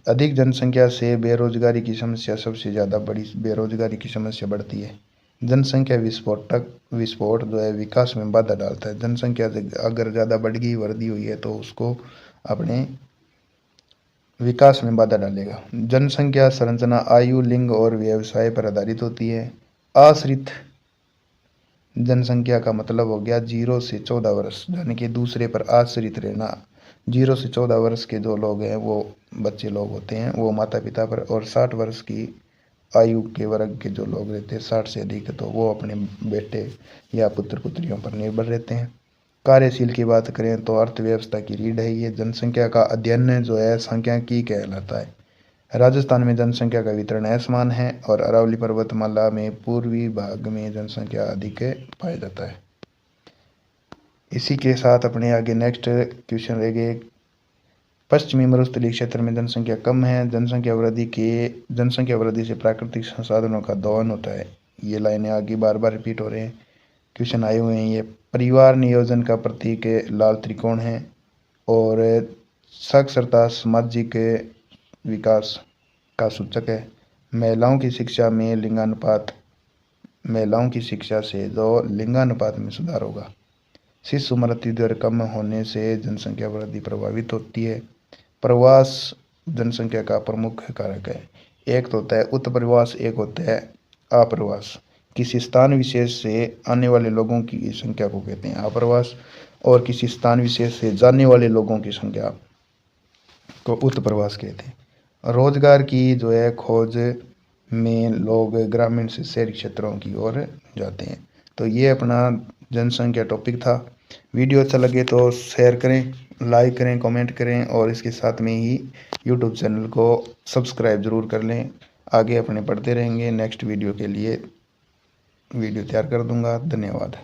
S1: अधिक जनसंख्या से बेरोजगारी की समस्या सबसे ज़्यादा बड़ी, बेरोजगारी की समस्या बढ़ती है। जनसंख्या विस्फोट जो है विकास में बाधा डालता है। जनसंख्या अगर ज़्यादा बढ़ गई, वृद्धि हुई है, तो उसको अपने विकास में बाधा डालेगा। जनसंख्या संरचना आयु, लिंग और व्यवसाय पर आधारित होती है। आश्रित जनसंख्या का मतलब हो गया 0 से 14 वर्ष, यानी कि दूसरे पर आश्रित रहना। 0 से 14 वर्ष के जो लोग हैं वो बच्चे लोग होते हैं, वो माता पिता पर, और 60 वर्ष की आयु के वर्ग के जो लोग रहते हैं 60 से अधिक, तो वो अपने बेटे या पुत्र पुत्रियों पर निर्भर रहते हैं। कार्यशील की बात करें तो अर्थव्यवस्था की रीढ़ है ये। जनसंख्या का अध्ययन जो है सांख्यिकी कहलाता है। राजस्थान में जनसंख्या का वितरण असमान है और अरावली पर्वतमाला में पूर्वी भाग में जनसंख्या अधिक पाया जाता है। इसी के साथ अपने आगे नेक्स्ट क्वेश्चन रह गए। पश्चिमी मरुस्थलीय क्षेत्र में जनसंख्या कम है। जनसंख्या वृद्धि से प्राकृतिक संसाधनों का दोहन होता है। ये लाइनें आगे बार बार रिपीट हो रहे हैं, क्वेश्चन आए हुए हैं। ये परिवार नियोजन का प्रतीक लाल त्रिकोण है और साक्षरता सामाजिक विकास का सूचक है। महिलाओं की शिक्षा से जो लिंगानुपात में सुधार होगा। शिशु मृत्यु दर कम होने से जनसंख्या वृद्धि प्रभावित होती है। प्रवास जनसंख्या का प्रमुख कारक है। एक तो होता है उत्प्रवास, एक होता है आप्रवास। किसी स्थान विशेष से आने वाले लोगों की संख्या को कहते हैं आप्रवास, और किसी स्थान विशेष से जाने वाले लोगों की संख्या को उत्प्रवास कहते हैं। रोजगार की जो है खोज में लोग ग्रामीण से शहरी क्षेत्रों की ओर जाते हैं। तो ये अपना जनसंख्या टॉपिक था। वीडियो अच्छा लगे तो शेयर करें, लाइक करें, कमेंट करें, और इसके साथ में ही यूट्यूब चैनल को सब्सक्राइब ज़रूर कर लें। आगे अपने पढ़ते रहेंगे। नेक्स्ट वीडियो के लिए वीडियो तैयार कर दूंगा। धन्यवाद।